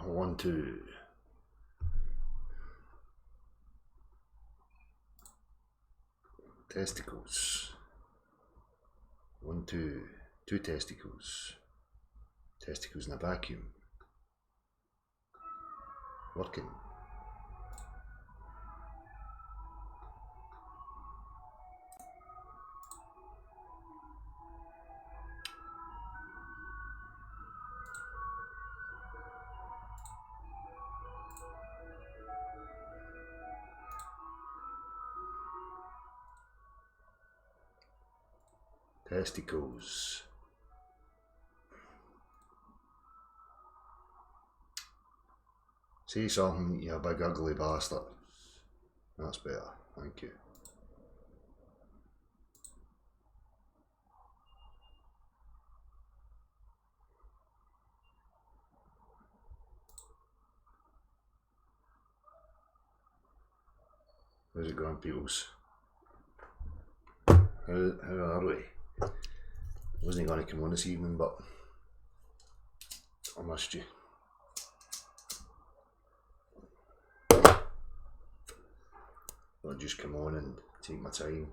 1, 2. Testicles. 1, 2. 2 testicles. Testicles in a vacuum. Working. Testicles. Say something, you big ugly bastard. That's better, thank you. How's it going, peoples? How are we? I wasn't going to come on this evening, but I missed you. I'll just come on and take my time,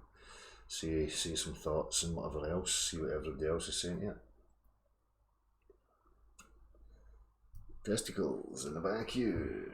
say some thoughts and whatever else, see what everybody else is saying here. Testicles in the vacuum.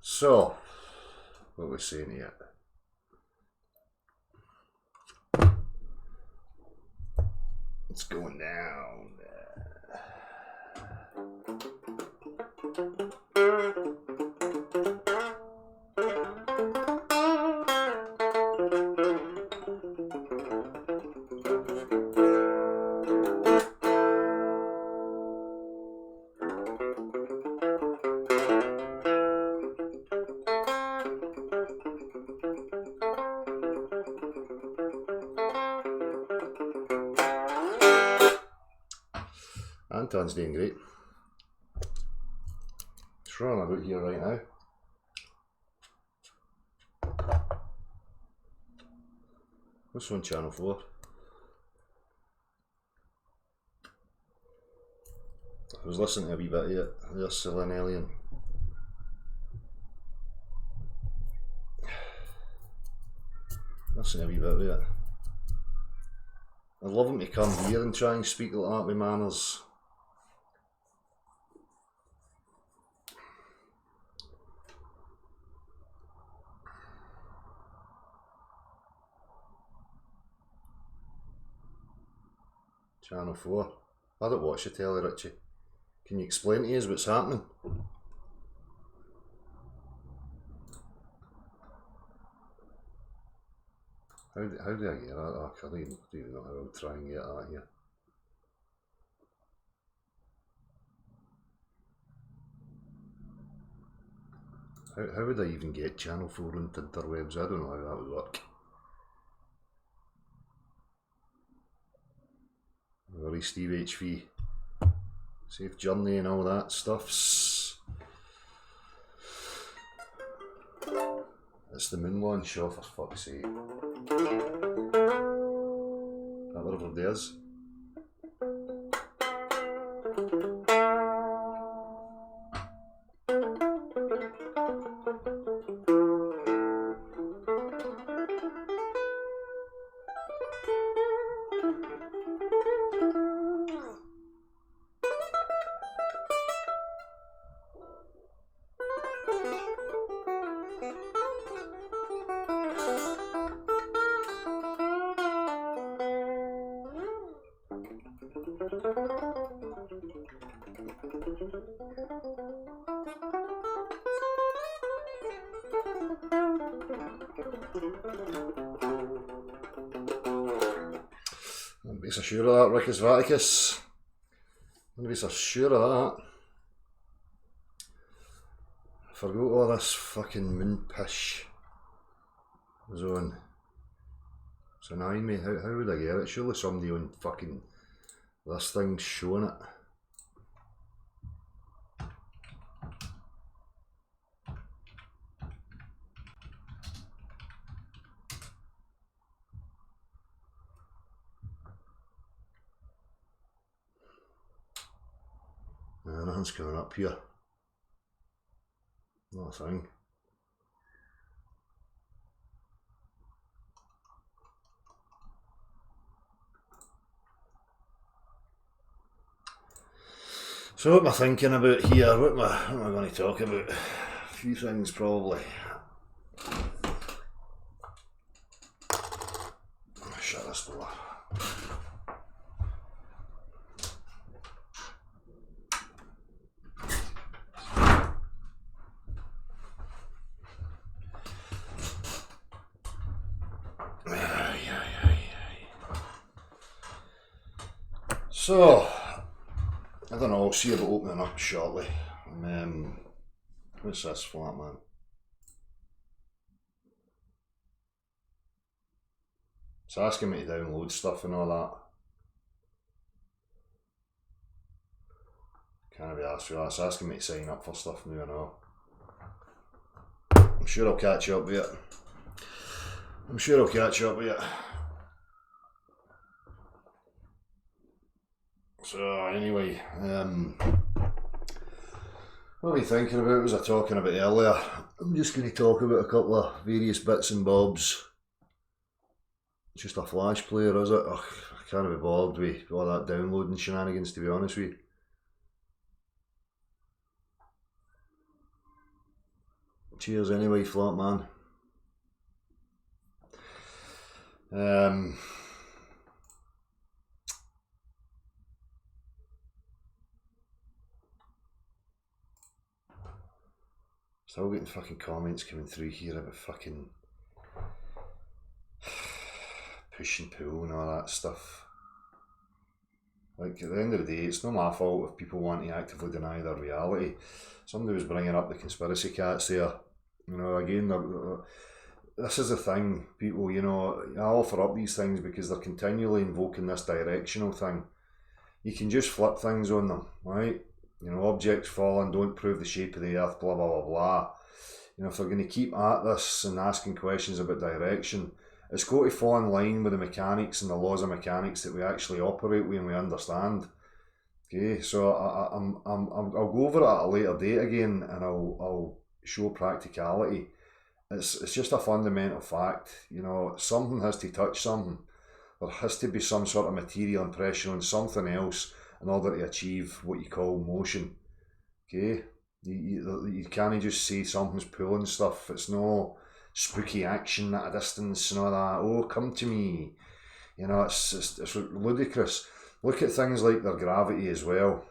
So, what we're saying here. It's going down. Anton's doing great. It's running about here right now. What's on channel 4? I was listening to a wee bit of it. There's Celine Alien. Listen to a wee bit of it. I'd love him to come here and try and speak like that with manners. Channel 4. I don't watch the telly, Richie. Can you explain to us what's happening? How do I get that? I don't even know how I'll try and get that here. How would I even get Channel 4 into interwebs? I don't know how that would work. Really, Steve HV. Safe journey and all that stuffs. It's the moon launch, oh, for fuck's sake. That whatever it is. Don't be so sure of that, Rickus Vaticus. Don't be so sure of that. I forgot all this fucking moon pish was on. It's annoying me. How would I get it? Surely somebody on fucking this thing's showing it. Nothing's coming up here. Not a thing. So what am I thinking about here? What am I going to talk about? A few things probably. Shut this door. So, I don't know, I'll see about opening up shortly. What's this flat, man? It's asking me to download stuff and all that. Can't be asked for that. It's asking me to sign up for stuff now and all. I'm sure I'll catch up with it. So anyway, what are we thinking about? Was I talking about earlier? I'm just going to talk about a couple of various bits and bobs. It's just a flash player, is it? Ugh, I can't be bothered with all that downloading shenanigans, to be honest with you. Cheers anyway, flat man. Still getting fucking comments coming through here about fucking push and pull and all that stuff. Like, at the end of the day, it's not my fault if people want to actively deny their reality. Somebody was bringing up the conspiracy cats there. You know, again, this is the thing, people, you know, I offer up these things because they're continually invoking this directional thing. You can just flip things on them, right? You know, objects falling don't prove the shape of the earth, blah, blah, blah, blah. You know, if they're going to keep at this and asking questions about direction, it's got to fall in line with the mechanics and the laws of mechanics that we actually operate with and we understand. Okay, so I'll go over it at a later date again and I'll show practicality. It's just a fundamental fact. You know, something has to touch something. There has to be some sort of material impression on something else in order to achieve what you call motion. Okay, you can't just say something's pulling stuff. It's no spooky action at a distance and all that. Oh, come to me. You know, it's ludicrous. Look at things like their gravity as well.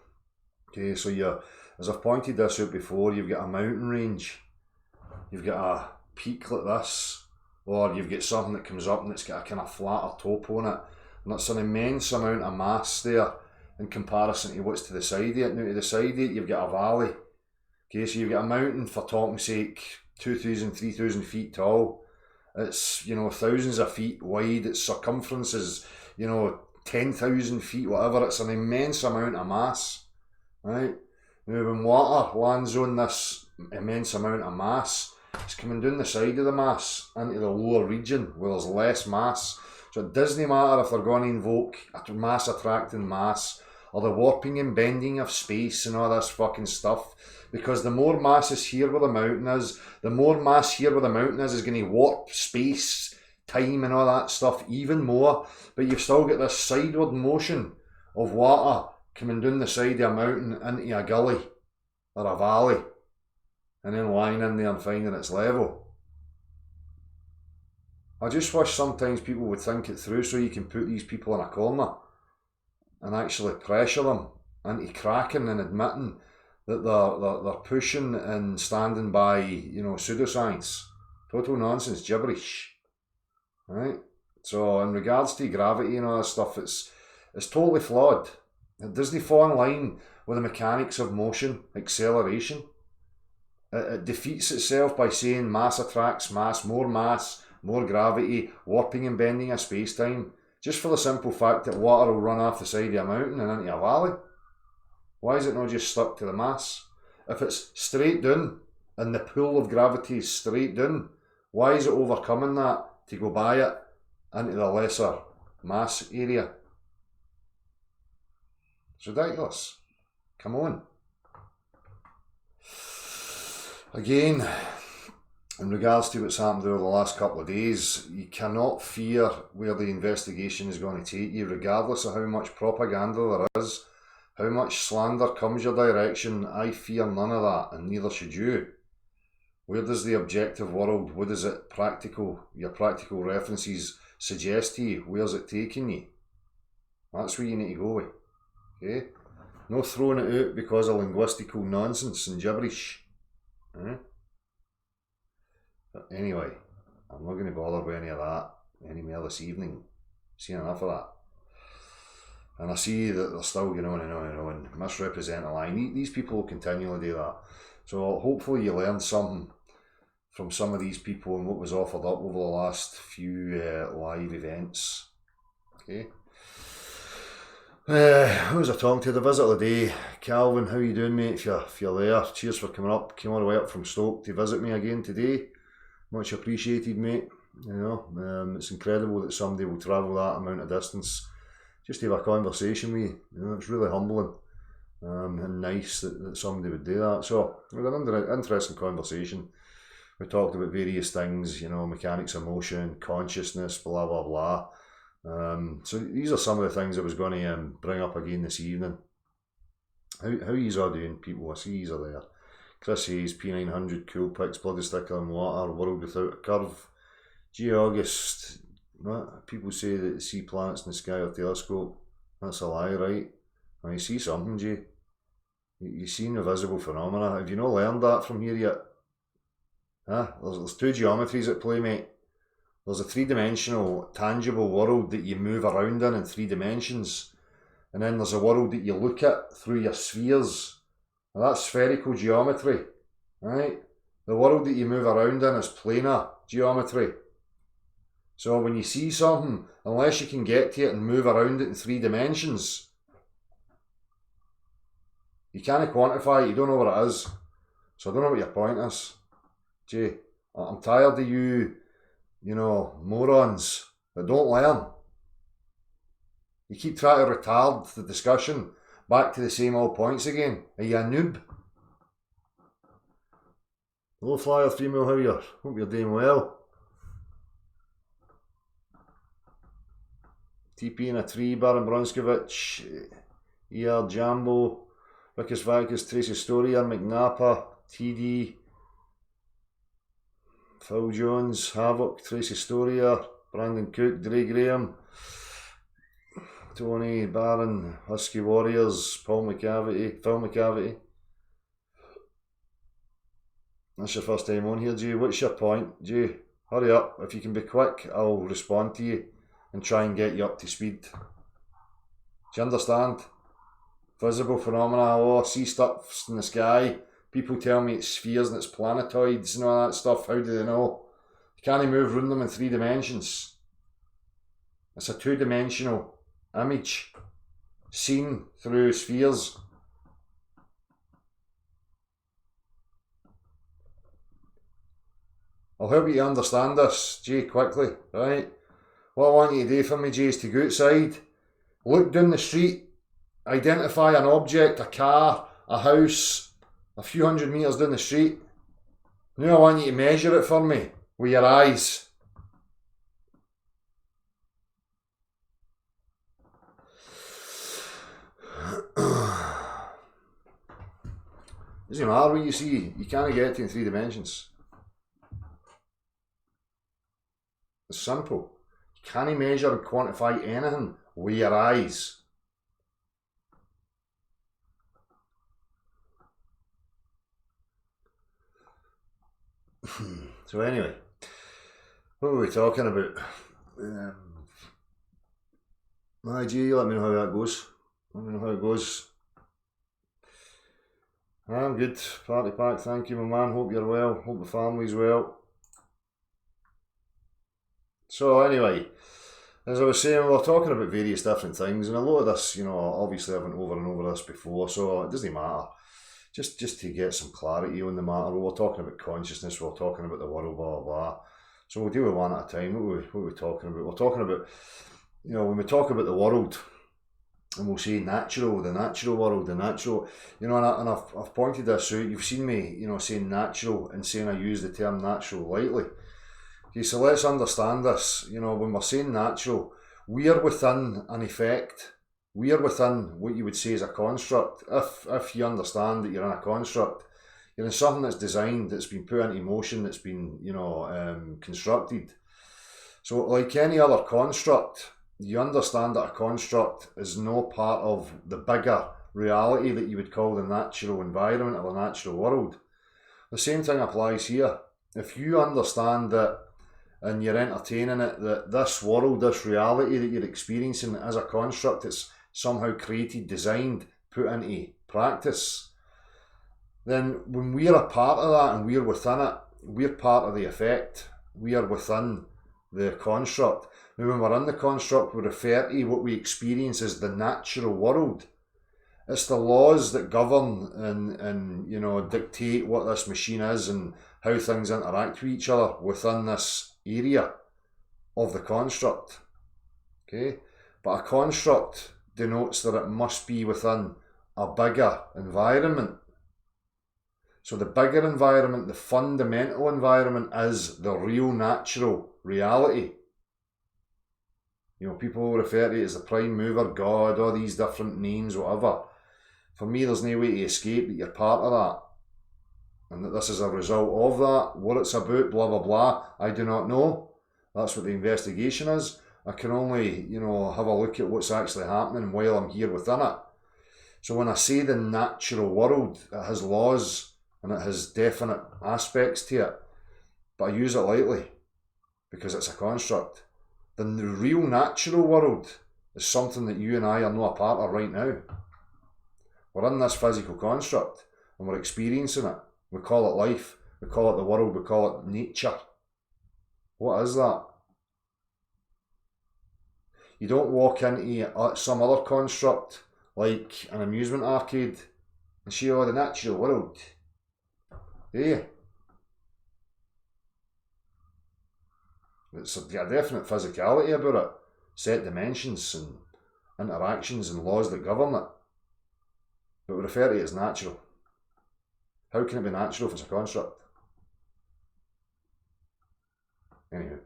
Okay, so as I've pointed this out before, you've got a mountain range. You've got a peak like this, or you've got something that comes up and it's got a kind of flatter top on it. And it's an immense amount of mass there in comparison to what's to the side of it. Now to the side of it, you've got a valley. Okay, so you've got a mountain, for talking's sake, 2,000, 3,000 feet tall. It's, you know, thousands of feet wide. Its circumference is, you know, 10,000 feet, whatever. It's an immense amount of mass, right? Now, when water lands on this immense amount of mass, it's coming down the side of the mass into the lower region where there's less mass. So it doesn't matter if they're going to invoke a mass attracting mass or the warping and bending of space and all this fucking stuff, because the more mass is here where the mountain is, the more mass here where the mountain is going to warp space, time and all that stuff even more. But you've still got this sideward motion of water coming down the side of a mountain into a gully or a valley and then lying in there and finding its level. I just wish sometimes people would think it through so you can put these people in a corner and actually pressure them into cracking and admitting that they're pushing and standing by, you know, pseudoscience. Total nonsense, gibberish. Right? So in regards to gravity and all that stuff, it's totally flawed. It doesn't fall in line with the mechanics of motion, acceleration. It defeats itself by saying mass attracts mass, more gravity, warping and bending of space-time, just for the simple fact that water will run off the side of a mountain and into a valley. Why is it not just stuck to the mass? If it's straight down and the pull of gravity is straight down, why is it overcoming that to go by it into the lesser mass area? It's ridiculous. Come on. Again, in regards to what's happened over the last couple of days, you cannot fear where the investigation is going to take you, regardless of how much propaganda there is, how much slander comes your direction. I fear none of that, and neither should you. Where does the objective world, what does it your practical references suggest to you? Where's it taking you? That's where you need to go with. Okay? No throwing it out because of linguistical nonsense and gibberish. But anyway, I'm not going to bother with any of that anymore this evening. Seen enough of that. And I see that they're still going on and on and on, misrepresent a line. These people will continually do that. So hopefully you learned something from some of these people and what was offered up over the last few live events. Okay. Who was I talking to? The visit of the day. Calvin, how you doing, mate? If you're there, cheers for coming up. Came all the way up from Stoke to visit me again today. Much appreciated, mate. You know, it's incredible that somebody will travel that amount of distance just to have a conversation with you. You know, it's really humbling and nice that somebody would do that. So we had an interesting conversation. We talked about various things, you know, mechanics of motion, consciousness, blah blah blah. So these are some of the things I was going to bring up again this evening. How yous are doing, people? I see yous are there. Chris Hayes, P900, Cool Picks, Bloody Sticker and Water, World Without a Curve. G. August, what? People say that they see planets in the sky or telescope. That's a lie, right? When you see something, G. You've seen invisible phenomena. Have you not learned that from here yet? Huh? There's two geometries at play, mate. There's a three-dimensional, tangible world that you move around in 3 dimensions. And then there's a world that you look at through your spheres. Now that's spherical geometry, right? The world that you move around in is planar geometry. So when you see something, unless you can get to it and move around it in 3 dimensions, you can't quantify it, you don't know what it is. So I don't know what your point is. Jay, I'm tired of you know, morons that don't learn. You keep trying to retard the discussion back to the same old points again. Are you a noob? Hello Flyer 3 mil, how are you? Hope you're doing well. TP in a tree, Baron Bronskevich, ER Jambo, Rickus Vacus, Tracy Storia, McNapper, TD, Phil Jones, Havoc, Tracy Storia, Brandon Cook, Dre Graham, Tony, Baron, Husky Warriors, Phil McCavity. That's your first time on here, Jay. What's your point, Jay? Hurry up. If you can be quick, I'll respond to you and try and get you up to speed. Do you understand? Visible phenomena, see stuff in the sky, People tell me it's spheres and it's planetoids and all that stuff. How do they know? You can't move around them in 3 dimensions. It's a 2-dimensional image seen through spheres. I'll help you to understand this, Jay, quickly, right? What I want you to do for me, Jay, is to go outside, look down the street, identify an object, a car, a house, a few hundred metres down the street. Now I want you to measure it for me with your eyes. Doesn't matter what you see, you can't get it in 3 dimensions. It's simple. You can't measure and quantify anything with your eyes. So anyway, what were we talking about? Gee, let me know how that goes. Let me know how it goes. I'm good. Party pack, thank you, my man. Hope you're well. Hope the family's well. So anyway, as I was saying, we were talking about various different things, and a lot of this, you know, obviously I went over and over this before, so it doesn't matter. Just to get some clarity on the matter, we were talking about consciousness, we were talking about the world, blah, blah, blah. So we'll deal with one at a time. What are we talking about? We're talking about, you know, when we talk about the world, and we'll say natural, the natural world, the natural, you know, and I've pointed this out. You've seen me, you know, saying natural and saying I use the term natural lightly. Okay, so let's understand this. You know, when we're saying natural, we are within an effect. We are within what you would say is a construct. If you understand that you're in a construct, you're in something that's designed, that's been put into motion, that's been, you know, constructed. So like any other construct, you understand that a construct is no part of the bigger reality that you would call the natural environment or the natural world. The same thing applies here. If you understand that and you're entertaining it, that this world, this reality that you're experiencing as a construct, it's somehow created, designed, put into practice, then when we're a part of that and we're within it, we're part of the effect. We are within the construct. Now, when we're in the construct, we refer to what we experience as the natural world. It's the laws that govern and you know, dictate what this machine is and how things interact with each other within this area of the construct. Okay, but a construct denotes that it must be within a bigger environment. So the bigger environment, the fundamental environment, is the real natural reality. You know, people refer to it as the prime mover, God, all these different names, whatever. For me, there's no way to escape that you're part of that. And that this is a result of that. What it's about, blah, blah, blah, I do not know. That's what the investigation is. I can only, you know, have a look at what's actually happening while I'm here within it. So when I say the natural world, it has laws and it has definite aspects to it. But I use it lightly because it's a construct. Then the real natural world is something that you and I are not a part of right now. We're in this physical construct and we're experiencing it. We call it life, we call it the world, we call it nature. What is that? You don't walk into some other construct like an amusement arcade and see all the natural world, do you? It's a definite physicality about it, set dimensions and interactions and laws that govern it. But we refer to it as natural. How can it be natural if it's a construct? Anywho.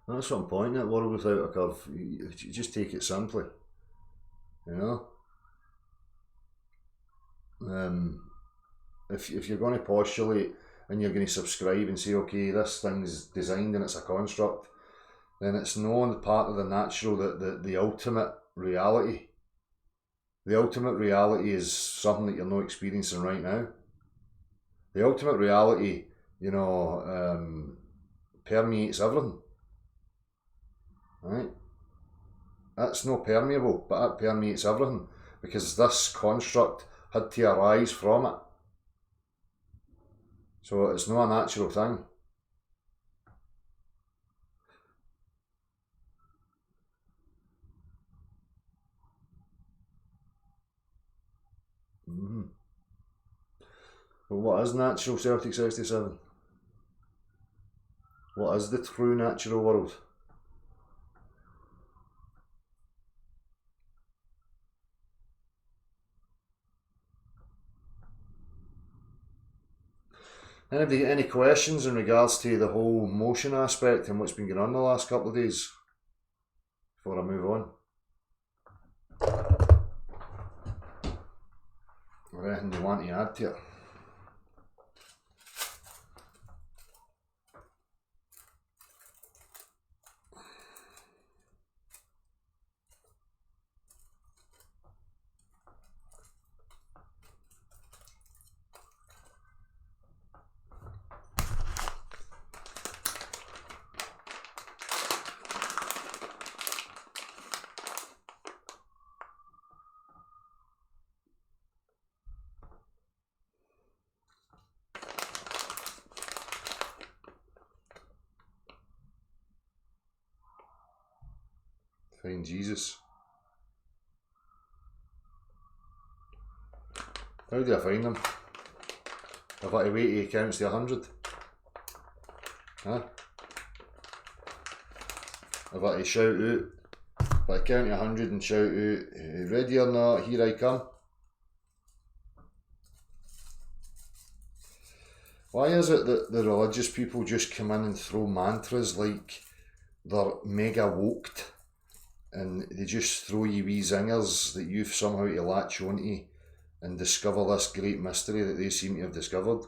That's what I'm pointing at. World without a curve. You just take it simply. You know? If you're going to postulate and you're going to subscribe and say, okay, this thing's designed and it's a construct, then it's not part of the natural, the ultimate reality. The ultimate reality is something that you're not experiencing right now. The ultimate reality, permeates everything. Right? That's not permeable, but it permeates everything because this construct had to arise from it. So it's not a natural thing. Well, what is natural, Celtic 67? What is the true natural world? Anybody got any questions in regards to the whole motion aspect and what's been going on the last couple of days before I move on? Or anything you want to add to it? Find Jesus. How do I find them? Have I to wait till he counts to 100? Huh? Have I to shout out? If I count to 100 and shout out, ready or not, here I come? Why is it that the religious people just come in and throw mantras like they're mega woked and they just throw you wee zingers that you've somehow to latch onto and discover this great mystery that they seem to have discovered?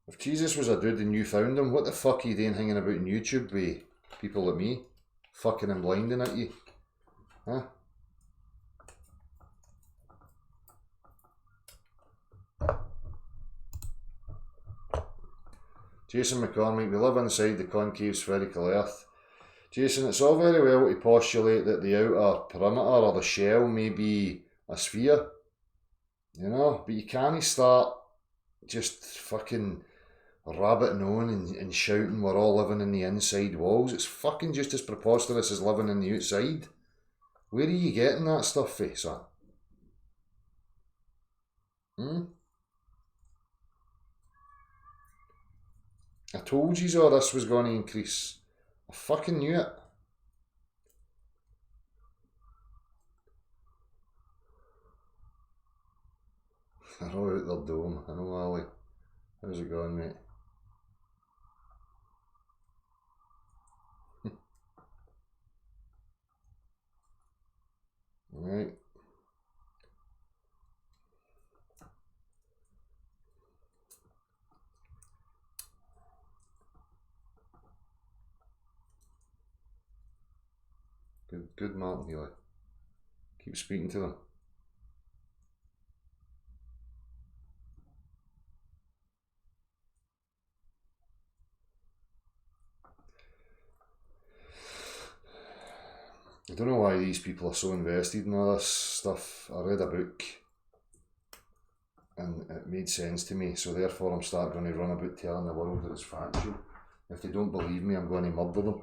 If Jesus was a dude and you found him, what the fuck are you doing hanging about on YouTube with people like me? Fucking and blinding at you? Huh? Jason McCormick, we live inside the concave spherical earth. Jason, it's all very well to postulate that the outer perimeter or the shell may be a sphere, but you can't start just fucking rabbiting on and shouting we're all living in the inside walls. It's fucking just as preposterous as living in the outside. Where are you getting that stuff from, son? I told you all this was going to increase. I fucking knew it. They're all out their dome. I know, Ali. How's it going, mate? Right. Good Martin Healy. Keep speaking to them. I don't know why these people are so invested in all this stuff. I read a book and it made sense to me, so therefore I'm starting to run about telling the world that it's factual. If they don't believe me, I'm going to murder them.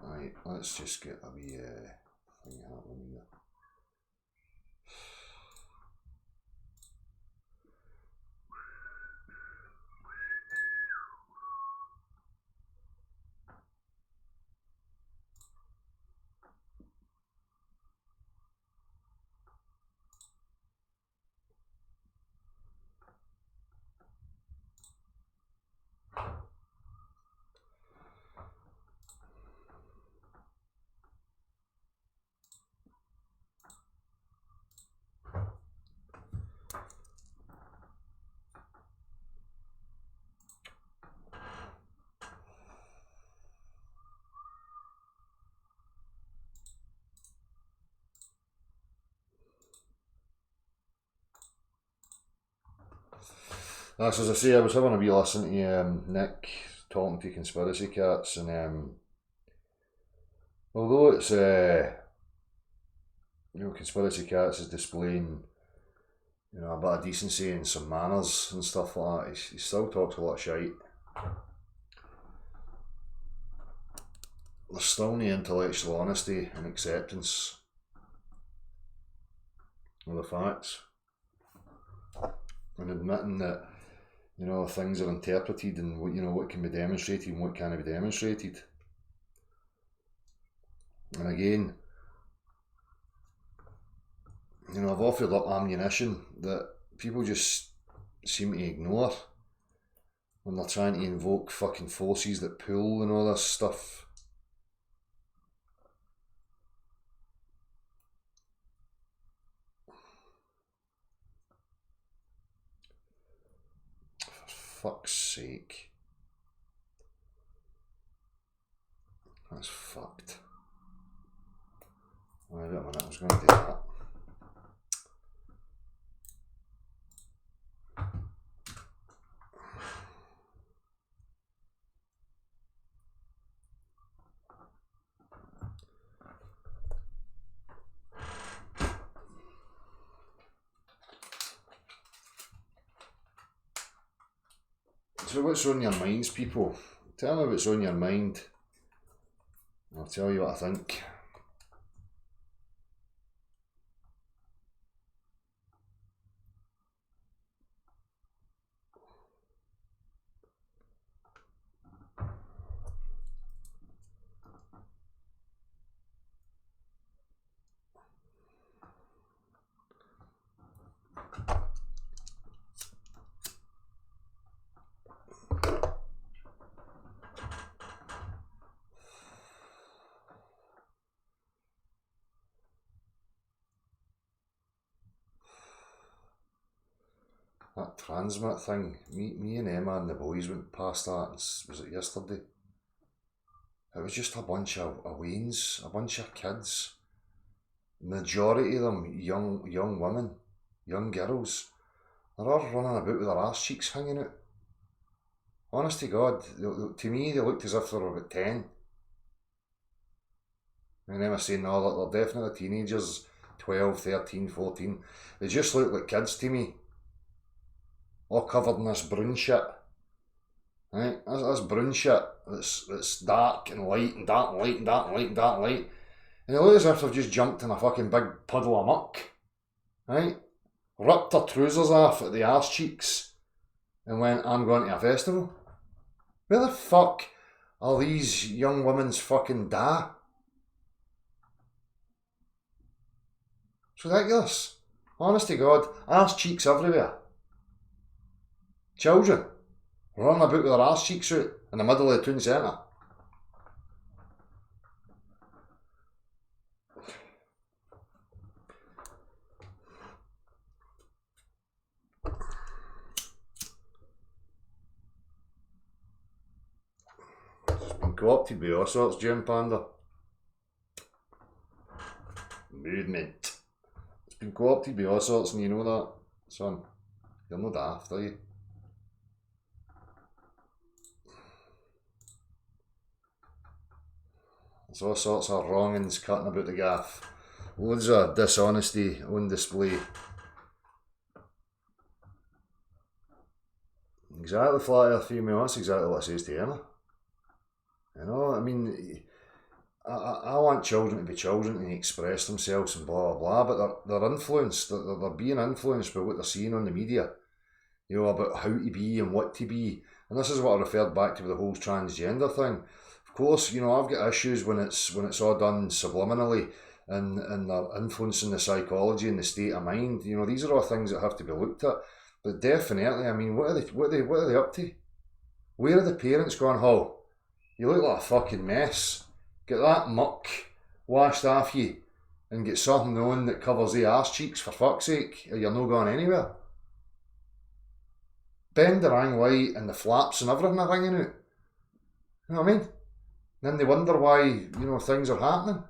Right, let's just get a wee thing happening here. That's as I say, I was having a wee listen to Nick talking to Conspiracy Cats, and although it's Conspiracy Cats is displaying a bit of decency and some manners and stuff like that, he still talks a lot of shite. There's still no intellectual honesty and acceptance of the facts, and admitting that things are interpreted and what can be demonstrated and what can't be demonstrated. And again, I've offered up ammunition that people just seem to ignore when they're trying to invoke fucking forces that pull and all this stuff. Fuck's sake. That's fucked. Wait a minute, I was going to do that. So what's on your minds, people? Tell me what's on your mind. I'll tell you what I think. That transmit thing, me and Emma and the boys went past that, was it yesterday? It was just a bunch of wains, a bunch of kids. Majority of them young women, young girls. They're all running about with their ass cheeks hanging out. Honest to God, to me they looked as if they were about 10. And Emma saying, no, they're definitely teenagers, 12, 13, 14. They just look like kids to me. All covered in this brown shit. Right? This brown shit that's dark and light and dark and light and dark and light and dark and light. And they look as if they've just jumped in a fucking big puddle of muck. Right? Ripped their trousers off at the arse cheeks and went, I'm going to a festival. Where the fuck are these young women's fucking da? It's ridiculous. Honest to God, arse cheeks everywhere. Children running about with their arse cheeks out in the middle of the town centre. It's been co-opted by all sorts, Jim Panda. Movement. It's been co-opted by all sorts, and you know that, son. You're not daft, are you? There's all sorts of wrongings cutting about the gaff. Loads of dishonesty on display. Exactly, flat earth female, that's exactly what I says to Emma. You know, I mean, I want children to be children and express themselves and blah blah blah, but they're influenced, they're being influenced by what they're seeing on the media, about how to be and what to be. And this is what I referred back to with the whole transgender thing. Of course, I've got issues when it's all done subliminally and they're influencing the psychology and the state of mind. These are all things that have to be looked at. But definitely, I mean, what are they up to? Where are the parents going, oh, you look like a fucking mess. Get that muck washed off you and get something on that covers the arse cheeks, for fuck's sake, or you're not going anywhere. Bend the wrong light and the flaps and everything are ringing out. You know what I mean? And then they wonder why, things are happening.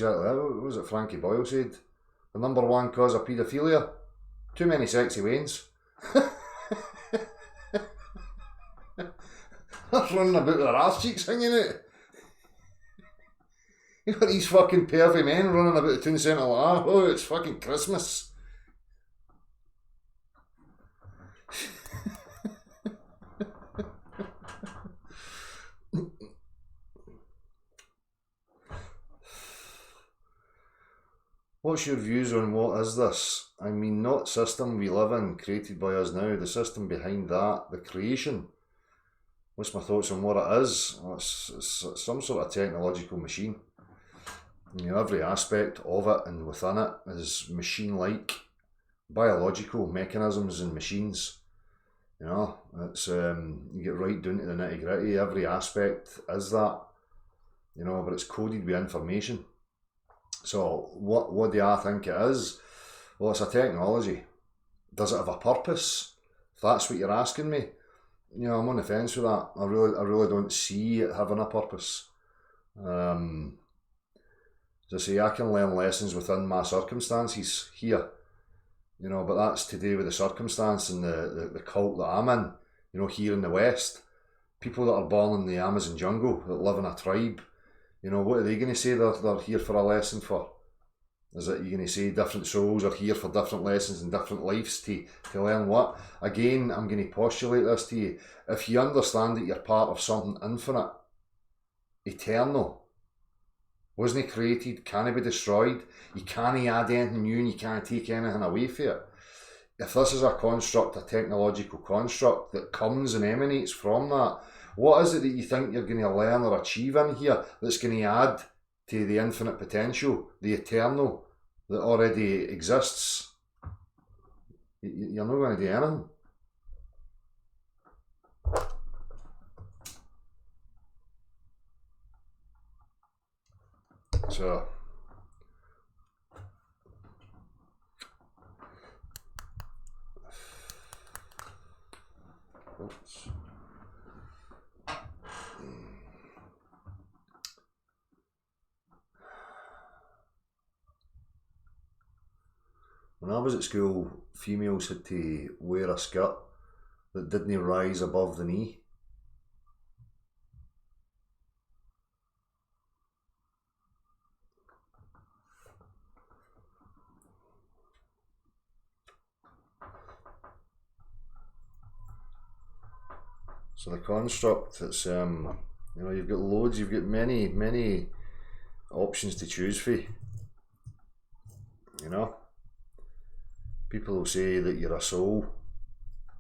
exactly that. What was it Frankie Boyle said? The number one cause of paedophilia? Too many sexy wains. They're running about with their arse cheeks hanging out. You got these fucking pervy men running about the town centre like, oh, it's fucking Christmas. What's your views on what is this? I mean, not system we live in, created by us now, the system behind that, the creation. What's my thoughts on what it is? Well, it's some sort of technological machine. You know, every aspect of it and within it is machine-like, biological mechanisms and machines. You know, it's you get right down to the nitty-gritty. Every aspect is that. You know, but it's coded with information. So what do I think it is? Well, it's a technology. Does it have a purpose? If that's what you're asking me, you know, I'm on the fence with that. I really don't see it having a purpose. As I say, I can learn lessons within my circumstances here, you know, but that's to do with the circumstance and the cult that I'm in, you know, here in the West. People that are born in the Amazon jungle, that live in a tribe, you know, what are they going to say they're here for a lesson for? Is it you're going to say different souls are here for different lessons and different lives to learn what? Again, I'm going to postulate this to you. If you understand that you're part of something infinite, eternal, wasn't created, can't be destroyed, you can't add anything new and you can't take anything away from it. If this is a construct, a technological construct that comes and emanates from that, what is it that you think you're going to learn or achieve in here that's going to add to the infinite potential, the eternal that already exists? You're not going to do anything. So, oops. When I was at school, females had to wear a skirt that didn't rise above the knee. So the construct, it's you know, you've got loads, you've got many options to choose for. You know, people will say that you're a soul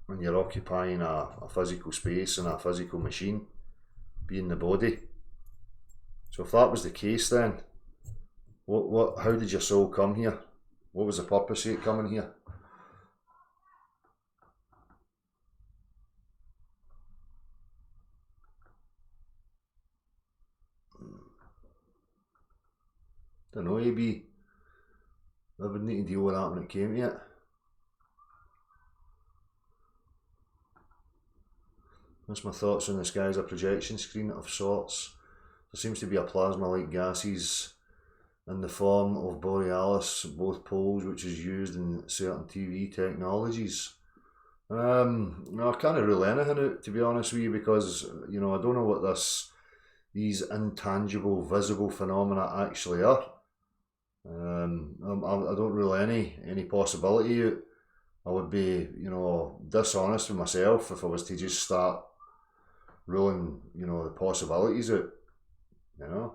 when you're occupying a physical space and a physical machine, being the body. So if that was the case, then how did your soul come here? What was the purpose of it coming here? Don't know, AB. I would need to deal with that when it came to it. That's my thoughts on the sky as a projection screen of sorts. There seems to be a plasma-like gases in the form of borealis, both poles, which is used in certain TV technologies. No, I can't rule anything out, to be honest with you, because, you know, I don't know what these intangible, visible phenomena actually are. I don't rule any possibility out. I would be, you know, dishonest with myself if I was to just start ruling, you know, the possibilities out. You know,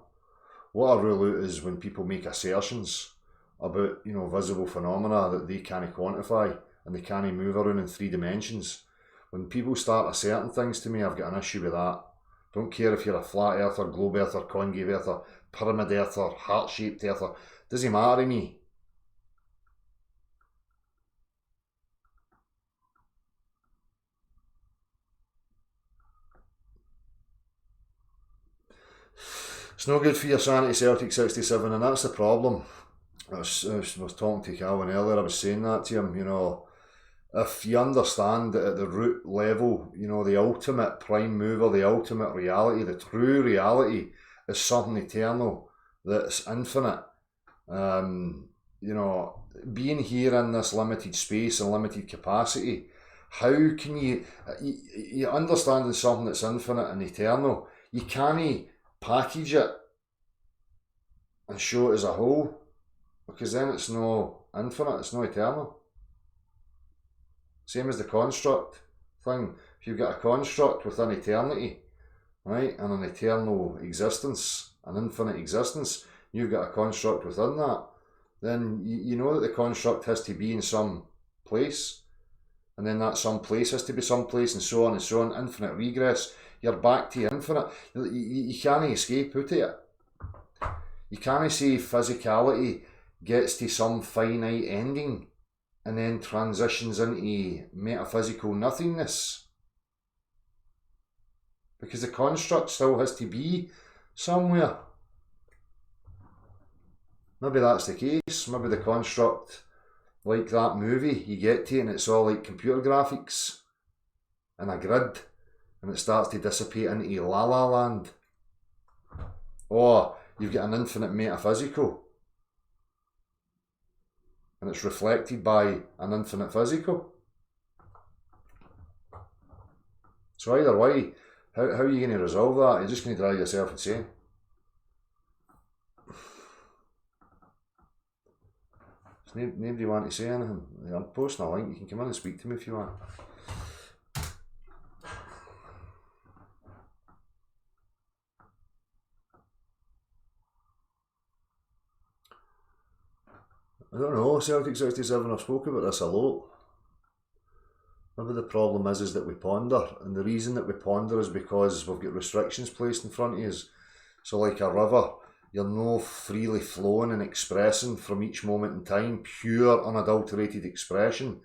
what I rule out is when people make assertions about, you know, visible phenomena that they can't quantify and they can't move around in 3 dimensions. When people start asserting things to me, I've got an issue with that. Don't care if you're a flat earther, globe earther, concave earther, pyramid earther, heart-shaped earther. Doesn't matter to me. It's no good for your sanity, Celtic 67, and that's the problem. I was talking to Calvin earlier, I was saying that to him, you know, if you understand that at the root level, you know, the ultimate prime mover, the ultimate reality, the true reality is something eternal, that's infinite, You know, being here in this limited space and limited capacity, how can you understanding something that's infinite and eternal, you can't package it and show it as a whole, because then it's no infinite, it's no eternal. Same as the construct thing. If you've got a construct within eternity, right, and an eternal existence, an infinite existence, you've got a construct within that, then you know that the construct has to be in some place, and then that some place has to be some place, and so on and so on, infinite regress. You're back to infinite. You can't escape out of it. You can't say physicality gets to some finite ending and then transitions into metaphysical nothingness, because the construct still has to be somewhere. Maybe that's the case. Maybe the construct, like that movie, you get to it and it's all like computer graphics and a grid, and it starts to dissipate into La La Land. Or you've got an infinite metaphysical, and it's reflected by an infinite physical. So either way, how are you going to resolve that? You're just going to drive yourself insane. Does nobody want to say anything? I'm posting a link, you can come in and speak to me if you want. I don't know, Celtic 67, I've spoken about this a lot. Maybe the problem is that we ponder, and the reason that we ponder is because we've got restrictions placed in front of us. So like a river, you're no freely flowing and expressing from each moment in time, pure unadulterated expression.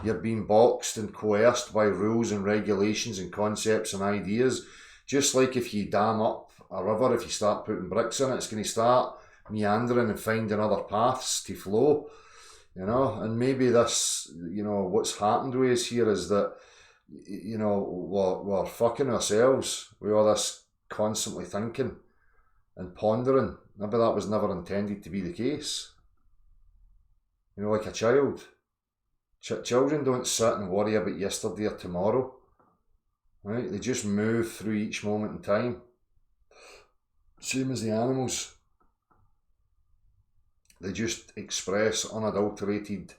You're being boxed and coerced by rules and regulations and concepts and ideas. Just like if you dam up a river, if you start putting bricks in it, it's going to start meandering and finding other paths to flow, you know. And maybe this, you know, what's happened with us here is that, you know, we're fucking ourselves with all this constantly thinking and pondering. Maybe that was never intended to be the case. You know, like a child. Children don't sit and worry about yesterday or tomorrow, right? They just move through each moment in time. Same as the animals. They just express unadulterated,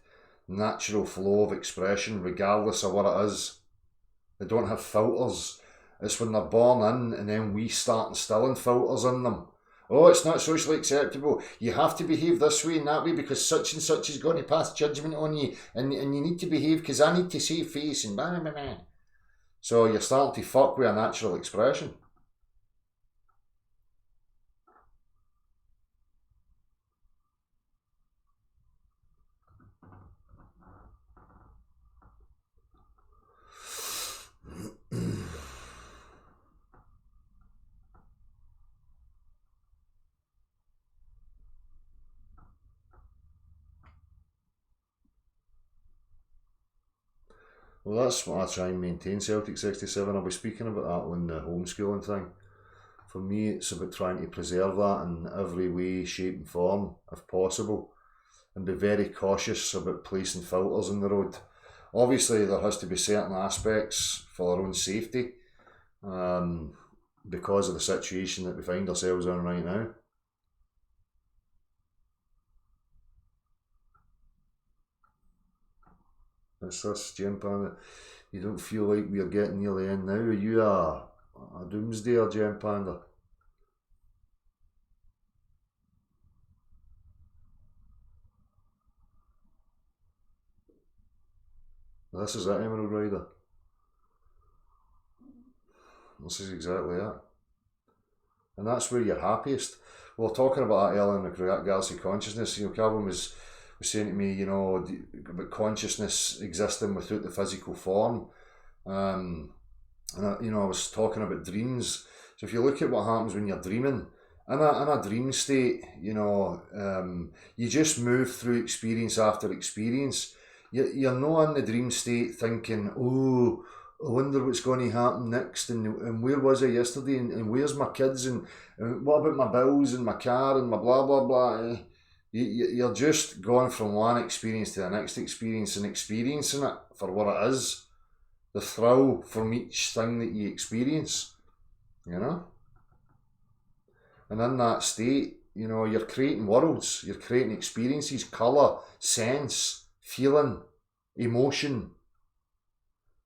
natural flow of expression regardless of what it is. They don't have filters. It's when they're born in and then we start instilling filters in them. Oh, it's not socially acceptable. You have to behave this way and that way because such and such is going to pass judgment on you, and you need to behave because I need to save face and blah, blah, blah. So you're starting to fuck with a natural expression. Well, that's what I try and maintain, Celtic 67. I'll be speaking about that on the homeschooling thing. For me, it's about trying to preserve that in every way, shape and form, if possible, and be very cautious about placing filters in the road. Obviously, there has to be certain aspects for our own safety, because of the situation that we find ourselves in right now. It's this, Jim Panda. You don't feel like we're getting near the end now? Are you a doomsdayer, Jim Panda? This is it, Emerald Rider. This is exactly it. And that's where you're happiest. We were talking about that earlier in the Galaxy Consciousness. You know, Calvin was saying to me, you know, about consciousness existing without the physical form. And you know, I was talking about dreams. So if you look at what happens when you're dreaming, in a dream state, you know, you just move through experience after experience. You're not in the dream state thinking, oh, I wonder what's going to happen next, and where was I yesterday, and where's my kids, and what about my bills and my car and my blah blah blah. You're just going from one experience to the next experience and experiencing it for what it is. The thrill from each thing that you experience, you know? And in that state, you know, you're creating worlds, you're creating experiences, colour, sense, feeling, emotion.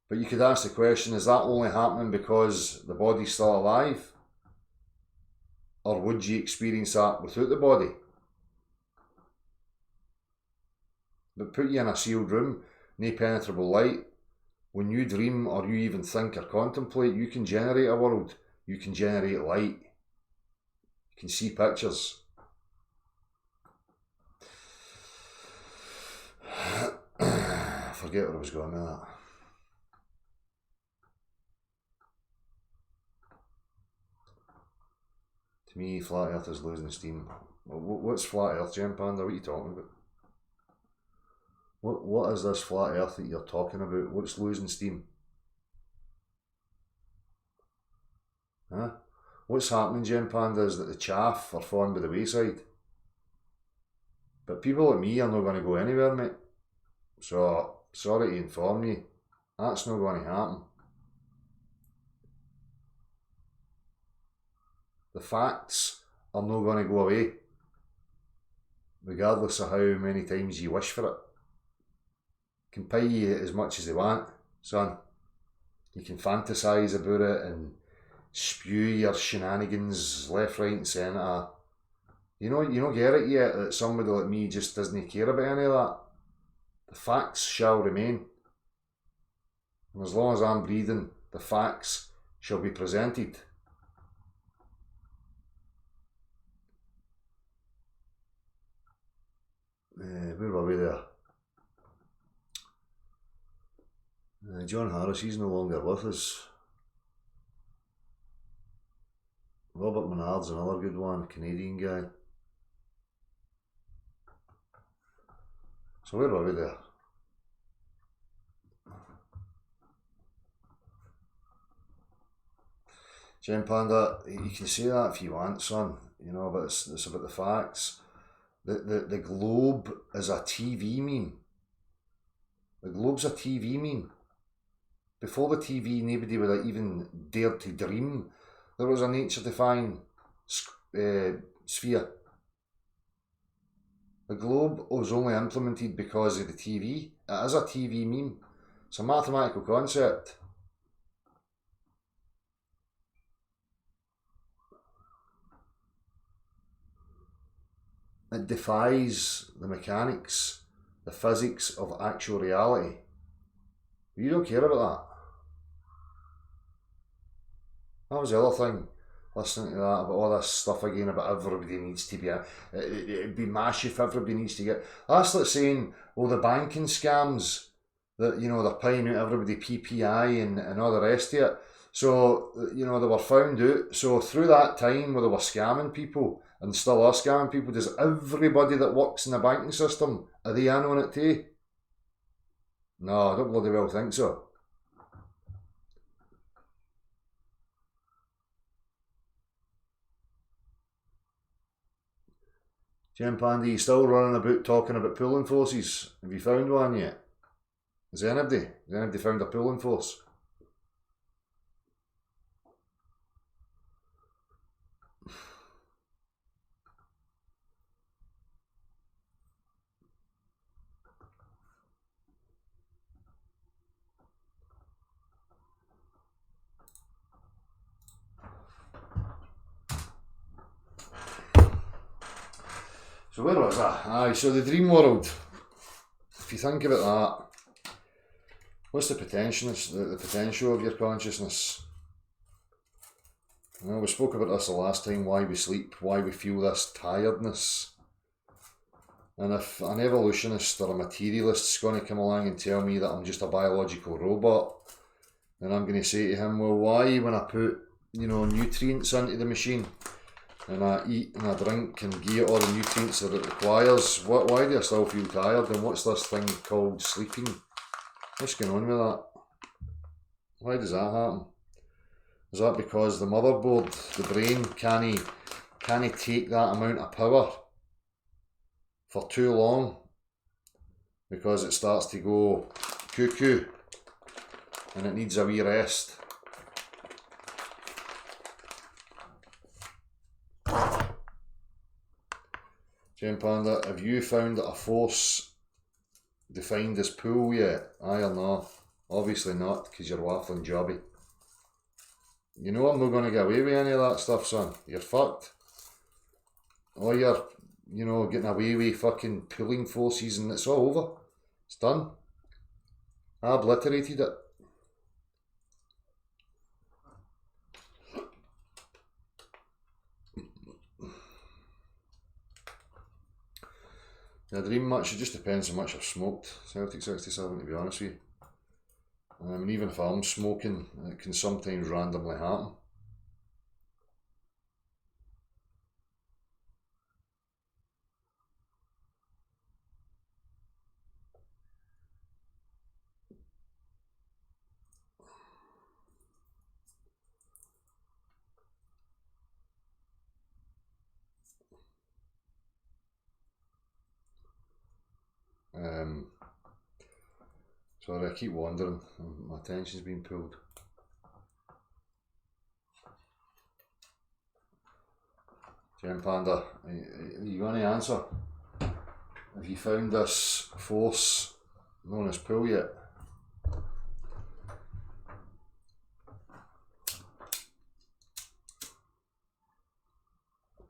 But you could ask the question, is that only happening because the body's still alive? Or would you experience that without the body? But put you in a sealed room, no penetrable light. When you dream or you even think or contemplate, you can generate a world. You can generate light. You can see pictures. I forget where I was going with that. To me, flat earth is losing steam. What's flat earth, Gem Panda? What are you talking about? What is this flat earth that you're talking about? What's losing steam? Huh? What's happening, Gem Panda, is that the chaff are falling by the wayside. But people like me are not going to go anywhere, mate. So, sorry to inform you, that's not going to happen. The facts are not going to go away, regardless of how many times you wish for it. Can pay you as much as they want, son. You can fantasise about it and spew your shenanigans left, right and centre. You don't get it yet that somebody like me just doesn't care about any of that. The facts shall remain. And as long as I'm breathing, the facts shall be presented. Where were we there? John Harris, he's no longer with us. Robert Menard's another good one, Canadian guy. So where were we there? Gem Panda, you can say that if you want, son, you know, but it's about the facts. The globe is a TV meme. The globe's a TV meme. Before the TV, nobody would have even dared to dream there was a nature-defying sphere. The globe was only implemented because of the TV. It is a TV meme. It's a mathematical concept. It defies the mechanics, the physics of actual reality. You don't care about that. That was the other thing, listening to that, about all this stuff again about everybody needs to be, it'd be mash if everybody needs to get, that's like saying, well, the banking scams, that, you know, they're paying out everybody PPI and all the rest of it. So, you know, they were found out. So through that time where they were scamming people, and still are scamming people, does everybody that works in the banking system, are they in on it too? No, I don't bloody well think so. Gem Panda, you still running about talking about pooling forces? Have you found one yet? Has anybody found a pooling force? So where was that? Aye, so the dream world. If you think about that, what's the potential of your consciousness? Well, we spoke about this the last time, why we sleep, why we feel this tiredness. And if an evolutionist or a materialist is going to come along and tell me that I'm just a biological robot, then I'm going to say to him, well, why, when I put, you know, nutrients into the machine, and I eat and I drink and give it all the nutrients that it requires, why do I still feel tired? And what's this thing called sleeping? What's going on with that? Why does that happen? Is that because the motherboard, the brain, can't take that amount of power for too long because it starts to go cuckoo and it needs a wee rest. Jen Panda, have you found a force defined as pull yet? Aye or no? Obviously not, because you're waffling jobby. You know I'm not going to get away with any of that stuff, son. You're fucked. All you're, getting away with fucking pulling forces and it's all over. It's done. I obliterated it. I dream much, it just depends how much I've smoked. Celtic 67, to be honest with you. And even if I'm smoking, it can sometimes randomly happen. Sorry, I keep wandering. My attention's been pulled. Gem Panda, are you going to answer? Have you found this force known as pull yet?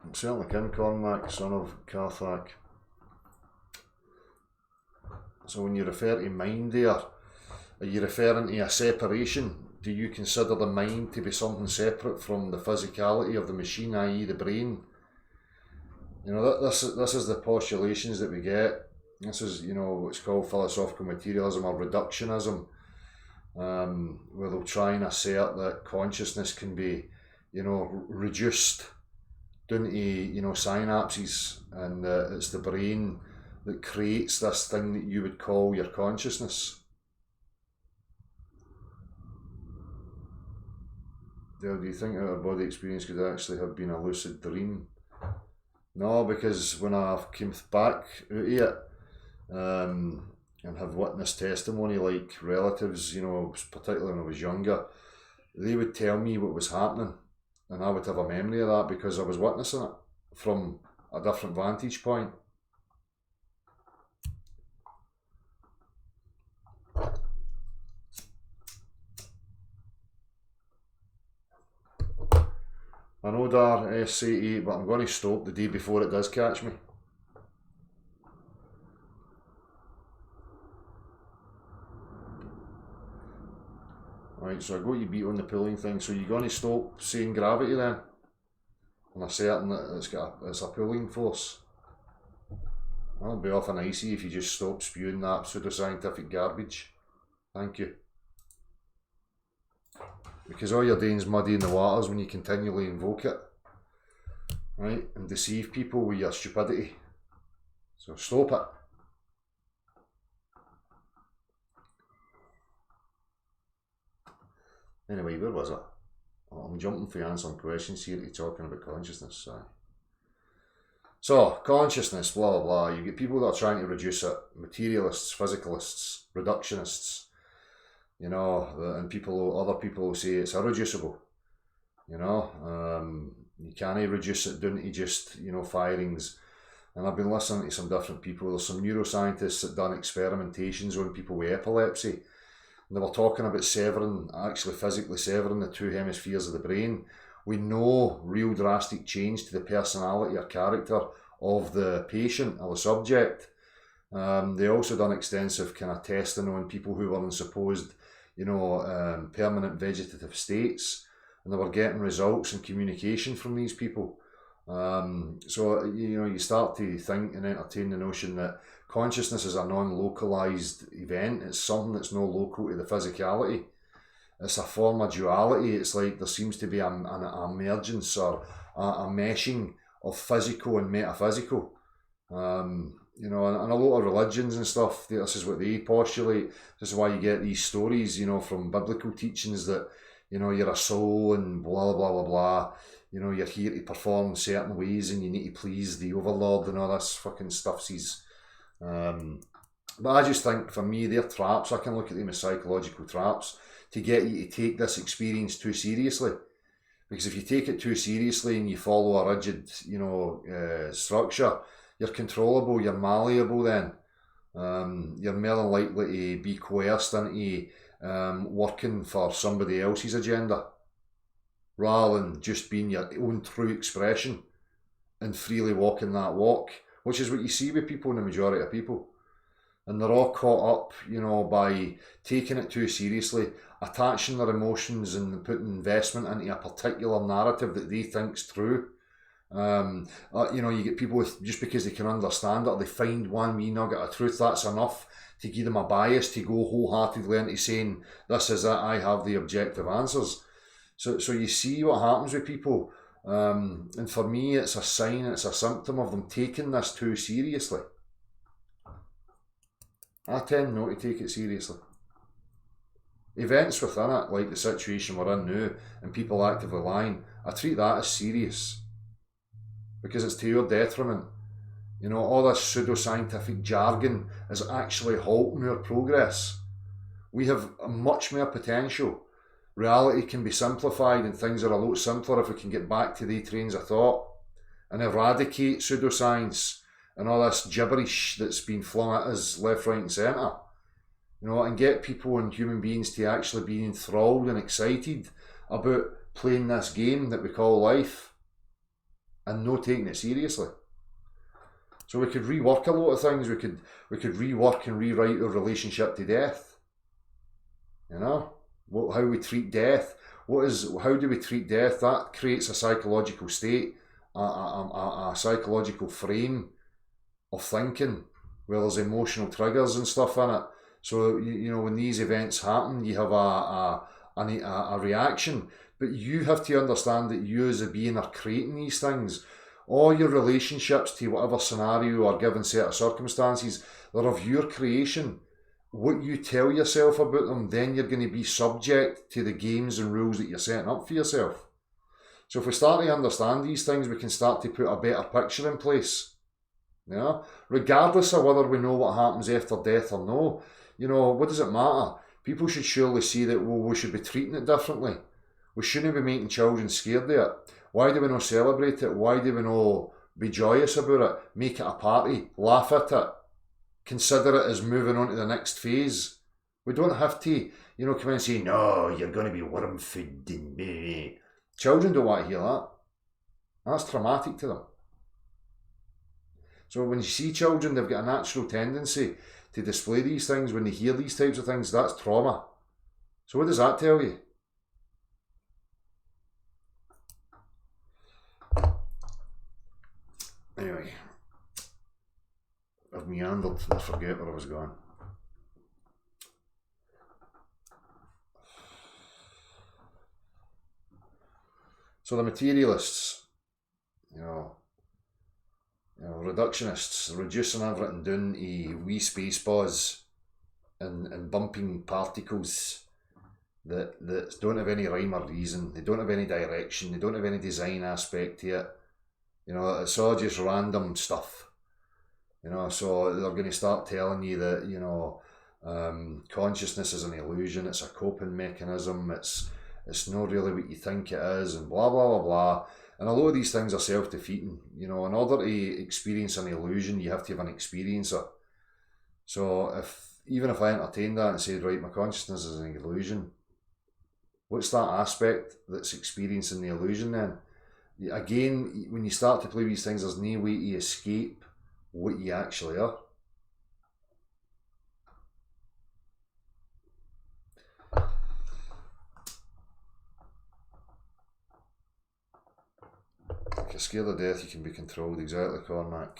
I'm certainly can, Cormac, son of Carthag. So when you refer to mind there, are you referring to a separation? Do you consider the mind to be something separate from the physicality of the machine, i.e. the brain? This is the postulations that we get. This is, what's called philosophical materialism or reductionism, where they'll try and assert that consciousness can be, reduced down to, synapses, and it's the brain that creates this thing that you would call your consciousness. Dale, do you think our body experience could actually have been a lucid dream? No, because when I came back out of it, and have witnessed testimony like relatives, particularly when I was younger, they would tell me what was happening and I would have a memory of that because I was witnessing it from a different vantage point. I know Dar SCE, but I'm going to stop the day before it does catch me. Right, so I got you beat on the pulling thing, so you're going to stop saying gravity then? And I'm certain that it's a pulling force. I'll be off an icy if you just stop spewing that pseudoscientific garbage. Thank you. Because all you're doing is muddying the waters when you continually invoke it, right, and deceive people with your stupidity. So stop it. Anyway, where was it? I'm jumping for answering questions here to talking about consciousness. So consciousness, blah blah blah. You get people that are trying to reduce it: materialists, physicalists, reductionists. And other people will say it's irreducible. You can't reduce it down to just firings. And I've been listening to some different people. There's some neuroscientists that done experimentations on people with epilepsy. And they were talking about actually physically severing the two hemispheres of the brain. We know real drastic change to the personality or character of the patient or the subject. They also done extensive kind of testing on people who were in supposed permanent vegetative states, and they were getting results and communication from these people. So you start to think and entertain the notion that consciousness is a non-localized event. It's something that's no local to the physicality. It's a form of duality. It's like there seems to be an emergence or a meshing of physical and metaphysical. And a lot of religions and stuff, this is what they postulate. This is why you get these stories, from biblical teachings that, you're a soul and blah, blah, blah, blah. you know, you're here to perform certain ways and you need to please the overlord and all this fucking stuff. But I just think, for me, they're traps. I can look at them as psychological traps to get you to take this experience too seriously. Because if you take it too seriously and you follow a rigid, you know, structure, you're controllable, you're malleable then. You're more than likely to be coerced into working for somebody else's agenda, rather than just being your own true expression and freely walking that walk, which is what you see with people, in the majority of people. And they're all caught up, you know, by taking it too seriously, attaching their emotions and putting investment into a particular narrative that they think's true. You know, you get people with, just because they can understand it, or they find one wee nugget of truth, that's enough to give them a bias to go wholeheartedly into saying, this is it, I have the objective answers. So you see what happens with people. And for me, it's a sign, it's a symptom of them taking this too seriously. I tend not to take it seriously. Events within it, like the situation we're in now, and people actively lying, I treat that as serious. Because it's to your detriment. You know, all this pseudoscientific jargon is actually halting our progress. We have much more potential. Reality can be simplified and things are a lot simpler if we can get back to the trains of thought and eradicate pseudoscience and all this gibberish that's been flung at us left, right and centre. You know, and get people and human beings to actually be enthralled and excited about playing this game that we call life and not taking it seriously. So we could rework a lot of things. We could rework and rewrite our relationship to death. You know, how we treat death. How do we treat death? That creates a psychological state, a psychological frame of thinking where there's emotional triggers and stuff in it. So you know, when these events happen, you have a reaction, but you have to understand that you as a being are creating these things. All your relationships to whatever scenario or given set of circumstances, they're of your creation. What you tell yourself about them, then you're going to be subject to the games and rules that you're setting up for yourself. So if we start to understand these things, we can start to put a better picture in place. You know? Regardless of whether we know what happens after death or no. You know, what does it matter? People should surely see that, well, we should be treating it differently. We shouldn't be making children scared of it. Why do we not celebrate it? Why do we not be joyous about it? Make it a party. Laugh at it. Consider it as moving on to the next phase. We don't have to, you know, come in and say, no, you're going to be worm food. Children don't want to hear that. That's traumatic to them. So when you see children, they've got a natural tendency to display these things. When they hear these types of things, that's trauma. So what does that tell you? Anyway, I've meandered. I forget where I was going. So the materialists, you know, reductionists, reducing everything down to wee space bars and bumping particles that don't have any rhyme or reason. They don't have any direction. They don't have any design aspect to it. You know, it's all just random stuff. You know, so they're going to start telling you that, you know, consciousness is an illusion. It's a coping mechanism. It's not really what you think it is, and blah blah blah blah. And a lot of these things are self-defeating. You know, in order to experience an illusion, you have to have an experiencer. So even if I entertained that and said, right, my consciousness is an illusion, what's that aspect that's experiencing the illusion then? Again, when you start to play these things, there's no way to escape what you actually are. If you're scared of death, you can be controlled. Exactly, Cormac.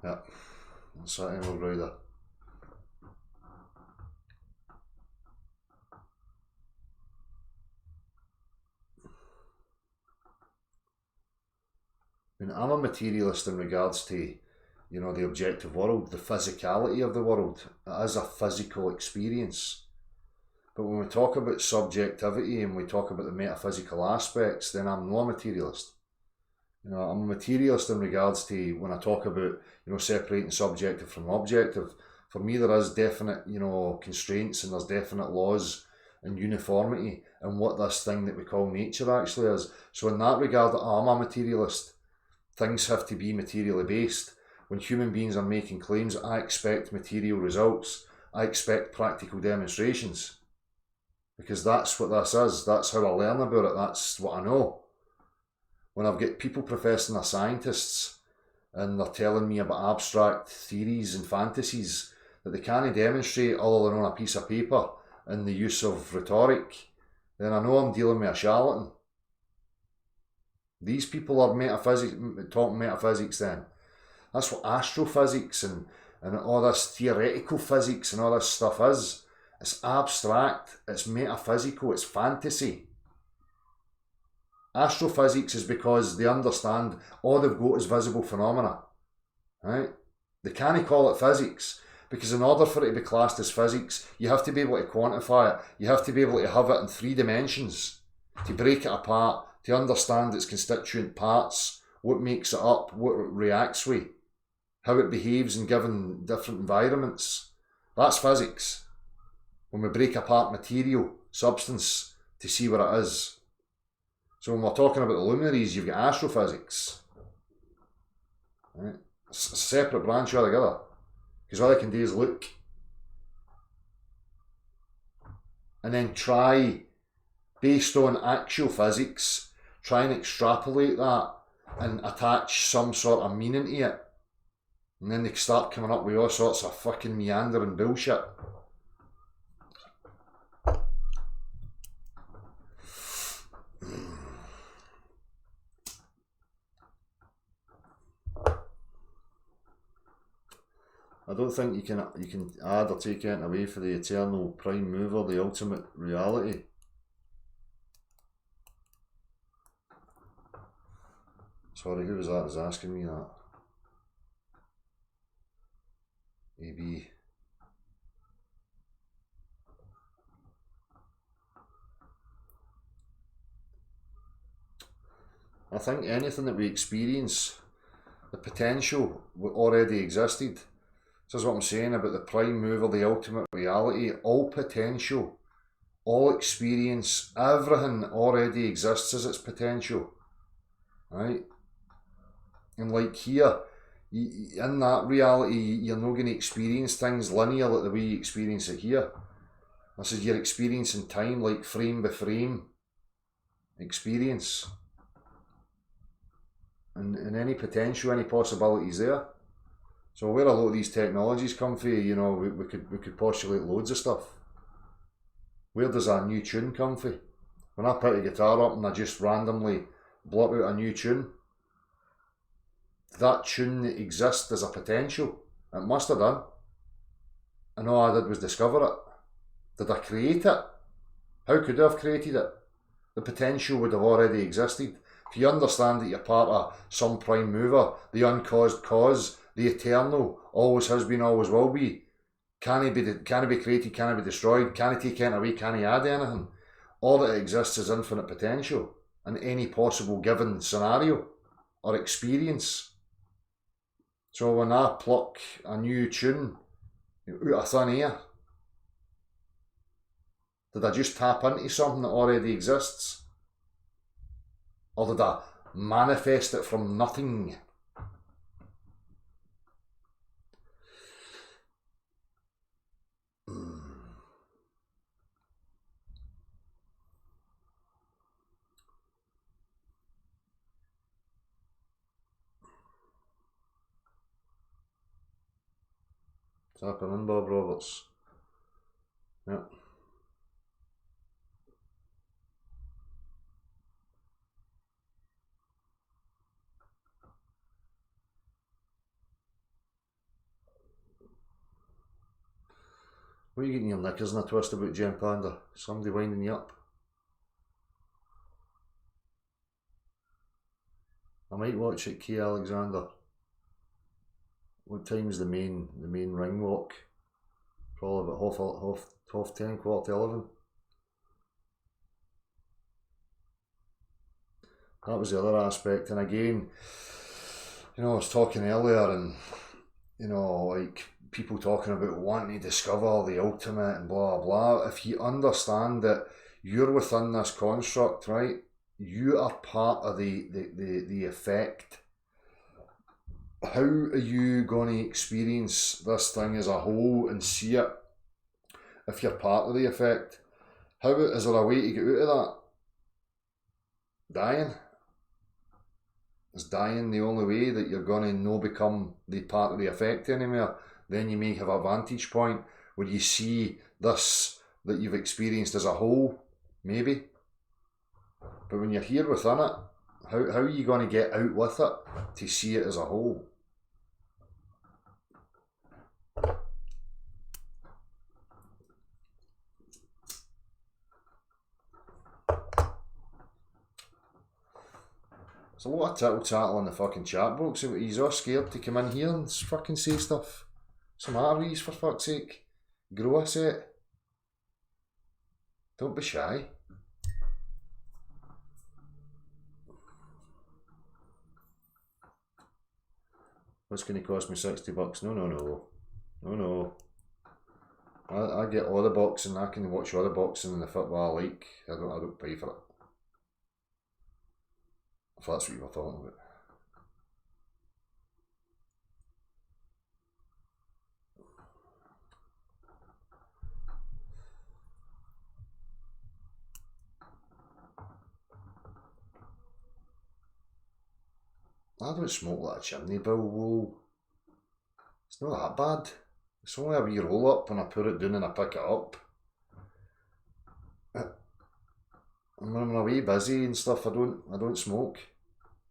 Yeah, that's that Emerald Rider. I mean, I'm a materialist in regards to the objective world, the physicality of the world. It is a physical experience. But when we talk about subjectivity and we talk about the metaphysical aspects, then I'm not a materialist. I'm a materialist in regards to when I talk about, separating subjective from objective. For me, there is definite, constraints, and there's definite laws and uniformity in what this thing that we call nature actually is. So in that regard, I'm a materialist. Things have to be materially based. When human beings are making claims, I expect material results. I expect practical demonstrations. Because that's what this is. That's how I learn about it. That's what I know. When I've got people professing they're scientists and they're telling me about abstract theories and fantasies that they can't demonstrate other than on a piece of paper in the use of rhetoric, then I know I'm dealing with a charlatan. These people are talking metaphysics then. That's what astrophysics and all this theoretical physics and all this stuff is. It's abstract, it's metaphysical, it's fantasy. Astrophysics is because they understand all they've got is visible phenomena. Right? They can't call it physics because in order for it to be classed as physics, you have to be able to quantify it. You have to be able to have it in 3 dimensions, to break it apart, to understand its constituent parts, what makes it up, what it reacts with, how it behaves in given different environments. That's physics. When we break apart material, substance, to see what it is. So when we're talking about the luminaries, you've got astrophysics. Right? It's a separate branch altogether. Because all I can do is look. And then try, based on actual physics, try and extrapolate that and attach some sort of meaning to it. And then they start coming up with all sorts of fucking meandering bullshit. I don't think you can add or take anything away for the eternal prime mover, the ultimate reality. Sorry, who was that was asking me that? AB. I think anything that we experience, the potential already existed. This is what I'm saying about the prime mover, the ultimate reality. All potential, all experience, everything already exists as its potential. Right? And like here, in that reality, you're not going to experience things linear like the way you experience it here. This is your experiencing time like frame by frame experience. And any potential, any possibilities there. So where a lot of these technologies come from, we could postulate loads of stuff. Where does a new tune come from? When I pick a guitar up and I just randomly blurt out a new tune, that tune exists as a potential. It must have done. And all I did was discover it. Did I create it? How could I have created it? The potential would have already existed. If you understand that you're part of some prime mover, the uncaused cause, the eternal, always has been, always will be, can it be created, can it be destroyed, can it take anything away, can it add anything? All that exists is infinite potential in any possible given scenario or experience. So when I pluck a new tune out of thin air, did I just tap into something that already exists? Or did I manifest it from nothing? What's happening, Bob Roberts? Yeah. What are you getting your knickers in a twist about, Jen Panda? Somebody winding you up? I might watch it, Key Alexander. What time's the main ring walk? Probably about half 10, 11. That was the other aspect. And again, I was talking earlier, and like people talking about wanting to discover the ultimate and blah blah. If you understand that you're within this construct, right? You are part of the effect. How are you going to experience this thing as a whole and see it if you're part of the effect? How is there a way to get out of that? Dying? Is dying the only way that you're going to no become the part of the effect anymore? Then you may have a vantage point where you see this that you've experienced as a whole, maybe. But when you're here within it, how are you going to get out with it to see it as a whole? There's a lot of tittle-tattle in the fucking chat box. He's all scared to come in here and fucking say stuff. What's the matter with you, for fuck's sake? Grow a set. Don't be shy. What's going to cost me $60? No. I get all the boxing. I can watch all the boxing and the football I like. I don't pay for it. If that's what you were talking about. I don't smoke like a chimney bill. It's not that bad. It's only a wee roll up when I put it down and I pick it up. And when I'm away busy and stuff, I don't smoke.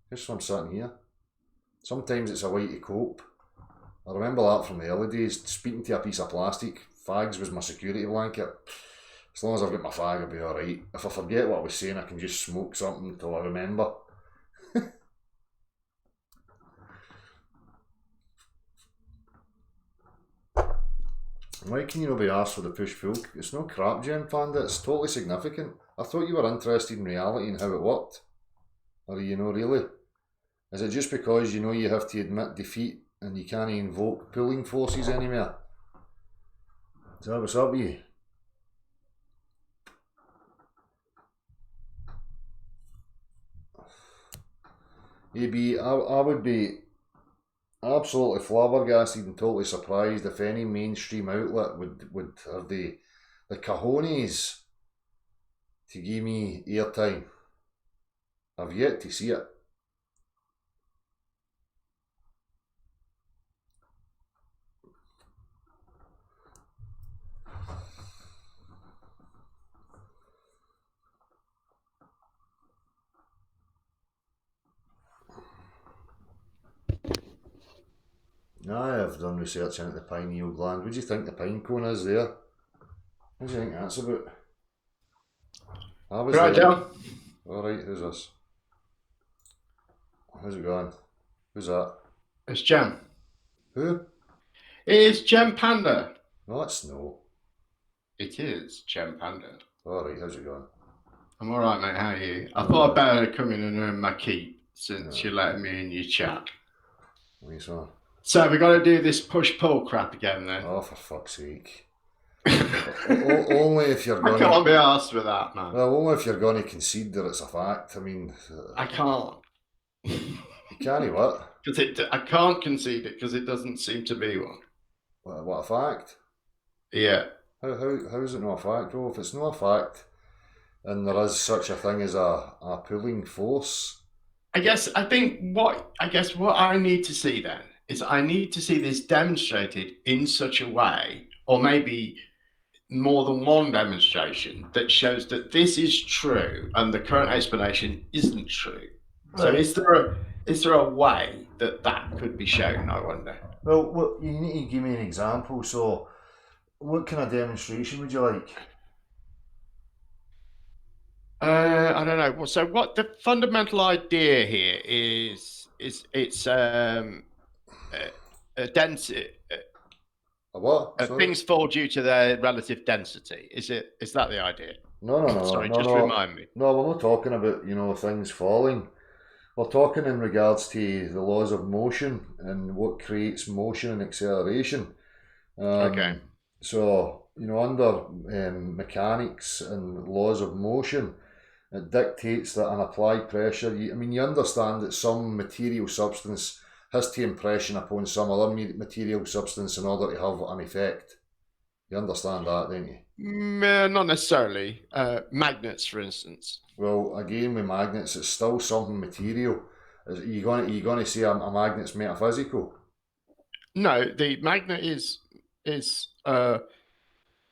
Just when I'm sitting here. Sometimes it's a way to cope. I remember that from the early days, speaking to a piece of plastic. Fags was my security blanket. As long as I've got my fag, I'll be alright. If I forget what I was saying, I can just smoke something till I remember. Why can you not be asked for the push-pull? It's no crap, Gem Panda. It's totally significant. I thought you were interested in reality and how it worked. Or really? Is it just because you have to admit defeat and you can't invoke pulling forces anymore? Is that what's up with you? AB, I would be absolutely flabbergasted and totally surprised if any mainstream outlet would have the cojones to give me airtime. I've yet to see it. I have done research into the pineal gland. What do you think the pine cone is there? What do you think that's about? Right, John. Alright, who's this? How's it going? Who's that? It's Gem. Who? It is Gem Panda. No, it's no. It is Gem Panda. Alright, how's it going? I'm alright, mate. How are you? I thought I'd better come in and earn my keep since you're letting me in your chat. So we got to do this push-pull crap again then? Oh, for fuck's sake. Only if you're going I can't be asked with that, man. Well, only if you're going to concede that it's a fact. I mean... I can't. You can't what? I can't concede it because it doesn't seem to be one. What, a fact? Yeah. How is it not a fact? Well, if it's not a fact and there is such a thing as a pulling force... I think what I need to see then is I need to see this demonstrated in such a way, or maybe more than one demonstration, that shows that this is true and the current explanation isn't true. Right. So is there a way that could be shown, I wonder? Well, you need to give me an example. So what kind of demonstration would you like? I don't know. So what the fundamental idea here is it's density. What? Things fall due to their relative density. Is that the idea? No. Sorry, no, just no. remind me. No, we're not talking about, things falling. We're talking in regards to the laws of motion and what creates motion and acceleration. Okay. So, under mechanics and laws of motion, it dictates that an applied pressure, you understand that some material substance has to impression upon some other material substance in order to have an effect. You understand that, don't you? Not necessarily. Magnets, for instance. Well, again, with magnets, it's still something material. Are you going to say a magnet's metaphysical? No, the magnet is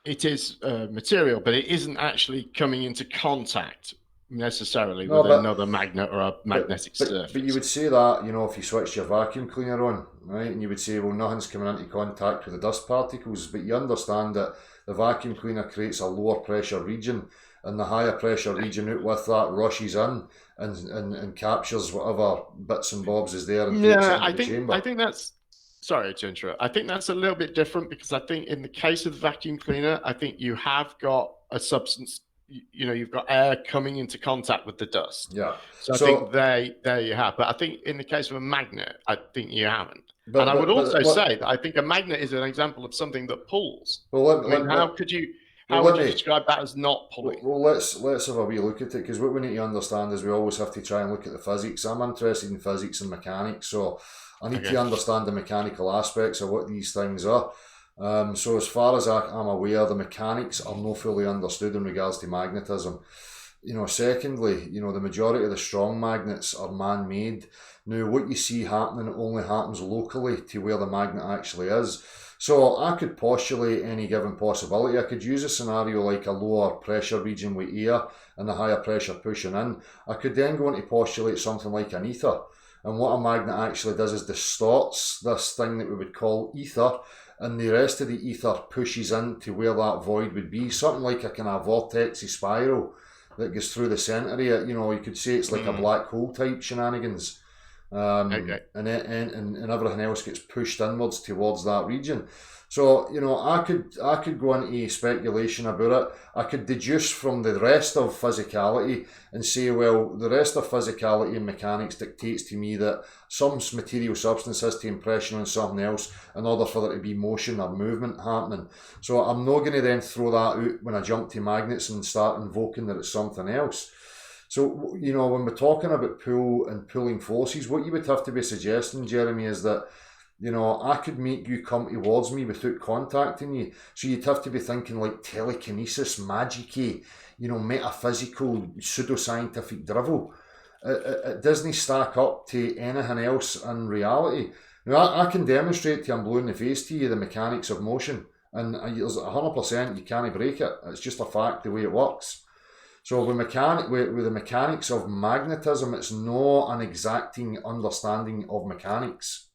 material, but it isn't actually coming into contact necessarily with another magnet or a magnetic surface. But you would say that, if you switched your vacuum cleaner on, right, and you would say, well, nothing's coming into contact with the dust particles, but you understand that the vacuum cleaner creates a lower pressure region, and the higher pressure region out with that rushes in and captures whatever bits and bobs is there and takes it into the chamber. I think that's, sorry to interrupt, I think that's a little bit different, because I think in the case of the vacuum cleaner, I think you have got a substance, you've got air coming into contact with the dust. Yeah. So I think there you have. But I think in the case of a magnet, I think you haven't. I would also say that I think a magnet is an example of something that pulls. Well, how would you describe that as not pulling? Well, let's have a wee look at it, because what we need to understand is we always have to try and look at the physics. I'm interested in physics and mechanics, so I need to understand the mechanical aspects of what these things are. So as far as I'm aware, the mechanics are not fully understood in regards to magnetism. Secondly, the majority of the strong magnets are man-made. Now, what you see happening only happens locally to where the magnet actually is. So I could postulate any given possibility. I could use a scenario like a lower pressure region with air and the higher pressure pushing in. I could then go on to postulate something like an ether. And what a magnet actually does is distorts this thing that we would call ether, and the rest of the ether pushes into where that void would be, something like a kind of vortexy spiral that goes through the centre of it. You could say it's like a black hole type shenanigans. And everything else gets pushed inwards towards that region. So, I could go into speculation about it. I could deduce from the rest of physicality and say, well, the rest of physicality and mechanics dictates to me that some material substance has to impression on something else in order for there to be motion or movement happening. So I'm not going to then throw that out when I jump to magnets and start invoking that it's something else. So, when we're talking about pull and pulling forces, what you would have to be suggesting, Jeremy, is that, I could make you come towards me without contacting you. So you'd have to be thinking like telekinesis, magic-y, metaphysical, pseudoscientific drivel. It doesn't stack up to anything else in reality. Now, I can demonstrate to you, I'm blowing the face to you, the mechanics of motion. And there's 100% you can't break it. It's just a fact the way it works. So with the mechanics of magnetism, it's not an exacting understanding of mechanics,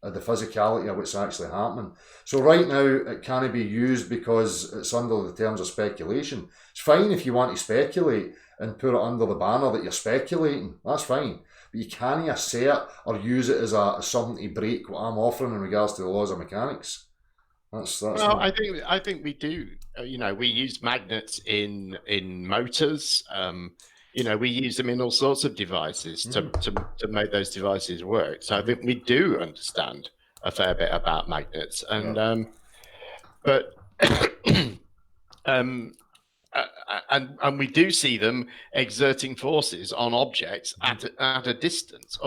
the physicality of what's actually happening. So right now, it can't be used because it's under the terms of speculation. It's fine if you want to speculate and put it under the banner that you're speculating. That's fine. But you can't assert or use it as something to break what I'm offering in regards to the laws of mechanics. Well, I think we do. We use magnets in motors. We use them in all sorts of devices to make those devices work. So I think we do understand a fair bit about magnets, and but and we do see them exerting forces on objects at a distance,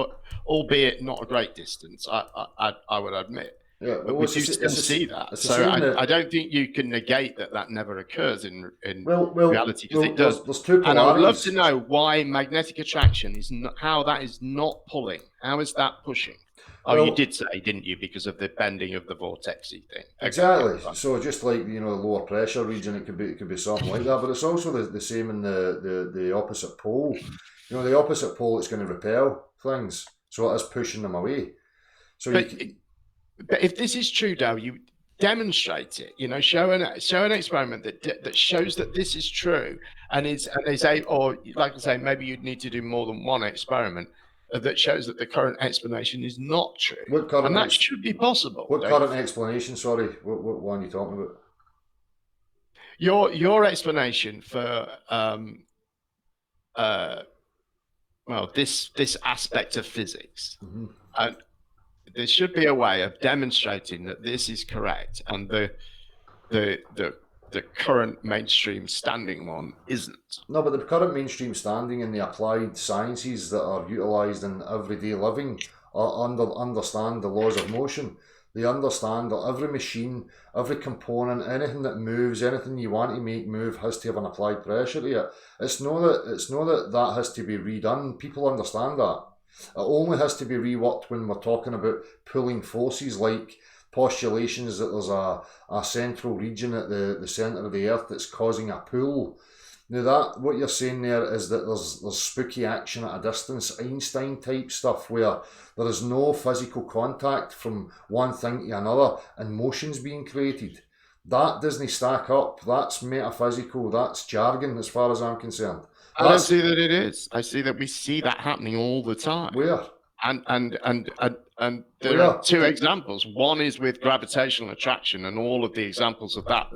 albeit not a great distance. I would admit. Yeah, but we do still see that. So I don't think you can negate that never occurs in reality, because it does. There's two polarities. And I would love to know why magnetic attraction is not, how that is not pulling. How is that pushing? You did say, didn't you, because of the bending of the vortexy thing? Exactly. So just like the lower pressure region, it could be something like that. But it's also the same in the opposite pole. The opposite pole is going to repel things, so it is pushing them away. So But if this is true, Dale, you demonstrate it. Show an experiment that shows that this is true, and they say, or like I say, maybe you'd need to do more than one experiment that shows that the current explanation is not true. What current And that should be possible. What current explanation? Sorry, what one are you talking about? Your explanation for this aspect of physics, and there should be a way of demonstrating that this is correct, and the current mainstream standing one isn't. No, but the current mainstream standing in the applied sciences that are utilised in everyday living understand the laws of motion. They understand that every machine, every component, anything that moves, anything you want to make move has to have an applied pressure to it. It's not that has to be redone. People understand that. It only has to be reworked when we're talking about pulling forces, like postulations that there's a central region at the centre of the earth that's causing a pull. Now that what you're saying there is that there's spooky action at a distance, Einstein type stuff, where there is no physical contact from one thing to another and motion's being created. That doesn't stack up. That's metaphysical. That's jargon as far as I'm concerned. I don't see that it is. I see that we see that happening all the time. Where? And there are two examples. One is with gravitational attraction and all of the examples of that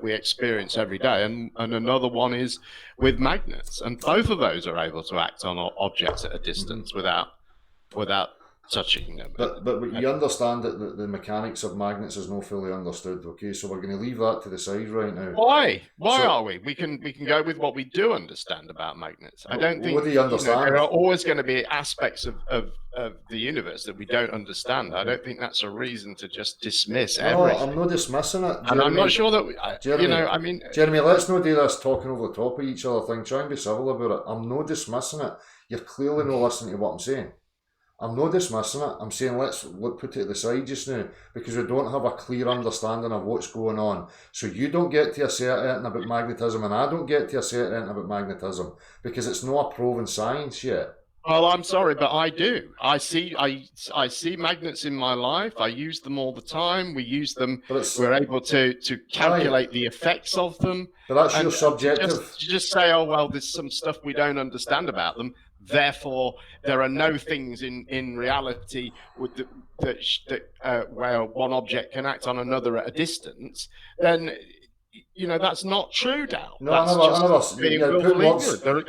we experience every day, and another one is with magnets, and both of those are able to act on objects at a distance without touching them. But you understand that the mechanics of magnets is not fully understood. Okay, so we're going to leave that to the side right now. Why are we? We can go with what we do understand about magnets. I don't think. What do you understand? There are always going to be aspects of the universe that we don't understand. I don't think that's a reason to just dismiss everything. No, I'm not dismissing it, Jeremy. And I'm not sure that Jeremy, let's not do this talking over the top of each other thing. Try and be civil about it. I'm not dismissing it. You're clearly not listening to what I'm saying. I'm not dismissing it. I'm saying let's put it to the side just now, because we don't have a clear understanding of what's going on. So you don't get to assert anything about magnetism, and I don't get to assert anything about magnetism, because it's not a proven science yet. Well, I'm sorry, but I do. I see magnets in my life. I use them all the time. We use them. We're able to calculate the effects of them. But that's your subjective. Just say, oh well, there's some stuff we don't understand about them. Therefore, there are no things in reality where one object can act on another at a distance. Then, that's not true, Dal. No, that's there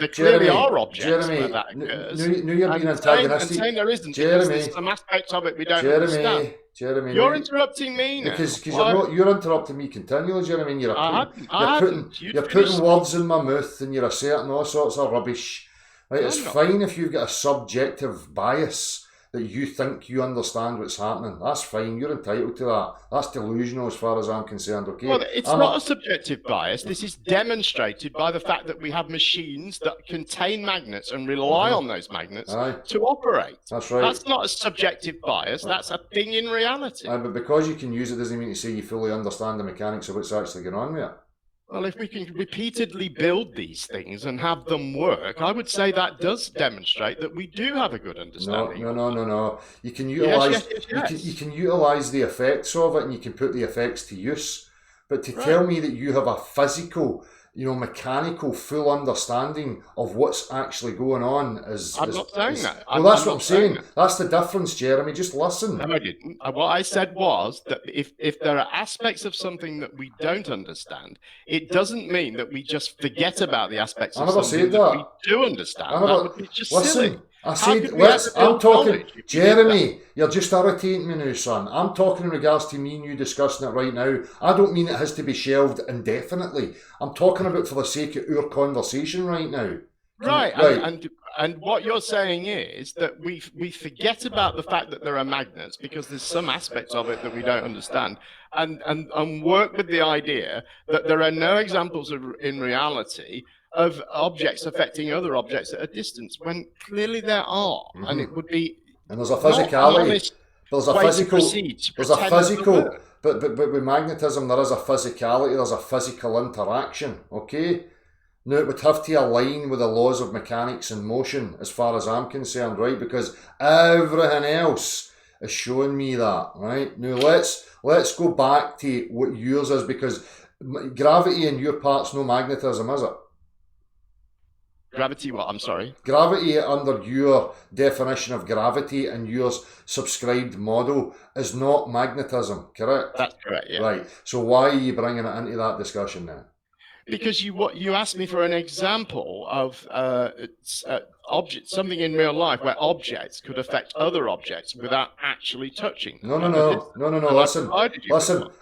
clearly are objects where that occurs. You're being antagonistic. Saying there isn't, because there's some aspects of it we don't understand. Jeremy, you're interrupting me now. Because you're interrupting me continually, Jeremy. You're putting words in my mouth, and you're asserting all sorts of rubbish. Right, it's fine if you've got a subjective bias that you think you understand what's happening. That's fine. You're entitled to that. That's delusional as far as I'm concerned. Okay. Well, it's not a subjective bias. This is demonstrated by the fact that we have machines that contain magnets and rely on those magnets to operate. That's right. That's not a subjective bias. That's a thing in reality. But because you can use it doesn't mean to say you fully understand the mechanics of what's actually going on there. Well, if we can repeatedly build these things and have them work, I would say that does demonstrate that we do have a good understanding. No. You can utilize you can utilize the effects of it, and you can put the effects to use. But to tell me that you have a physical, mechanical, full understanding of what's actually going on I'm not saying that. Well, that's what I'm saying. That's the difference, Jeremy. Just listen. No, I didn't. What I said was that if there are aspects of something that we don't understand, it doesn't mean that we just forget about the aspects of something that we do understand. That would be just silly. I said, I'm talking, Jeremy, you're just irritating me now, son. I'm talking in regards to me and you discussing it right now. I don't mean it has to be shelved indefinitely. I'm talking about for the sake of our conversation right now. Right. And what you're saying is that we forget about the fact that there are magnets because there's some aspects of it that we don't understand, and work with the idea that there are no examples in reality of objects affecting other objects at a distance, when clearly there are, and it would be. And there's a physicality. There's a physical. But with magnetism, there is a physicality. There's a physical interaction. Okay. Now it would have to align with the laws of mechanics and motion, as far as I'm concerned, right? Because everything else is showing me that, right? Now let's go back to what yours is, because gravity in your part's no magnetism, is it? Gravity what? I'm sorry. Gravity, under your definition of gravity and your subscribed model, is not magnetism, correct? That's correct, yeah. Right. So why are you bringing it into that discussion then? Because you asked me for an example of object, something in real life where objects could affect other objects without actually touching them. No.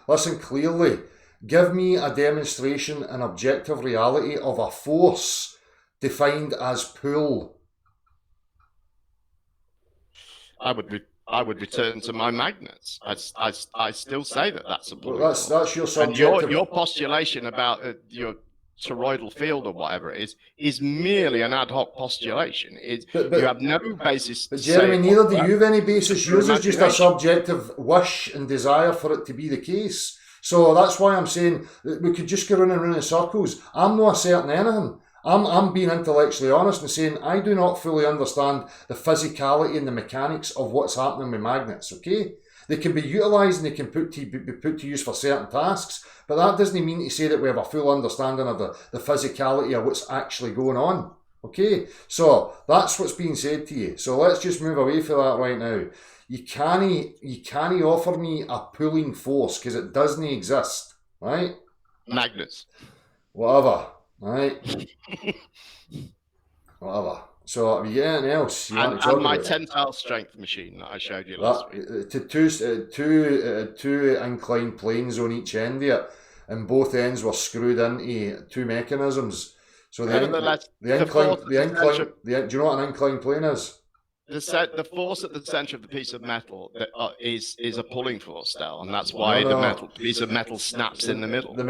Listen clearly. Give me a demonstration in objective reality of a force defined as pull. I would return to my magnets. I still say that's a pulling force. That's your subjective. And your postulation about your toroidal field or whatever it is merely an ad hoc postulation. You have no basis. But Jeremy, neither do you have any basis. Yours is just a subjective wish and desire for it to be the case. So that's why I'm saying that we could just go round and round in circles. I'm not asserting anything. I'm being intellectually honest and saying I do not fully understand the physicality and the mechanics of what's happening with magnets, okay? They can be utilised and they can be put to use for certain tasks, but that doesn't mean to say that we have a full understanding of the physicality of what's actually going on, okay? So that's what's being said to you. So let's just move away from that right now. You can't offer me a pulling force because it doesn't exist, right? Magnets. Whatever. Right. Whatever. So, have you got anything else you want to talk about? And my about? tensile strength machine that I showed you last week. Two inclined planes on each end of it, and both ends were screwed into two mechanisms. So do you know what an inclined plane is? The force at the center of the piece of metal is a pulling force, Del, and that's why the piece of metal snaps in the middle. The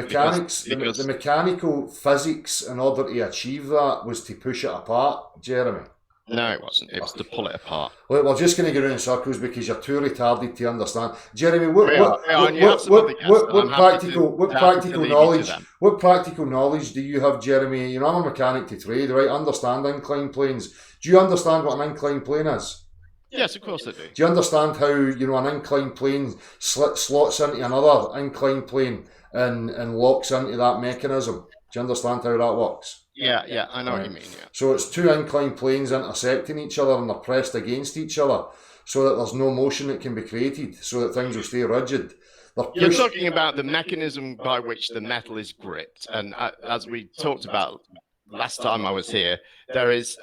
mechanical physics in order to achieve that was to push it apart, Jeremy. No, it wasn't. It was to pull it apart. Well, we're just going to go around in circles because you're too retarded to understand. Jeremy, what practical knowledge do you have, Jeremy? You know, I'm a mechanic to trade, right? I understand inclined planes. Do you understand what an inclined plane is? Yes, of course I do. Do you understand how, you know, an inclined plane slots into another inclined plane and locks into that mechanism? Do you understand how that works? Yeah, I know what you mean, yeah. So it's two inclined planes intersecting each other and they're pressed against each other so that there's no motion that can be created, so that things will stay rigid. You're talking about the mechanism by which the metal is gripped. And as we talked about last time I was here, there is...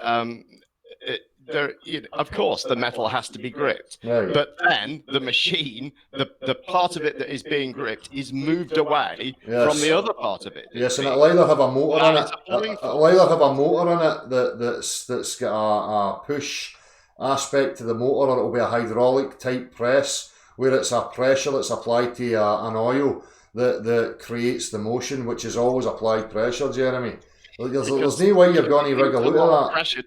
of course, the metal has to be gripped, right. But then the machine, the part of it that is being gripped, is moved away from the other part of it. Yes, and it'll either have a motor in it. It'll either have a motor in it that's got a push aspect to the motor, or it'll be a hydraulic type press where it's a pressure that's applied to an oil that creates the motion, which is always applied pressure, Jeremy. There's no way you're going to wriggle out of that. Pressure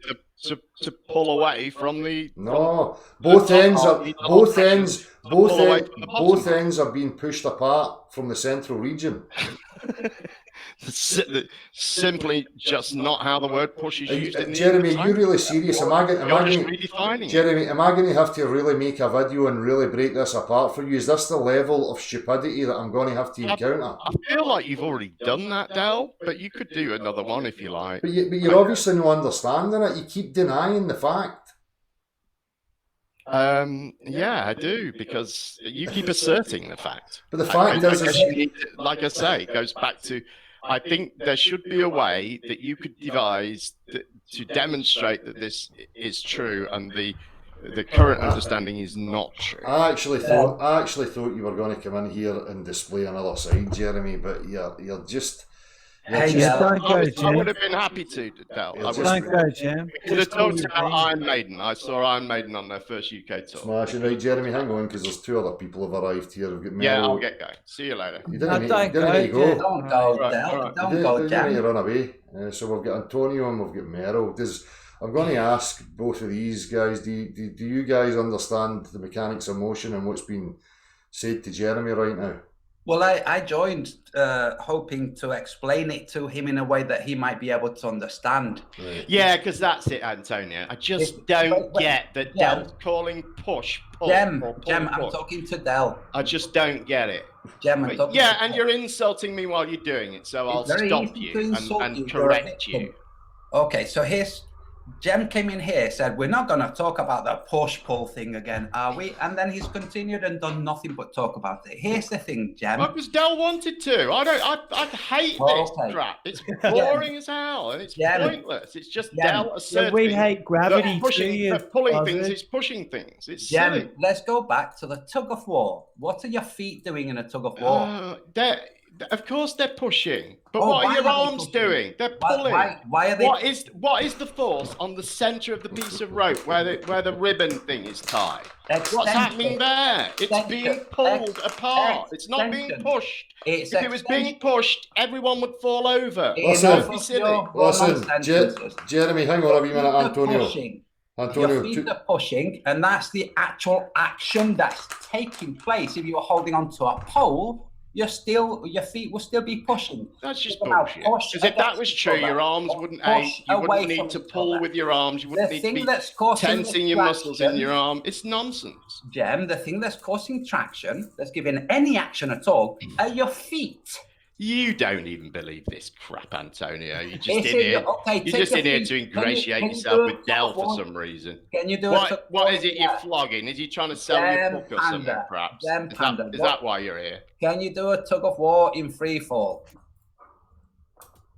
to pull away from the... No, both ends are being pushed apart from the central region. Simply just not how the word push is used. Jeremy, are you really serious? Jeremy, am I going to have to really make a video and really break this apart for you? Is this the level of stupidity that I'm going to have to encounter? I feel like you've already done that, Del, but you could do another one if you like. But you're obviously not understanding it. You keep denying the fact. Yeah, I do, because you keep asserting the fact. But the fact is, like I say, it goes back to, I think there should be a way that you could devise to demonstrate that this is true and the current understanding is not true. I actually thought you were going to come in here and display another side, Jeremy, but you're just... I would have been happy to, Del. Don't go, Jim. We could have talked about Iron Maiden. I saw Iron Maiden on their first UK tour. Smashing. Right, Jeremy, hang on, because there's two other people have arrived here. We've got Mero. Yeah, I'll get going. See you later. You didn't need to go. Don't go, Del. Don't go, Del. You need to run away. So we've got Antonio and we've got Mero. I'm going to ask both of these guys, do you guys understand the mechanics of motion and what's been said to Jeremy right now? Well, I joined hoping to explain it to him in a way that he might be able to understand. Right. Yeah, because that's it, Antonio. I just don't get that Del's calling push, pull, Jem, or pull, Jem, push. I'm talking to Del. I just don't get it. Jem, I'm talking and you're insulting me while you're doing it, so I'll stop you and correct you. Okay, so here's Jem came in here, said, we're not going to talk about the push-pull thing again, are we? And then he's continued and done nothing but talk about it. Here's the thing, Jem. Because Dell wanted to. I hate this crap. It's boring as hell, and it's pointless. It's just Dell asserting. We hate gravity that pulling things is pushing things. It's silly. Let's go back to the tug of war. What are your feet doing in a tug of war? Of course they're pushing, but what are your arms doing? They're pulling. Why are they? What is the force on the center of the piece of rope where the ribbon thing is tied? What's happening there? It's being pulled apart. It's not being pushed. If it was being pushed, everyone would fall over. Listen, Jeremy, hang on a wee minute, Antonio. Your feet are pushing, and that's the actual action that's taking place. If you were holding onto a pole, your feet will still be pushing. That's just bullshit. Because if that was true, your arms wouldn't ache. You wouldn't need to pull with your arms. You wouldn't need to be tensing your muscles in your arm. It's nonsense. Jem, the thing that's causing traction, that's giving any action at all, are your feet. You don't even believe this crap, Antonio. You're just in here to ingratiate yourself with Dell for some reason. Can you do what is it you're flogging? Is he trying to sell your book or something, perhaps? Is that why you're here? Can you do a tug of war in free fall?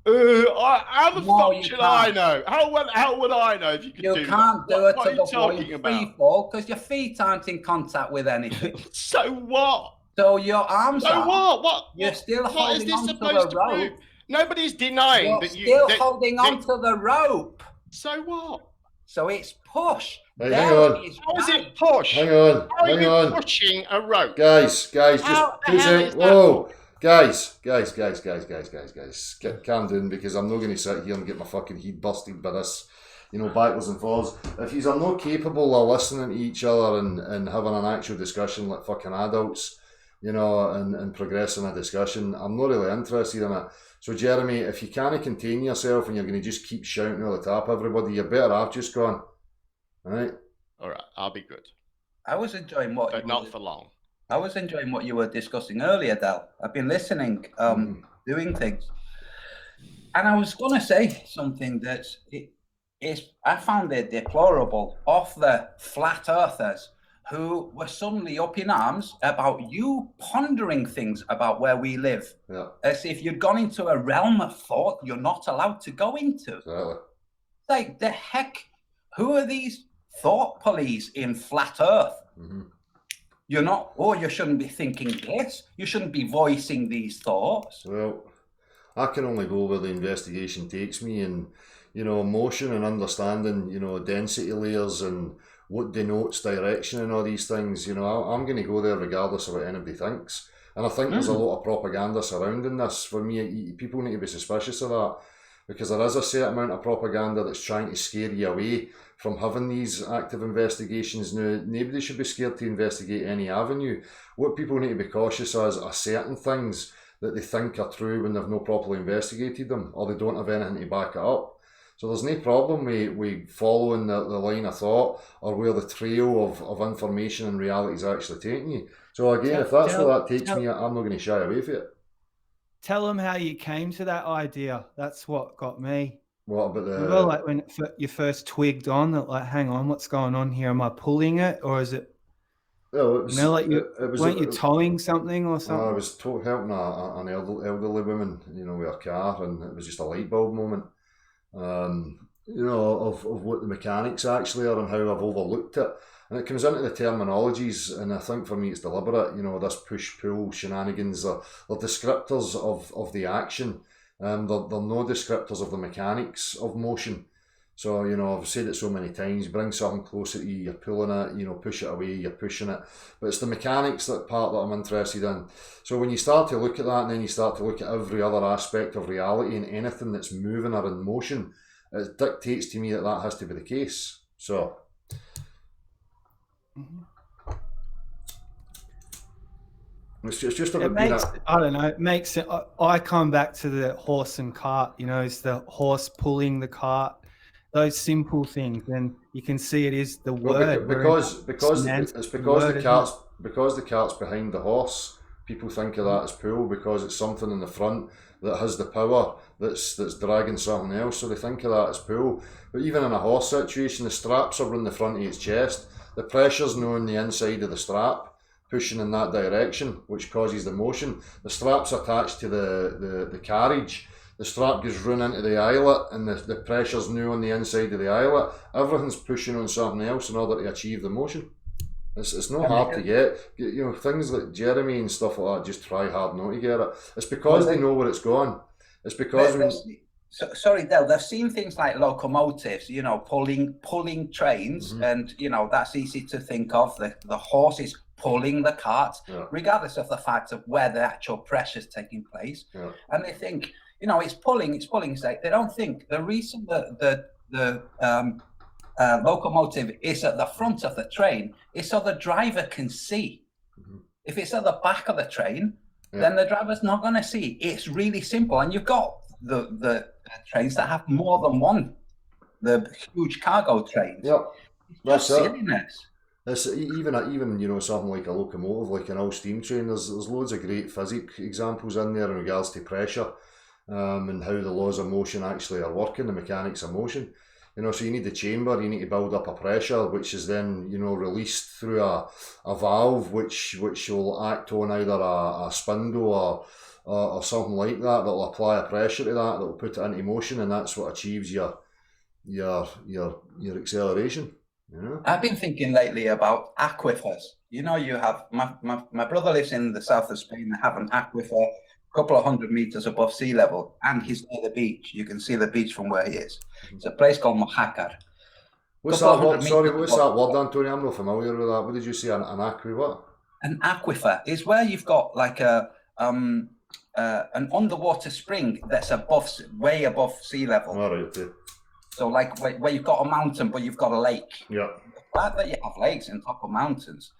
How the fuck should I know? How would I know if you could do that? You can't do a tug of war in free fall because your feet aren't in contact with anything. So what? So your arms are. So what? You're still holding on to the rope. Nobody's denying that you're still holding on to the rope. So what? So it's push. Hey, hang on. How is it push? Hang on. How are you pushing a rope? Guys, just whoa. Guys, calm down, because I'm not going to sit here and get my fucking head busted by this, backwards and forwards. If you are not capable of listening to each other and having an actual discussion like fucking adults, and progressing a discussion, I'm not really interested in it. So Jeremy, if you can't contain yourself and you're going to just keep shouting all the top everybody, you're better off just going. All right, I'll be good. I was enjoying what, but not for long. I was enjoying what you were discussing earlier, Dell. I've been listening, doing things, and I was going to say something that I found it deplorable of the flat earthers who were suddenly up in arms about you pondering things about where we live. Yeah. As if you'd gone into a realm of thought you're not allowed to go into. Exactly. Like, the heck, who are these thought police in flat earth? Mm-hmm. You're not, you shouldn't be thinking this. You shouldn't be voicing these thoughts. Well, I can only go where the investigation takes me, and, motion and understanding, density layers and what denotes direction and all these things. I'm going to go there regardless of what anybody thinks. And I think there's a lot of propaganda surrounding this. For me, people need to be suspicious of that, because there is a certain amount of propaganda that's trying to scare you away from having these active investigations. Now, nobody should be scared to investigate any avenue. What people need to be cautious of are certain things that they think are true when they've not properly investigated them, or they don't have anything to back it up. So there's no problem with following the line of thought or where the trail of information and reality is actually taking you. So again, if that's where that takes me, I'm not going to shy away from it. Tell them how you came to that idea. That's what got me. What about the... Remember, like when you first twigged on that, like, hang on, what's going on here? Am I pulling it, or is it? No, it was. Weren't you towing something or something? No, I was helping an elderly woman, with her car, and it was just a light bulb moment. Of what the mechanics actually are and how I've overlooked it. And it comes into the terminologies, and I think for me it's deliberate. This push-pull shenanigans, they're descriptors of the action. They're no descriptors of the mechanics of motion. So, I've said it so many times, bring something closer to you, you're pulling it, push it away, you're pushing it. But it's the mechanics that part that I'm interested in. So when you start to look at that, and then you start to look at every other aspect of reality and anything that's moving or in motion, it dictates to me that has to be the case. So... It's just about I don't know. It makes it. I come back to the horse and cart. It's the horse pulling the cart. Those simple things, and you can see it is the word. Because the cart's behind the horse. People think of that as pull because it's something in the front that has the power that's dragging something else, so they think of that as pull. But even in a horse situation, the straps are in the front of its chest. The pressure's now on the inside of the strap, pushing in that direction, which causes the motion. The strap's attached to the carriage. The strap goes run into the eyelet, and the pressure's now on the inside of the eyelet. Everything's pushing on something else in order to achieve the motion. It's not hard to get. You know, things like Jeremy and stuff like that just try hard not to get it. It's because they know where it's going. It's because sorry, Del, they've seen things like locomotives, you know, pulling trains, and you know that's easy to think of. The horse is pulling the cart, regardless of the fact of where the actual pressure is taking place. Yeah. And they think, you know, it's pulling. It's like they don't think the reason that the locomotive is at the front of the train is so the driver can see. If it's at the back of the train, then the driver's not going to see. It's really simple, and you've got the trains that have more than one, the huge cargo trains. Yep, that's silliness. It's even you know, something like a locomotive, like an all steam train. There's loads of great physics examples in there in regards to pressure, and how the laws of motion actually are working, the mechanics of motion. You know, so you need the chamber, you need to build up a pressure, which is then, you know, released through a valve, which will act on either a spindle or something like that will apply a pressure to that will put it into motion, and that's what achieves your acceleration. You know? I've been thinking lately about aquifers. You know, you have my brother lives in the south of Spain. They have an aquifer a couple of 100 meters above sea level, and he's near the beach. You can see the beach from where he is. It's a place called Mojácar. What's that word? Sorry, what's that word, Antonio? I'm not familiar with that. What did you say? An what? An aquifer is where you've got like an underwater spring that's way above sea level. All right. Okay. So like where you've got a mountain, but you've got a lake. Yeah. The fact that you have lakes on top of mountains,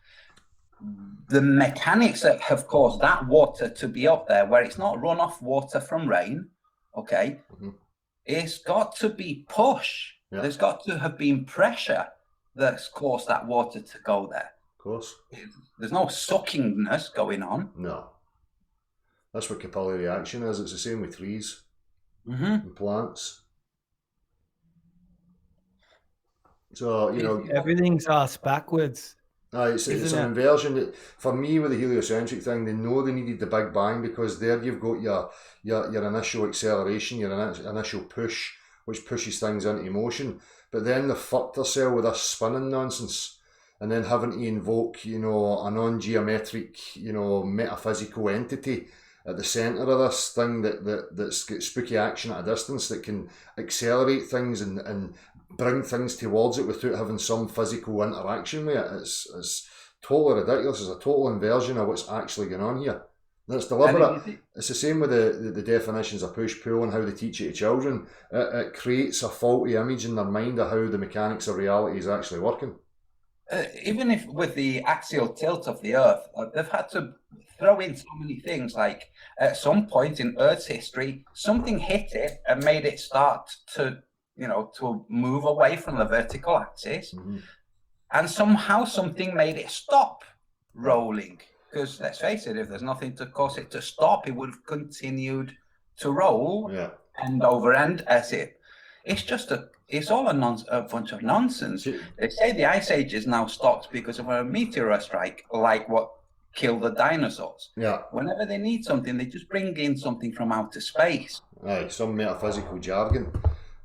the mechanics that have caused that water to be up there, where it's not runoff water from rain, okay, it's got to be push. Yeah. There's got to have been pressure that's caused that water to go there. Of course. There's no suckingness going on. No. That's what capillary reaction is. It's the same with trees and plants. So, you know, everything's asked backwards. It's an inversion. For me, with the heliocentric thing, they know they needed the Big Bang because there you've got your initial acceleration, your initial push, which pushes things into motion. But then they fucked themselves with this spinning nonsense, and then having to invoke, you know, a non-geometric, you know, metaphysical entity at the centre of this thing that's got spooky action at a distance that can accelerate things and bring things towards it without having some physical interaction with it. It's totally ridiculous. It's a total inversion of what's actually going on here. That's deliberate. It's the same with the definitions of push-pull and how they teach it to children. It creates a faulty image in their mind of how the mechanics of reality is actually working. Even if with the axial tilt of the Earth, they've had to throw in so many things. Like at some point in Earth's history, something hit it and made it start to, you know, to move away from the vertical axis, and somehow something made it stop rolling. Because let's face it, if there's nothing to cause it to stop, it would have continued to roll end over end as it. It's all a bunch of nonsense. They say the Ice Age is now stopped because of a meteor strike, like what killed the dinosaurs. Yeah. Whenever they need something, they just bring in something from outer space. Aye, some metaphysical jargon.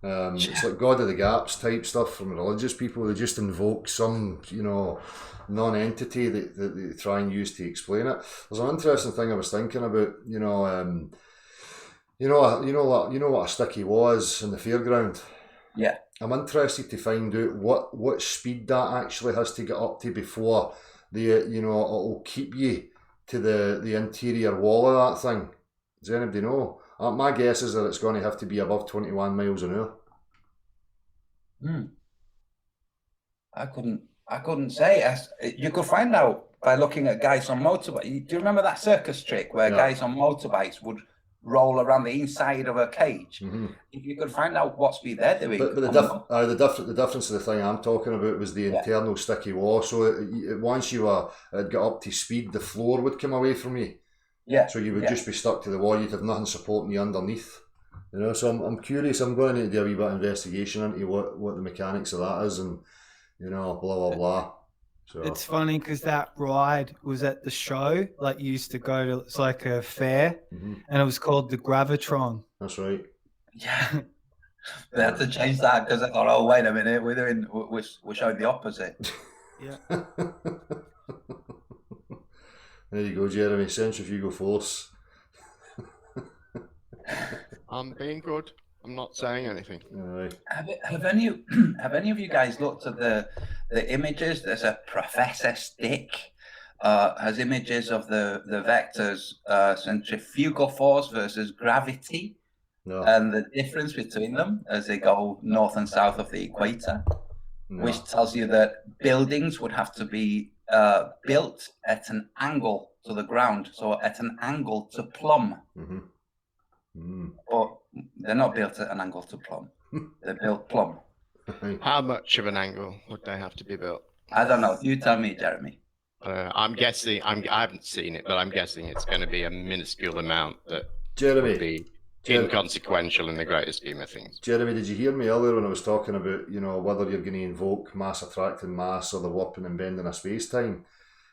It's like God of the Gaps type stuff from religious people. They just invoke some, you know, non-entity that they try and use to explain it. There's an interesting thing I was thinking about. You know what a sticky was in the fairground. Yeah. I'm interested to find out what speed that actually has to get up to before it'll keep you to the interior wall of that thing. Does anybody know? My guess is that it's going to have to be above 21 miles an hour. I couldn't say. You could find out by looking at guys on motorbikes. Do you remember that circus trick where guys on motorbikes would roll around the inside of a cage? If you could find out what speed they're doing. But the difference of the thing I'm talking about was the internal sticky wall. So once you had got up to speed, the floor would come away from you. Yeah. So you would just be stuck to the wall. You'd have nothing supporting you underneath. You know, so I'm curious. I'm going to do a wee bit of investigation into what the mechanics of that is, and you know, blah blah blah. So It's funny because that ride was at the show, like you used to go to. It's like a fair, and it was called the Gravitron. that's right. Yeah. They had to change that because they thought, oh, wait a minute, we're showing the opposite. Yeah. There you go, Jeremy. Centrifugal force. I'm being good. I'm not saying anything. Aye. Have any of you guys looked at the images? There's a Professor Stick has images of the vectors centrifugal force versus gravity. No. And the difference between them as they go north and south of the equator, No. which tells you that buildings would have to be built at an angle to the ground, so at an angle to plumb. But they're not built at an angle to plumb. They're built plumb. How much of an angle would they have to be built? I don't know. You tell me, Jeremy. I'm guessing. I haven't seen it, but I'm guessing it's going to be a minuscule amount that Jeremy. would be inconsequential in the greater scheme of things. Jeremy, did you hear me earlier when I was talking about, you know, whether you're going to invoke mass attracting mass or the warping and bending of space-time,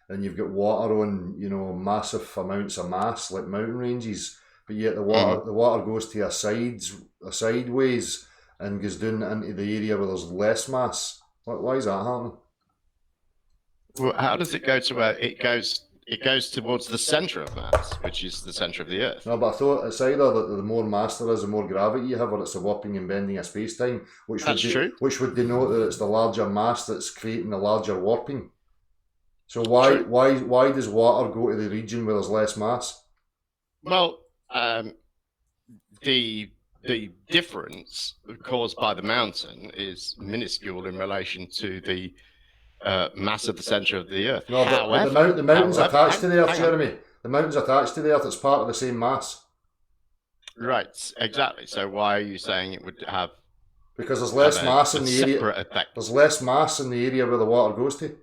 and you've got water on, you know, massive amounts of mass like mountain ranges, but yet the water goes to a sideways and goes down into the area where there's less mass. Why is that happening? Well, how does it go to where it goes? It goes towards the center of mass, which is the center of the Earth. No, but I thought it's either that the more mass there is, the more gravity you have, or it's the warping and bending of space-time, which would denote that it's the larger mass that's creating the larger warping. So why does water go to the region where there's less mass? Well, the difference caused by the mountain is minuscule in relation to the mass of the center of the Earth. No, but the mountain's attached to the Earth, Jeremy. The mountain's attached to the Earth. It's part of the same mass. Right, exactly. So why are you saying it would have? Because there's less mass in the area. Effect? There's less mass in the area where the water goes to.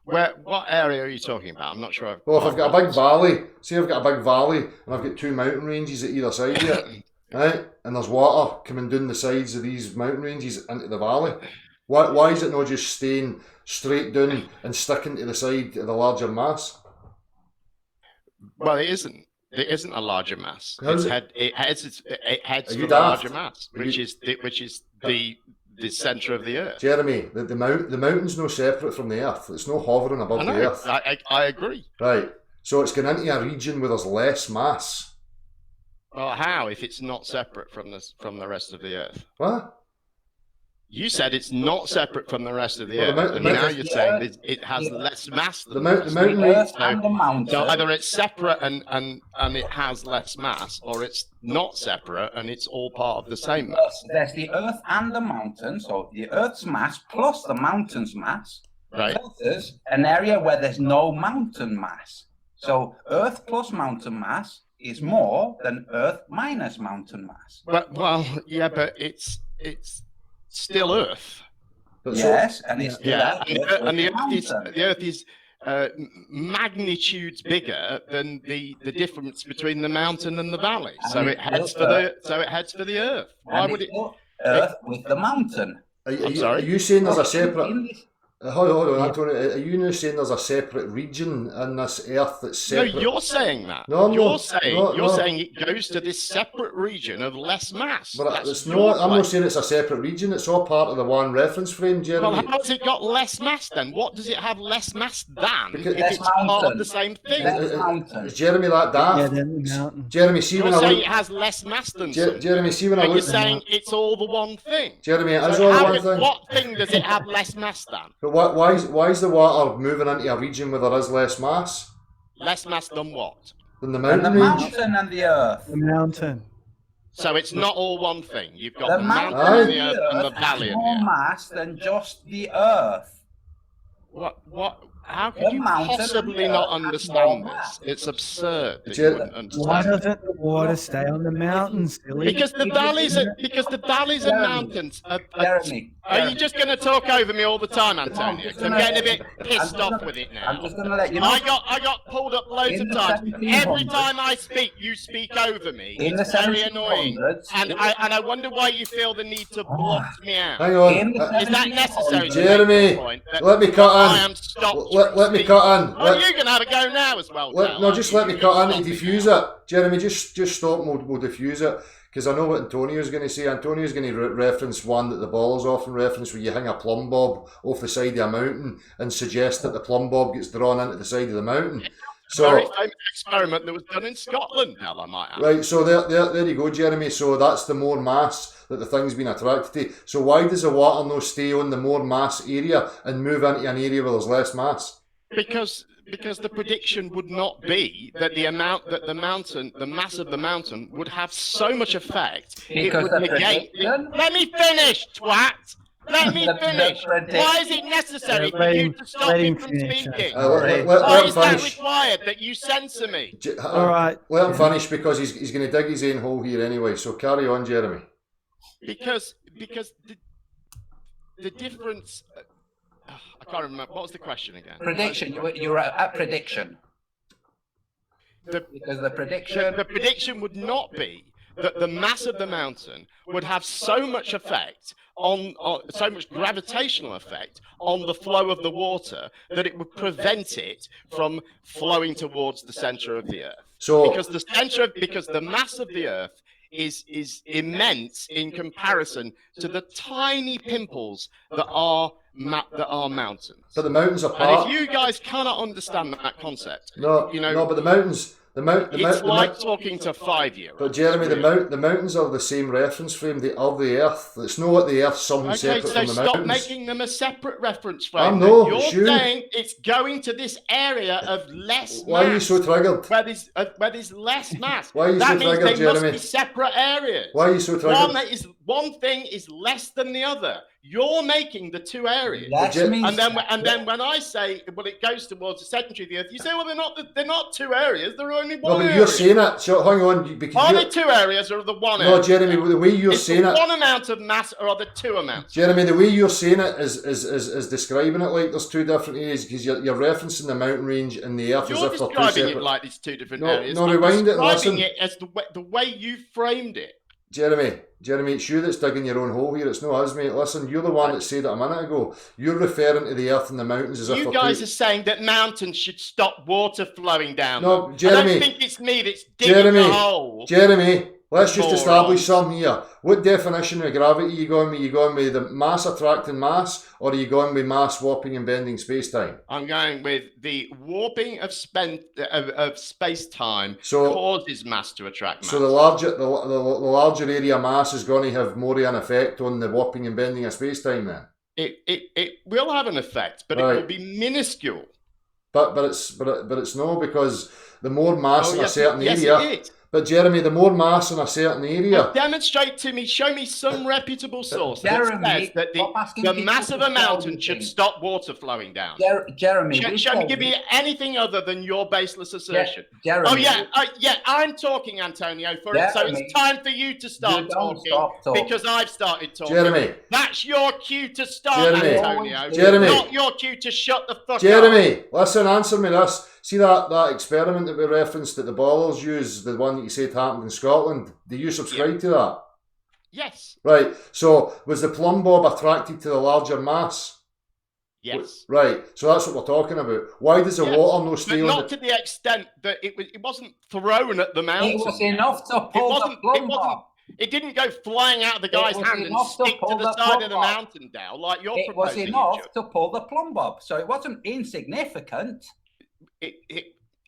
What area are you talking about? I'm not sure. Well, if I've got a big valley, say I've got a big valley and I've got two mountain ranges at either side of it, right? And there's water coming down the sides of these mountain ranges into the valley. Why is it not just staying straight down and sticking to the side of the larger mass? Well, it isn't. It isn't a larger mass. It heads for the daft? larger mass, which is the center of the Earth. Jeremy, the mountain's no separate from the Earth. It's no hovering above the Earth. I agree. Right. So it's going into a region where there's less mass. Well, how if it's not separate from the rest of the Earth? What? You said it's not separate from the rest of the Well, Earth, and now you're saying that it has less mass than the mountain Earth and the mountain. So either it's separate and it has less mass, or it's not separate and it's all part of the same mass. There's the Earth and the mountain, so the Earth's mass plus the mountain's mass, Right. versus an area where there's no mountain mass. So Earth plus mountain mass is more than Earth minus mountain mass. Well, yeah, but it's still Earth. But Yes, and it's still Yeah, Earth and the with Earth is magnitudes bigger than the difference between the mountain and the valley. So And it heads for the Earth. Why and would it's it? not Earth with the mountain. I'm sorry? Are you saying there's a separate? In this- Hold on, Antonio. Are you now saying there's a separate region in this Earth that's No, separate? you're saying that. No, I'm you're not. saying No, you're no. saying it goes to this separate region of less mass. But That's it's your not. I'm claim. not saying it's a separate region. It's all part of the one reference frame, Jeremy. Well, how has it got less mass then? What does it have less mass than Because- if Less it's part mountain. of the same thing? Less mountain. Is Jeremy that daft? Yeah, then the mountain. Jeremy, see You're when I saying look. it has less mass than something. Jeremy, see when I But you're look. saying it's all the one thing. Jeremy, it is So all how one is- thing. What thing does it have less mass than? But why is the water moving into a region where there is less mass Less mass than what? than the And the mountain range? mountain and the Earth. The mountain. So it's not all one thing. You've got The the mountain mountain Aye. and the Earth and the has valley in more the Earth. mass than just the Earth. What? How could you mountain possibly and not the earth has understand more this? mass. It's absurd that Jer- you wouldn't Why understand. doesn't the water stay on the mountain, silly? Because the valleys and mountains are Jeremy, Are you just going to talk over me all the time, Antonio? 'Cause I'm getting a bit pissed off with it now. I'm just going to let you know. I got pulled up loads In of the times. 1700s Every time I speak, you speak over me. In It's the very annoying. 1700s, And I wonder why you feel the need to block me out. Hang on. In the Is that necessary? to Jeremy, make the point that let me cut I in. am stopped. Let me speaking? cut in. Oh, Let- you can have a go now as well. Del, no, aren't just you? let me You cut can in and stop diffuse now. it. Jeremy, just stop and we'll diffuse it. Because I know what Antonio's going to say. Antonio's going to reference one that the ballers often reference, where you hang a plumb bob off the side of a mountain and suggest that the plumb bob gets drawn into the side of the mountain. Very So, famous experiment that was done in Scotland, Del, I might add. right, so there you go, Jeremy. So that's the more mass that the thing's been attracted to. So why does the water no stay on the more mass area and move into an area where there's less mass? Because the prediction would not be that the mass of the mountain would have so much effect. Because it the would negate. prediction- Let me finish, twat. Let me The finish. prediction- Why is it necessary for Let you him- to stop let me him from finish, speaking? Let Why him is that finish. required that you censor me? All right. Let him finish because he's going to dig his own hole here anyway. So carry on, Jeremy. Because the difference. I can't remember. What was the question again? Prediction. You're at prediction. The- Because the prediction. The prediction would not be that the mass of the mountain would have so much effect on so much gravitational effect on the flow of the water that it would prevent it from flowing towards the center of the earth. So Because the mass of the earth is immense in comparison to the tiny pimples that are mountains. but the mountains are And part. if you guys cannot understand that concept, No, you know, no, but the mountains, it's like talking to 5-year-olds. But Jeremy, the mountains are the same reference frame of the Earth. It's not what the Earth's something Okay, separate so from the stop mountains. making them a separate reference I frame. know, You're it's you. saying it's going to this area of less Why are you mass, so triggered? where there's less mass. Why are you that so means triggered, they must Jeremy? be separate areas. Why are you so triggered? One thing is less than the other. You're making the two areas. Less But means And then when I say, well, it goes towards the secondary of the earth, you say, well, they're not two areas. They're only one No, but area. you're saying it. So hang on, because Are you're, they two areas or the one no, area? Jeremy, the way you're Is saying the it, one amount of mass or are there two amounts? Jeremy, the way you're saying it is describing it like there's two different areas because you're referencing the mountain range and the Earth as You're if they're two describing it separate. like it's two different No, areas. no, I'm rewind it and describing listen. it as the way you framed it. Jeremy, it's you that's digging your own hole here. It's not us, mate. Listen, you're the one that said it a minute ago. You're referring to the Earth and the mountains as if You they're guys two. are saying that mountains should stop water flowing down. No, them. I Jeremy. don't think it's me that's digging Jeremy, a hole. Jeremy, let's just establish Morons. something here. What definition of gravity are you going with? Are you going with the mass attracting mass, or are you going with mass warping and bending space-time? I'm going with the warping of space-time So- causes mass to attract mass. So the larger area mass is going to have more of an effect on the warping and bending of space-time then. It will have an effect, but Right. it will be minuscule. But it's no, because the more mass in a certain yes, area. it is. But Jeremy, the more mass in a certain area. Demonstrate to me, show me some reputable source Jeremy, that says that stop asking the people mass of to a mountain tell should things. stop water flowing down. Jeremy, Show me, give me anything other than your baseless assertion. Jeremy, Oh yeah, I'm talking, Antonio. So Jeremy, it's time for you to start you don't talking stop talking. because I've started talking. Jeremy, That's your cue to start, Jeremy, Antonio. Jeremy. Not your cue to shut the fuck up. Jeremy, listen, answer me this. See that experiment that we referenced that the ballers use, the one that you said happened in Scotland? Do you subscribe to that? Yes. Right. So was the plumb bob attracted to the larger mass? Yes. Right. So that's what we're talking about. Why does the Yes, water no But stay on not the... to the extent that it wasn't thrown at the mountain. it was enough to pull the plumb bob. It didn't go flying out of the guy's was hand and enough to stick to pull the the side plumb of the bob. mountain down like you're It was proposing. enough to pull the plumb bob, so it wasn't insignificant.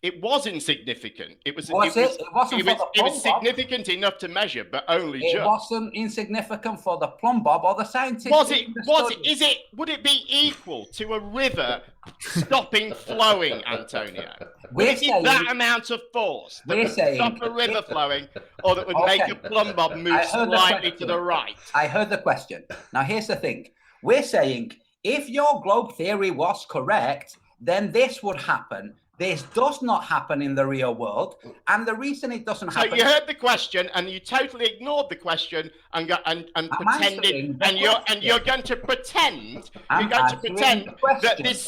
It was insignificant. It was. Was it? It wasn't for the It was plumb bob. significant enough to measure, but only It just. wasn't insignificant for the plumb bob or the scientists. Was it? doing the Was it? study. Is it? Would it be equal to a river stopping flowing, Antonio? We're Is it that amount of force that we're would saying- stop a river flowing, or that would make Okay. a plumb bob move I heard the slightly to question. the right? I heard the question. Now, here's the thing. We're saying if your globe theory was correct, then this would happen. This does not happen in the real world, and the reason it doesn't So happen. you heard the question, and you totally ignored the question, and pretended, answering the and you're going to pretend, I'm answering the that question. this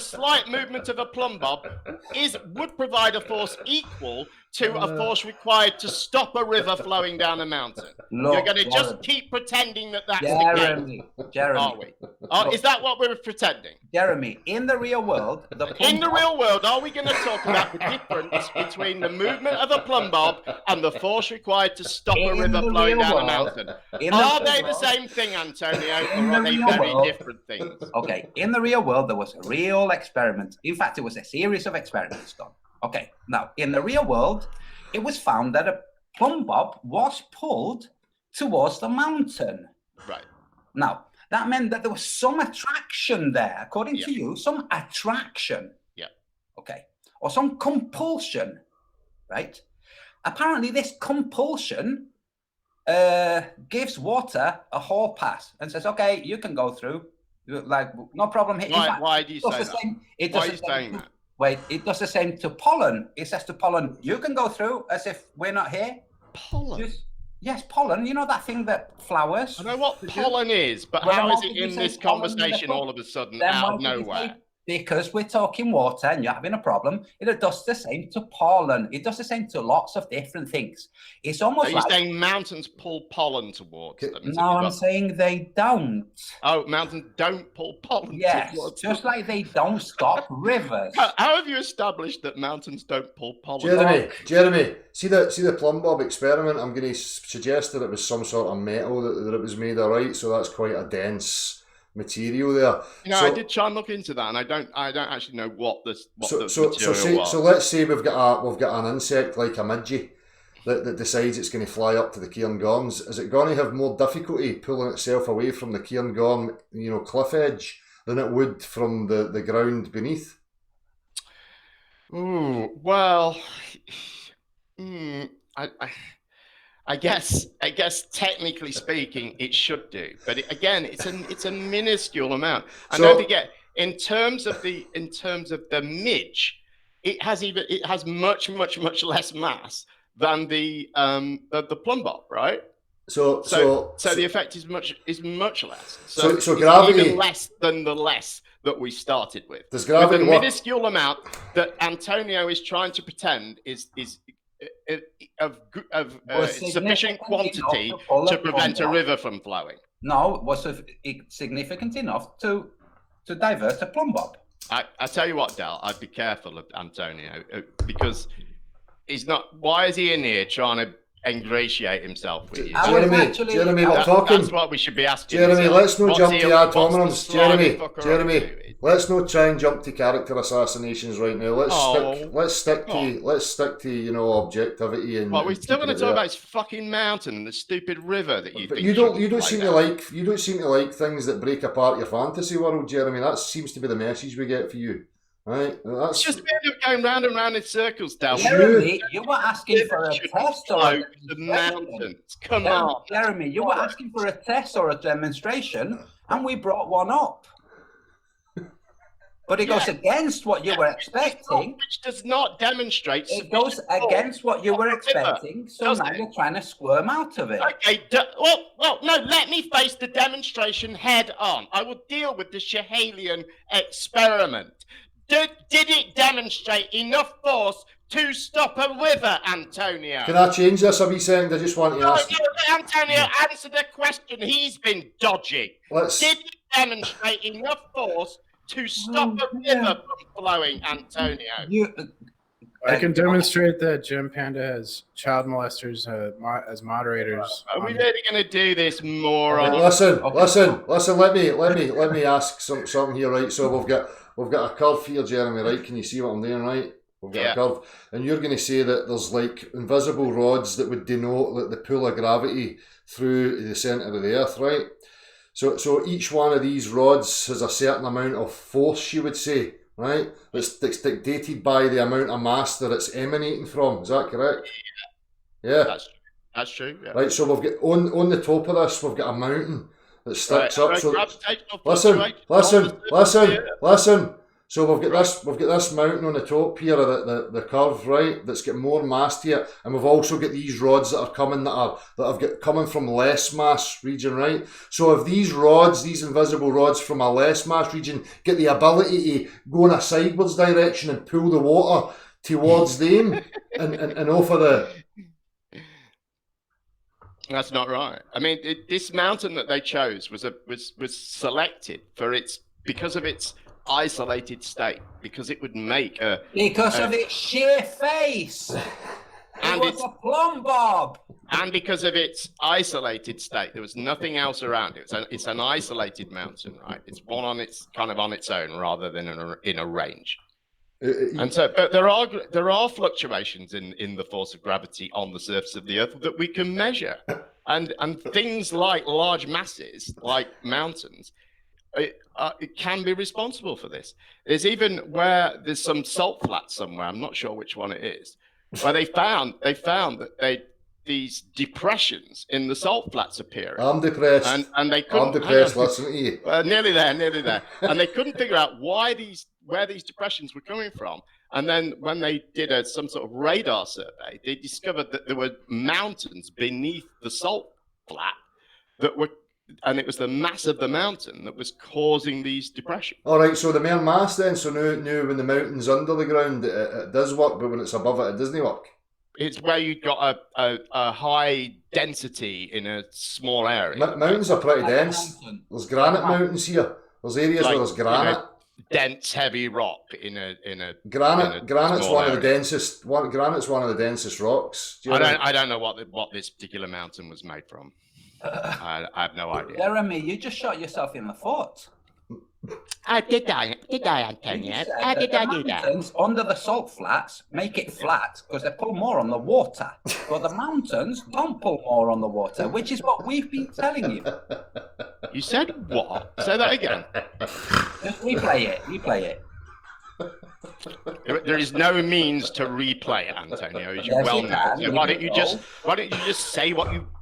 slight movement of a plumb bob would provide a force equal to a force required to stop a river flowing down a mountain. Look, You're going to just Jeremy. keep pretending that that's the case, Jeremy, are we? Is that what we're pretending? Jeremy, in the real world, In the real world, are we going to talk about the difference between the movement of a plumb bob and the force required to stop a In river the flowing real down a world, mountain? in Are the they real the world- same thing, Antonio, In or the are they real very world- different things? Okay, in the real world, there was a real experiment. In fact, it was a series of experiments done. Okay, now, in the real world, it was found that a plumb bob was pulled towards the mountain. Right. Now, that meant that there was some attraction there, according to you, some attraction. Yeah. Okay, or some compulsion, right? Apparently, this compulsion gives water a hall pass and says, okay, you can go through. Like, no problem here. In fact, Why do you it does say the that? same- it Why does are you the same saying to- that? Wait, it does the same to pollen. It says to pollen, you can go through as if we're not here. Pollen. Yes, pollen. You know that thing that flowers? I know what Did you- pollen is, but Well, how why is did it you in say this pollen in the conversation book? all of a sudden Then out why of did you nowhere? say- Because we're talking water and you're having a problem. It does the same to pollen. It does the same to lots of different things. It's Are almost you like... saying mountains pull pollen towards them? Is it No, I'm what- saying they don't. Oh, mountains don't pull pollen Yes, towards just them. like they don't stop rivers. How have you established that mountains don't pull pollen? Jeremy, see the plumb bob experiment. I'm going to suggest that it was some sort of metal that it was made of, right? So that's quite a dense material there. You know, so, I did try and look into that, and I don't actually know what the so material was. let's say we've got an insect like a midgie that decides it's going to fly up to the Cairngorms. Is it going to have more difficulty pulling itself away from the Cairngorm, cliff edge than it would from the ground beneath? Ooh, well, I guess technically speaking, it should do, but again, it's a minuscule amount. And So- don't forget, in terms of the midge, it has much less mass than the plumb bob, right? So the effect is much less. So it's gravity- even less than the less that we started with. Does gravity With the work? minuscule amount that Antonio is trying to pretend is of Was sufficient significant quantity enough to pull to a prevent a plumb bob. river from flowing. No, was it significant enough to divert a plumb bob? I tell you what, Del, I'd be careful of Antonio because he's not. Why is he in here trying to ingratiate himself with you? I was Jeremy, actually- Jeremy, I we're was- talking. That's what we should be asking. Jeremy, ourselves. let's not What's jump he- to ad what's the hominems. slimy fucker up Jeremy, to? let's not try and jump to character assassinations right now. Let's Oh. stick to objectivity and. Well, we're still keeping going to it talk there. about his fucking mountain and the stupid river that you But think you don't shouldn't seem play to down. like you don't seem to like things that break apart your fantasy world, Jeremy. That seems to be the message we get for you, right? It's just we end up going round and round in circles, Del. Yeah. Jeremy, you were asking for a Should test or float a the demonstration. mountains. Come on. Jeremy, you were asking for a test or a demonstration, and we brought one up. But it goes against what you were expecting. Which does not demonstrate. It goes against what you were expecting, so Does now it? you're trying to squirm out of it. Okay, well, no, let me face the demonstration head on. I will deal with the Schehalian experiment. Did it demonstrate enough force to stop a river, Antonio? Can I change this a wee second? I just want to No, ask. Antonio, answer the question. He's been dodging. Let's. Did it demonstrate enough force to stop a yeah. river from flowing, Antonio? I can demonstrate that Jim Panda has child molesters as moderators. Are we really going to do this more Right, on? listen. Okay. Let me ask something here, right? So we've got a curve here, Jeremy, right? Can you see what I'm doing, right? We've got Yeah. a curve, and you're going to say that there's like invisible rods that would denote like the pull of gravity through the centre of the Earth, right? So each one of these rods has a certain amount of force, you would say, right? That's dictated by the amount of mass that it's emanating from. Is that correct? Yeah. That's true. Yeah. Right. So we've got on the top of this, we've got a mountain that sticks up. Right, So gravitational listen, fluctuation, listen, all the- listen. So we've got this mountain on the top here, the curve, right? That's got more mass to it, and we've also got these rods that are coming that have got coming from less mass region, right? So if these rods, these invisible rods from a less mass region, get the ability to go in a sideways direction and pull the water towards them and off of the. That's not right. I mean, this mountain that they chose was selected because of its isolated state, because it would make because of its sheer face. And it was a plumb bob. And because of its isolated state, there was nothing else around it. It's an isolated mountain, right? It's one on its own rather than in a range. And so, but there are fluctuations in the force of gravity on the surface of the Earth that we can measure, and things like large masses, like mountains, it can be responsible for this. There's even where there's some salt flats somewhere, I'm not sure which one it is, where they found that these depressions in the salt flats appearing. I'm depressed. And they couldn't. I'm depressed. Listen to you. Nearly there. And they couldn't figure out where these depressions were coming from. And then when they did some sort of radar survey, they discovered that there were mountains beneath the salt flat and it was the mass of the mountain that was causing these depressions. All right, so the mere mass then, so now when the mountain's under the ground, it does work, but when it's above it, it doesn't work. It's where you've got a high density in a small area. Mountains are pretty dense. There's granite mountains here. There's areas where there's granite. Dense, heavy rock in a Granite's one of the densest. Granite's one of the densest rocks. I don't know what this particular mountain was made from. I have no idea. Jeremy, you just shot yourself in the foot. Did I, Antonio? How did I do that? Under the salt flats make it flat because they pull more on the water. But the mountains don't pull more on the water, which is what we've been telling you. You said what? Say that again. Just replay it. There is no means to replay it, Antonio, as you well know. So why don't you just say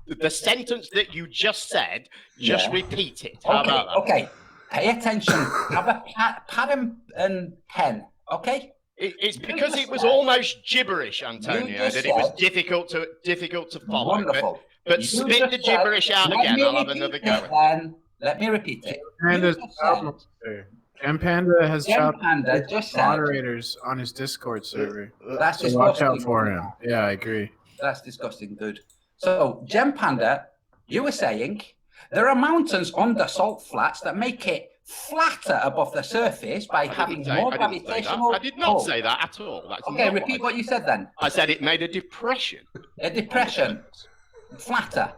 the sentence that you just said? Just repeat it. How about that? Okay. Pay attention. Have a pad and pen. Okay. It's because it was almost gibberish, Antonio, that it was difficult to follow. Wonderful. But spit the gibberish out again. I'll have another go. Then let me repeat it. Jam Panda has just moderators on his Discord server. That's so watch out for him. Yeah, I agree. That's disgusting good. So, Jam Panda, you were saying there are mountains under salt flats that make it flatter above the surface by having more gravitational. I did not say that at all. That's okay, repeat what you said then. I said it made a depression. A depression. Flatter.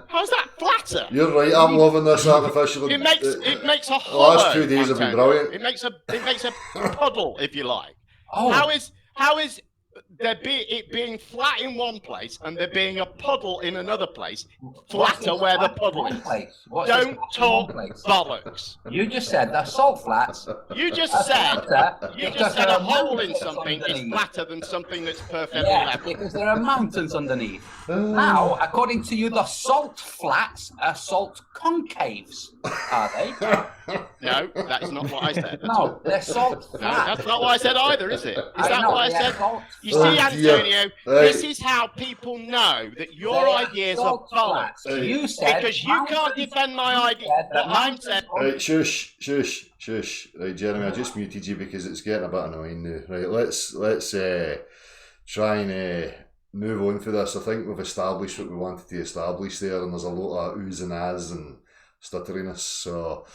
How's that flatter? You're right. I'm loving this artificial. It makes a hollow. The last 2 days have been brilliant. It makes a puddle, if you like. Oh. How is it being flat in one place and there being a puddle in another place, flatter where the puddle is? Don't talk bollocks. You just said the salt flats. You just said a hole in something is flatter than something that's perfectly level. Because there are mountains underneath. Now, according to you, the salt flats are salt concaves, are they? No, that is not what I said. No, they're salt flats. No, that's not what I said either, is it? Is that what I said? You see, Antonio, this is how people know that your ideas are bollocks. You said because you can't defend my idea. What I'm saying. Right, shush. Right, Jeremy, I just muted you because it's getting a bit annoying now. Right, let's try and move on for this. I think we've established what we wanted to establish there, and there's a lot of oohs and ahs and stutteriness. So,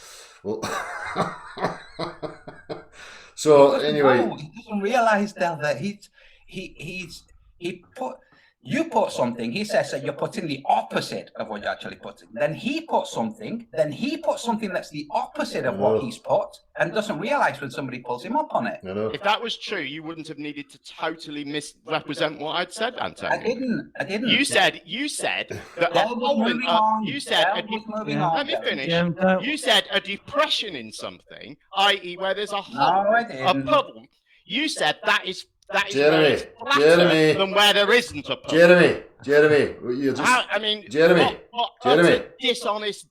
well, so anyway, he doesn't realise that you put something. He says that you're putting the opposite of what you're actually putting. Then he puts something that's the opposite of what he's put, and doesn't realise when somebody pulls him up on it. If that was true, you wouldn't have needed to totally misrepresent what I'd said, Antonio. I didn't. You said that a hole in. You said. Let me finish. You said a depression in something, i.e., where there's a hole, a puddle. You said that is Jeremy, than where there isn't a puddle. Jeremy, you're just. Jeremy, Jeremy, what a dishonest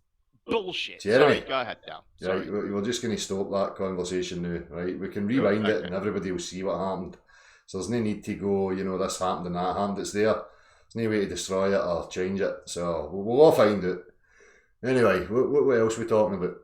bullshit. Jeremy. Sorry, go ahead, Dal. Right, Sorry. we're just going to stop that conversation now, right? We can rewind it and everybody will see what happened. So there's no need to go, this happened and that happened. It's there. There's no way to destroy it or change it. So we'll all find it. Anyway, what else are we talking about?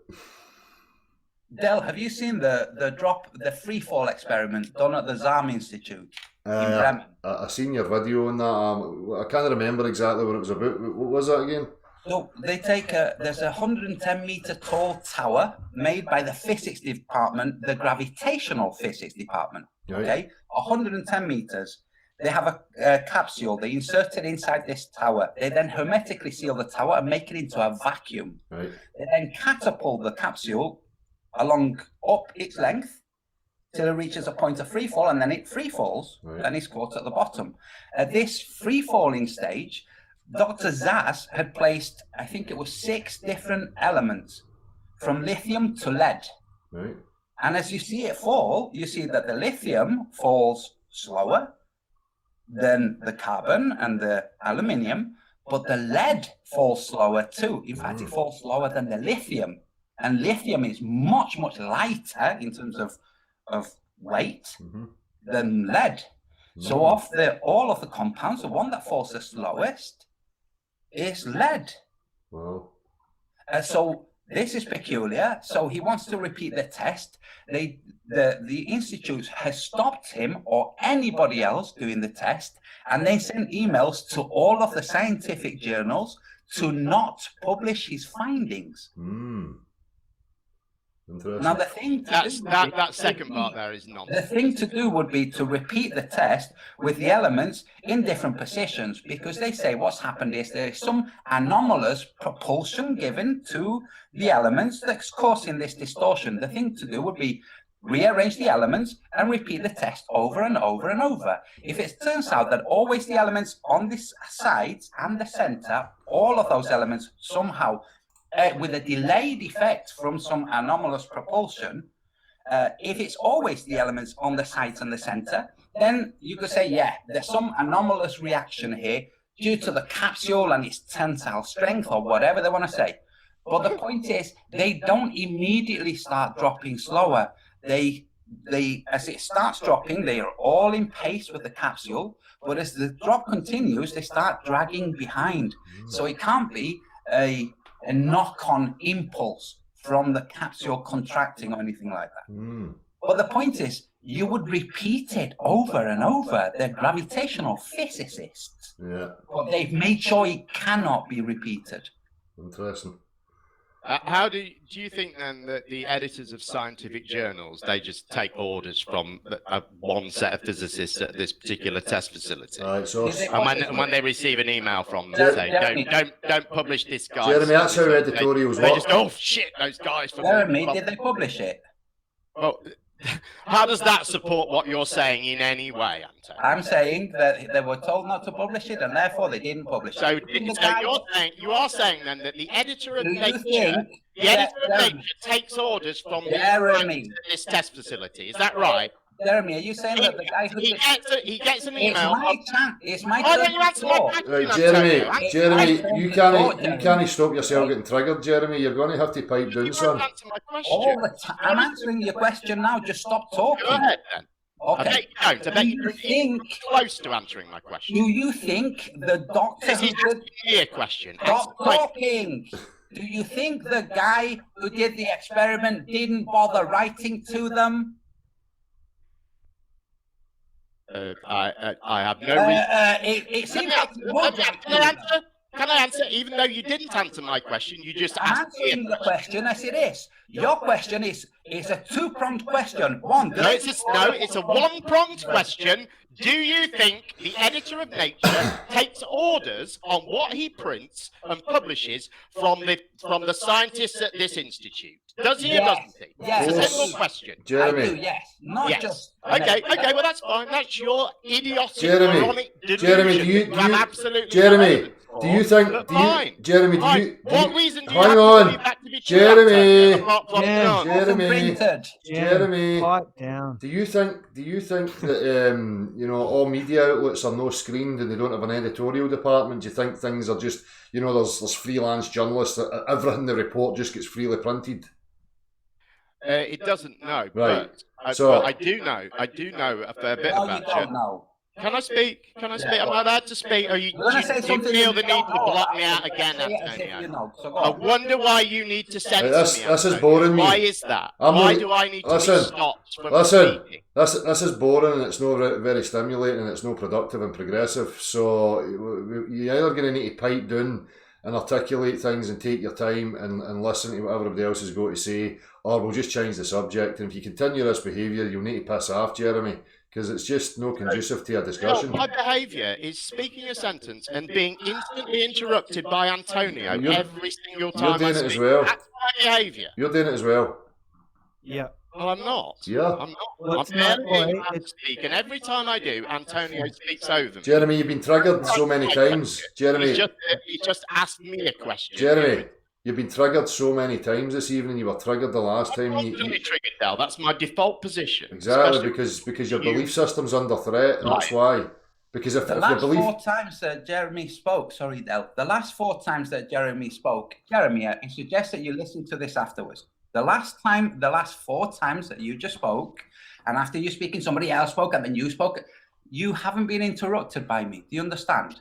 Del, have you seen the free fall experiment done at the ZARM Institute in Bremen? I seen your video on that. I can't remember exactly what it was about. What was that again? So they take there's a 110 meter tall tower made by the physics department, the gravitational physics department. Right. Okay, 110 meters. They have a capsule. They insert it inside this tower. They then hermetically seal the tower and make it into a vacuum. Right. They then catapult the capsule along up its length till it reaches a point of free fall, and then it free falls and is caught at the bottom. At this free falling stage, Dr. Zaz had placed, I think it was 6 different elements from lithium to lead. Right. And as you see it fall, you see that the lithium falls slower than the carbon and the aluminium, but the lead falls slower too. In fact, it falls slower than the lithium. And lithium is much, much lighter in terms of weight than lead. So of all of the compounds, the one that falls the slowest is lead. Wow. So this is peculiar. So he wants to repeat the test. The institute has stopped him or anybody else doing the test, and they sent emails to all of the scientific journals to not publish his findings. Interesting. Now the thing That second part there is nonsense. The thing to do would be to repeat the test with the elements in different positions, because they say what's happened is there is some anomalous propulsion given to the elements that's causing this distortion. The thing to do would be rearrange the elements and repeat the test over and over and over. If it turns out that always the elements on this sides and the center, all of those elements somehow with a delayed effect from some anomalous propulsion, if it's always the elements on the sides and the center, then you could say, yeah, there's some anomalous reaction here due to the capsule and its tensile strength or whatever they want to say. But the point is, they don't immediately start dropping slower. They as it starts dropping, they are all in pace with the capsule, but as the drop continues, they start dragging behind. So it can't be a knock-on impulse from the capsule contracting or anything like that. But the point is, you would repeat it over and over. They're gravitational physicists. Yeah. But they've made sure it cannot be repeated. Interesting. How do you think then that the editors of scientific journals, they just take orders from one set of physicists at this particular test facility? So and when they receive an email from them saying, don't publish this guy. Jeremy, that's how editorials work. They just go, oh shit, those guys. Jeremy, did they publish it? Well, how does that support what you're saying in any way, Anto? I'm saying that they were told not to publish it, and therefore they didn't publish it. You are saying then that the editor of Nature, takes orders from this test facility. Is that right? Jeremy, are you saying that the guy who he gets an email? It's my turn to talk. Right, Jeremy, you can't stop yourself getting triggered, Jeremy. You're going to have to pipe down, son. All the time. I'm answering your question now. Just stop talking. Go ahead, then. Okay. I bet you think close to answering my question. Do you think the doctor This is asking me a question. Stop talking. Do you think the guy who did the experiment didn't bother writing to them? I have no reason. It seems like Can I answer? Even though you didn't answer my question, you just asked me. Answering the question as it is. Your question is a two-pronged question. One. It's a one-pronged question. Do you think the editor of Nature takes orders on what he prints and publishes from the scientists at this institute? Does he or doesn't he? Yes. It's a simple question. Jeremy. I do, yes. Not just. Okay, well that's fine. That's your idiotic, Jeremy, moronic delusion. Jeremy, You have absolutely Jeremy, do you think, Fine. Jeremy, Fine. What reason do you hang have on. to believe that to be true, Jeremy. Antonio, apart from Yeah. none? Jeremy, Jeremy. Pipe down. Do you think that you know, all media outlets are no screened and they don't have an editorial department? Do you think things are just, you know, there's freelance journalists that everything they report just gets freely printed? It doesn't, no. Right. But So- I do know a fair bit No, you about don't you. know. Can I speak? Am I allowed to speak? Or you You're gonna say do you something feel you the don't need to know. block me out again, Say it as if Antonio? you know. So go I on. wonder why you need to censor This- me. this is Antonio. boring me. Why is that? I'm Why really- do I need to listen, be stopped from listen. speaking? This is boring and it's not very stimulating and it's no productive and progressive. So you're either going to need to pipe down and articulate things and take your time and listen to what everybody else has got to say, or we'll just change the subject. And if you continue this behaviour, you'll need to piss off, Jeremy, because it's just no conducive to a discussion. No, my behaviour is speaking a sentence and being instantly interrupted by Antonio You're- every single time You're doing I it speak. as well. That's my behaviour. You're doing it as well. Yeah. Well, I'm not. Yeah. I'm not. Well, I'm it's not barely right. able to speak, and every time I do, Antonio speaks over me. Jeremy, you've been triggered so many times. Jeremy, He just asked me a question. Jeremy, you've been triggered so many times this evening. You were triggered the last time. I'm constantly triggered, Dal. That's my default position. Exactly, especially- because your belief system's under threat, and that's why. Because if The your last belief, 4 times that Jeremy spoke, sorry, Del, the last 4 times that Jeremy spoke, Jeremy, I suggest that you listen to this afterwards. The last 4 times that you just spoke, and after you speaking, somebody else spoke, and then you spoke, you haven't been interrupted by me. Do you understand?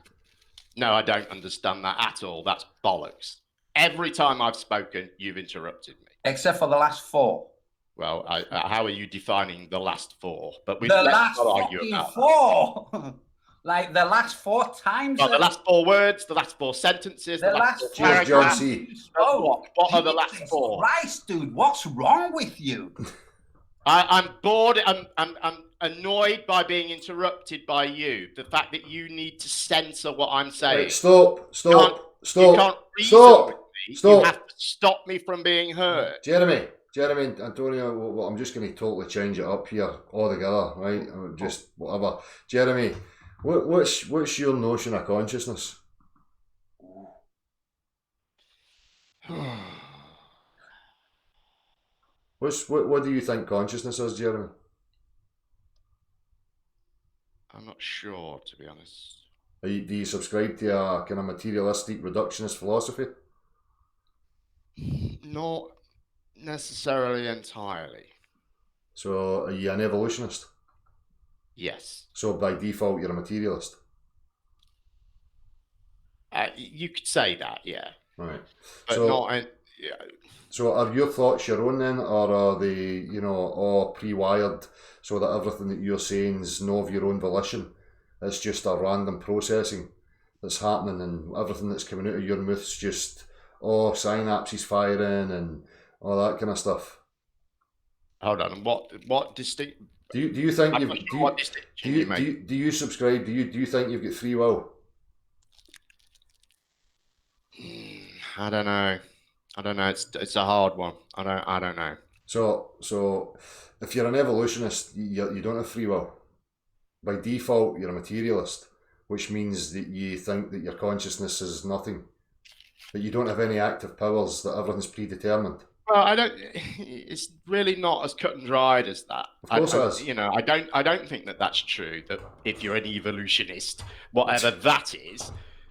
No, I don't understand that at all. That's bollocks. Every time I've spoken, you've interrupted me. Except for the last 4. Well, how are you defining the last 4? But The let's last not argue fucking about that. 4! Like the last 4 times. Well, the last 4 words, the last 4 sentences, The last 4 Cheers, John times C. you spoke. What are the last Jesus 4? Christ, dude, what's wrong with you? I'm bored. I'm annoyed by being interrupted by you. The fact that you need to censor what I'm saying. right, stop, You can't reason stop, with me. stop. You have to stop me from being heard. Jeremy, Antonio, well, I'm just going to totally change it up here altogether, right? Just whatever. Jeremy, what's your notion of consciousness? What do you think consciousness is, Jeremy? I'm not sure, to be honest. Do you subscribe to a kind of materialistic reductionist philosophy? Not necessarily entirely. So are you an evolutionist? Yes. So by default, you're a materialist. You could say that, yeah. Right. But So, not. so are your thoughts your own then, or are they, you know, all pre-wired so that everything that you're saying is no of your own volition? It's just a random processing that's happening, and everything that's coming out of your mouth's just, synapses firing and all that kind of stuff. Hold on. What distinct? Do you think I'm you've not sure what distinction you make. do you subscribe? Do you think you've got free will? I don't know. It's a hard one. I don't know. So if you're an evolutionist, you don't have free will. By default, you're a materialist, which means that you think that your consciousness is nothing, that you don't have any active powers, that everything's predetermined. Well, I don't. It's really not as cut and dried as that. Of course it is. You know, I don't think that that's true. That if you're an evolutionist, whatever that is,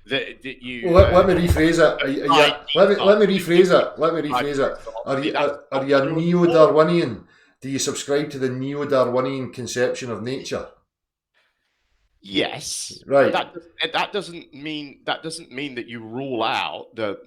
that you. Well, let me rephrase it. Let me rephrase it. Are you a neo-Darwinian? Do you subscribe to the neo-Darwinian conception of nature? Yes. Right. That doesn't mean that you rule out the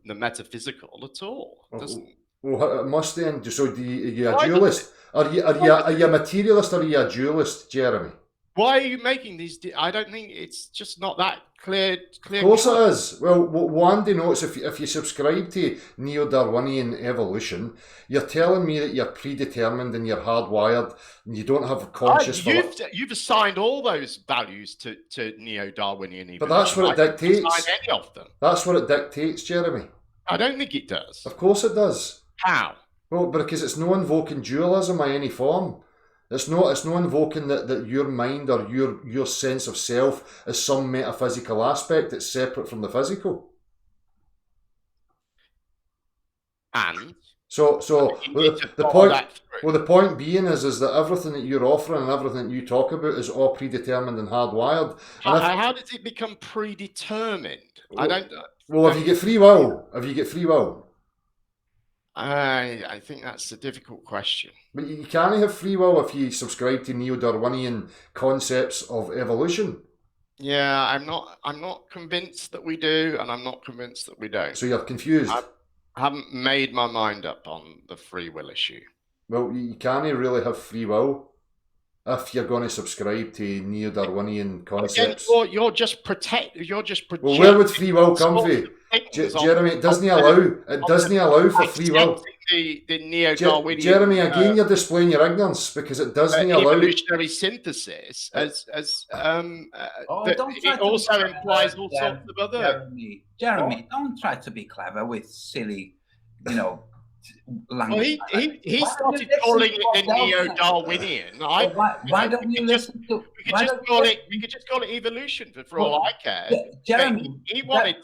metaphysical at all. It doesn't. Well, it must then. So, are you a Why dualist? Are you a materialist or are you a dualist, Jeremy? Why are you making these? I don't think it's just not that clear. Of course it is. Well, one denotes if you subscribe to neo-Darwinian evolution, you're telling me that you're predetermined and you're hardwired and you don't have conscious. You've assigned all those values to neo-Darwinian evolution. But that's what it I didn't dictates. assign any of them. That's what it dictates, Jeremy. I don't think it does. Of course it does. How? Well, because it's no invoking dualism by any form. It's not invoking that your mind or your sense of self is some metaphysical aspect that's separate from the physical. And So you well, need to the follow point that through. well the point being is that everything that you're offering and everything that you talk about is all predetermined and hardwired. And if, How does it become predetermined? I don't. well, if you get free will, I think that's a difficult question. but you can't have free will if you subscribe to neo-Darwinian concepts of evolution. Yeah, I'm not convinced that we do, and I'm not convinced that we don't. So you're confused. I haven't made my mind up on the free will issue. Well, you can't really have free will if you're going to subscribe to neo-Darwinian concepts. Again, you're just projecting. Well, where would free will come from? Jeremy, it doesn't allow for free will. The neo-Darwinian. Jeremy, again, you're displaying your ignorance because it doesn't allow. Evolutionary synthesis it also implies all sorts of other. Jeremy, don't try to be clever with silly, Well, language. he started calling it the neo-Darwinian. Why don't you listen to? We could just call it evolution for all I care. Jeremy, he wanted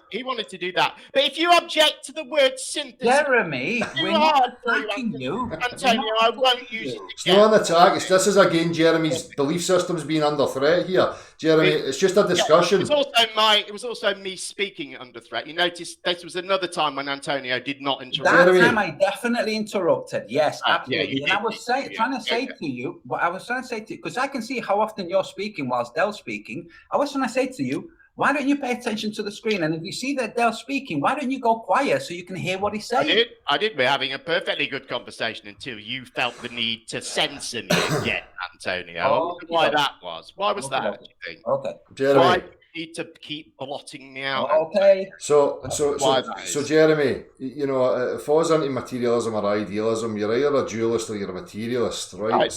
to do that. But if you object to the word synthesis, Jeremy, we're not attacking you. Antonio, I won't use it It's again. not an attack. This is again Jeremy's belief system's being under threat here. Jeremy, it's just a discussion. It was also me speaking under threat. You notice this was another time when Antonio did not interrupt. That Jeremy. time I definitely interrupted. Yes, absolutely. you And I did. was trying to say to you, because I can see how often you're speaking whilst Dell's speaking. I was trying to say to you, why don't you pay attention to the screen? And if you see that Dell's speaking, why don't you go quiet so you can hear what he's saying? I did. We're having a perfectly good conversation until you felt the need to censor me again, Antonio. I wonder why that was. Why was that, do you think? Okay. Jeremy. Why do you need to keep blotting me out? Okay. So Why Jeremy, it falls into materialism or idealism. You're either a dualist or you're a materialist, right?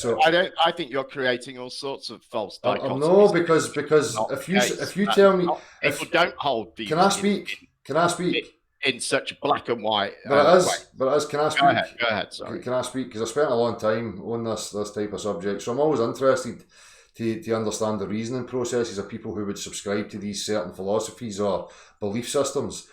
I think you're creating all sorts of false dichotomies. No, because if you tell me, people don't hold these. Can I speak? In such black and white. But it is. Can I speak? Go ahead. Sorry. Can I speak? Because I spent a long time on this type of subject, so I'm always interested to understand the reasoning processes of people who would subscribe to these certain philosophies or belief systems.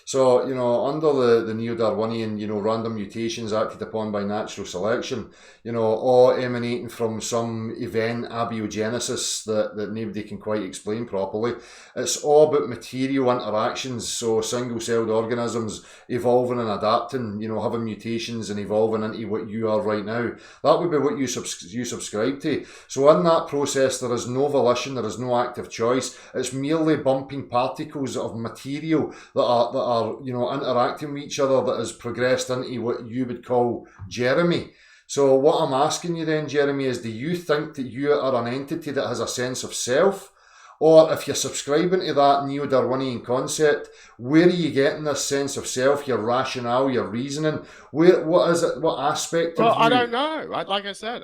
So, under the neo-Darwinian, random mutations acted upon by natural selection, all emanating from some event, abiogenesis, that nobody can quite explain properly. It's all about material interactions, so single-celled organisms evolving and adapting, having mutations and evolving into what you are right now. That would be what you subscribe to. So in that process, there is no volition, there is no active choice. It's merely bumping particles of material that are interacting with each other that has progressed into what you would call Jeremy. So what I'm asking you then, Jeremy, is do you think that you are an entity that has a sense of self? Or if you're subscribing to that neo-Darwinian concept, where are you getting this sense of self, your rationale, your reasoning? What is it? What aspect of you? I don't know. Like I said,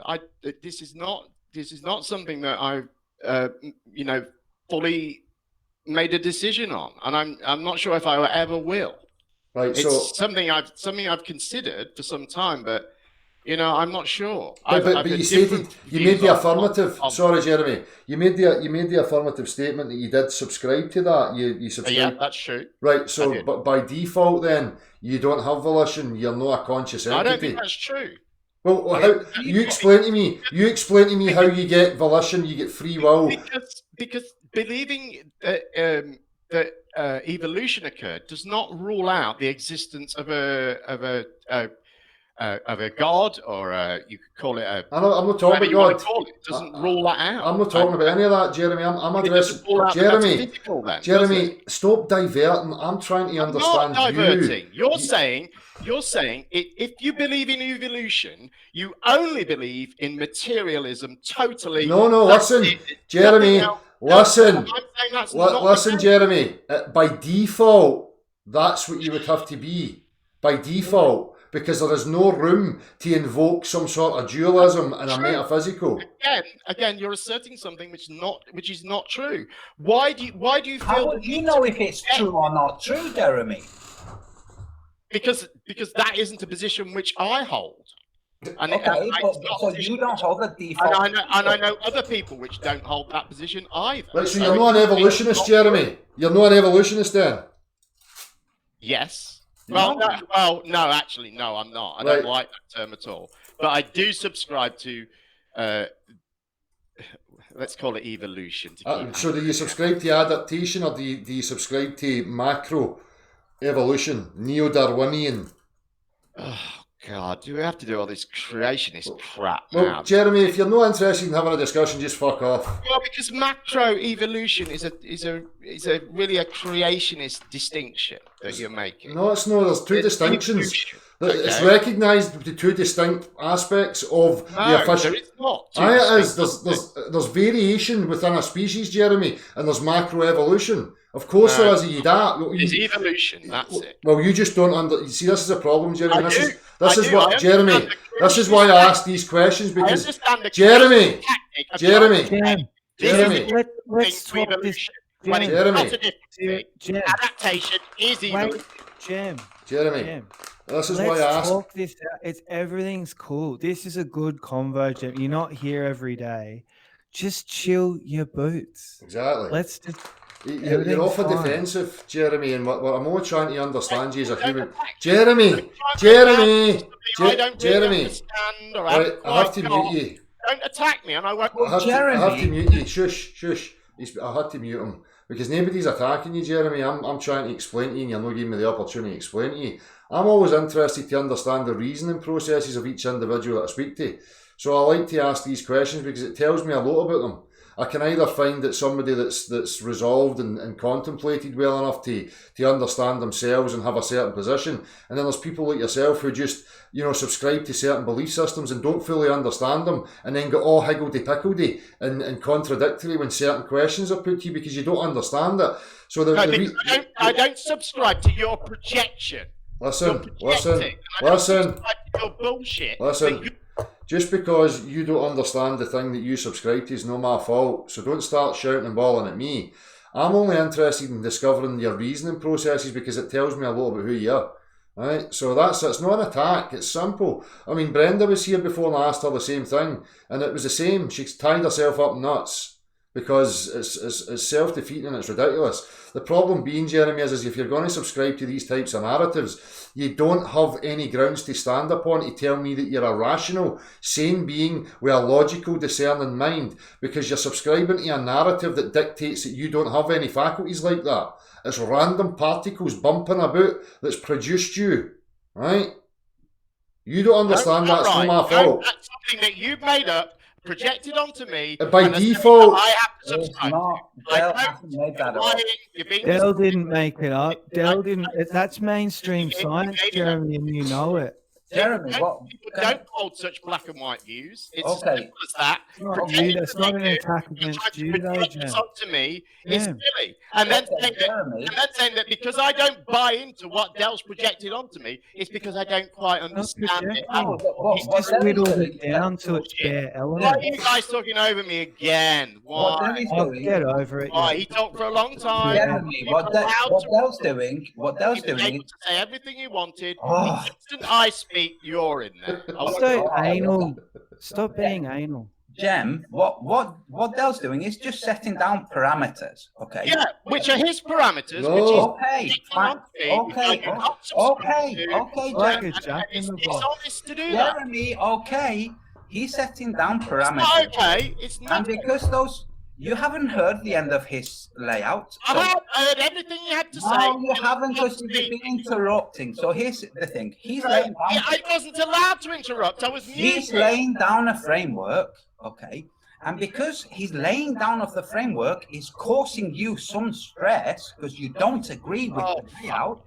this is not something that I've fully made a decision on, and I'm not sure if I ever will. Right, it's something I've considered for some time, but I'm not sure. But you stated you made the affirmative. Sorry, Jeremy. You made the affirmative statement that you did subscribe to that. You subscribe. Yeah, that's true. Right. So, but by default, then you don't have volition. You're not a conscious entity. I don't think that's true. Well, how, you explain to me. You explain to me how you get volition. You get free will. Because believing that evolution occurred does not rule out the existence of a god, or you could call it a. I'm not talking about God. It doesn't rule that out. I'm not talking about any of that, Jeremy. I'm addressing Jeremy. Stop diverting. I'm trying to understand. I'm not diverting. You're saying if you believe in evolution, you only believe in materialism totally. No, listen, Jeremy. Listen, Jeremy. By default, that's what you would have to be. By default. Because there is no room to invoke some sort of dualism and a metaphysical. Again, you're asserting something which is not true. Why do you feel? How would you know if it's true or not true, Jeremy? Because that isn't a position which I hold. And Okay, it's but not so a position you don't which- hold a and default. I know other people which don't hold that position either. Right, so you're not an evolutionist, Jeremy. You're not an evolutionist then. Yes. Well, no, actually, no, I'm not. I don't Right. like that term at all. But I do subscribe to, let's call it evolution. To keep So do you subscribe to adaptation, or do you subscribe to macro evolution, neo-Darwinian? Oh God, do we have to do all this creationist crap Well, now? Jeremy, if you're not interested in having a discussion, just fuck off. Well, because macro evolution is a really a creationist distinction that you're making. No, it's not. There's two It's distinctions. evolution. It's Okay. recognised the two distinct aspects of the No, official. there is not. Aye, it is. There's variation within a species, Jeremy, and there's macroevolution. Of course, No. there is. It's evolution. That's it. Well, you just don't you see, this is a problem, Jeremy. I This do. is this I is do. what I Jeremy. understand the This is why I creationist ask these questions, I because understand the Jeremy, creationist tactic of Jeremy, trying to make this Jeremy. is Let's thing talk this. evolution. When it's Jeremy. not a different thing. Jim, Adaptation is evolution. wait, Jim, Jeremy. Jim. This is why Let's I asked. talk this out. It's everything's cool. This is a good convo, Jim. You're not here every day. Just chill your boots. Exactly. Let's just. You're awful Everything's fine. defensive, Jeremy, and what I'm only trying to understand you as a Don't human. attack me. Jeremy, Don't try Jeremy, and I don't really Jeremy. understand or Right, I have to quite mute got- you. Don't attack me, and I won't. I have to Jeremy. mute you. Shush. I had to mute him because nobody's attacking you, Jeremy. I'm trying to explain to you, and you're not giving me the opportunity to explain to you. I'm always interested to understand the reasoning processes of each individual that I speak to. So I like to ask these questions because it tells me a lot about them. I can either find that somebody that's resolved and contemplated well enough to understand themselves and have a certain position, and then there's people like yourself who just subscribe to certain belief systems and don't fully understand them, and then get all higgledy-pickledy and contradictory when certain questions are put to you because you don't understand it. So No, because I don't subscribe to your projection. listen. You're projecting, and I don't subscribe to your bullshit. Listen. But you- Just because you don't understand the thing that you subscribe to is not my fault, so don't start shouting and bawling at me. I'm only interested in discovering your reasoning processes because it tells me a lot about who you are. Right? So it's not an attack, it's simple. I mean, Brenda was here before and I asked her the same thing, and it was the same. She tied herself up nuts because it's self-defeating and it's ridiculous. The problem being, Jeremy, is if you're going to subscribe to these types of narratives, you don't have any grounds to stand upon to tell me that you're a rational, sane being with a logical, discerning mind, because you're subscribing to a narrative that dictates that you don't have any faculties like that. It's random particles bumping about that's produced you, right? You don't understand No, that's right. not my fault. That's something that you've made up, projected onto me. By and it's default- something that I have to It's subscribe not. to. I Dell don't- hasn't made that you're up. lying, you're being Dell didn't make it up. Dell didn't. That's mainstream It- it- science, it- Jeremy, and you know it. Jeremy, what? People don't hold such black and white views. It's as Okay. simple as that. It's not Pretending you. That's to not make an it- attack you're against trying to you, though, project Jen. this onto me is Yeah. silly. And then Okay, saying that, Jeremy. and then saying that because I don't buy into what Dell's projected onto me, it's because I don't quite understand it. projecting. What Just Dell is whittled doing- it down to its bare Why are elements. you guys talking over me again? What Dell Why? is I'll doing. get over it. Why? yeah. He talked for a long time. Jeremy, He what was Dell- allowed what to- Dell's doing. What Dell's He was doing. able to say everything he wanted. Oh. The instant I speak, you're in there. I want So Oh, anal. Stop being anal. Jem, what Dell's doing is just setting down parameters. Okay. yeah, which are his parameters, No. which is Okay. Fine. Okay. Like Jem. a jack in It's the box. dishonest to do that. Jeremy. Okay. He's setting down It's parameters. not okay. It's And not. because those, you haven't heard the end of his layout. I so- have heard everything you had to say. No, you haven't, because you've been interrupting. So here's the thing. He's laying Yeah, down. I wasn't allowed to interrupt. I was He's muted. laying down a framework, okay? And because he's laying down of the framework is causing you some stress because you don't agree with Oh, the layout.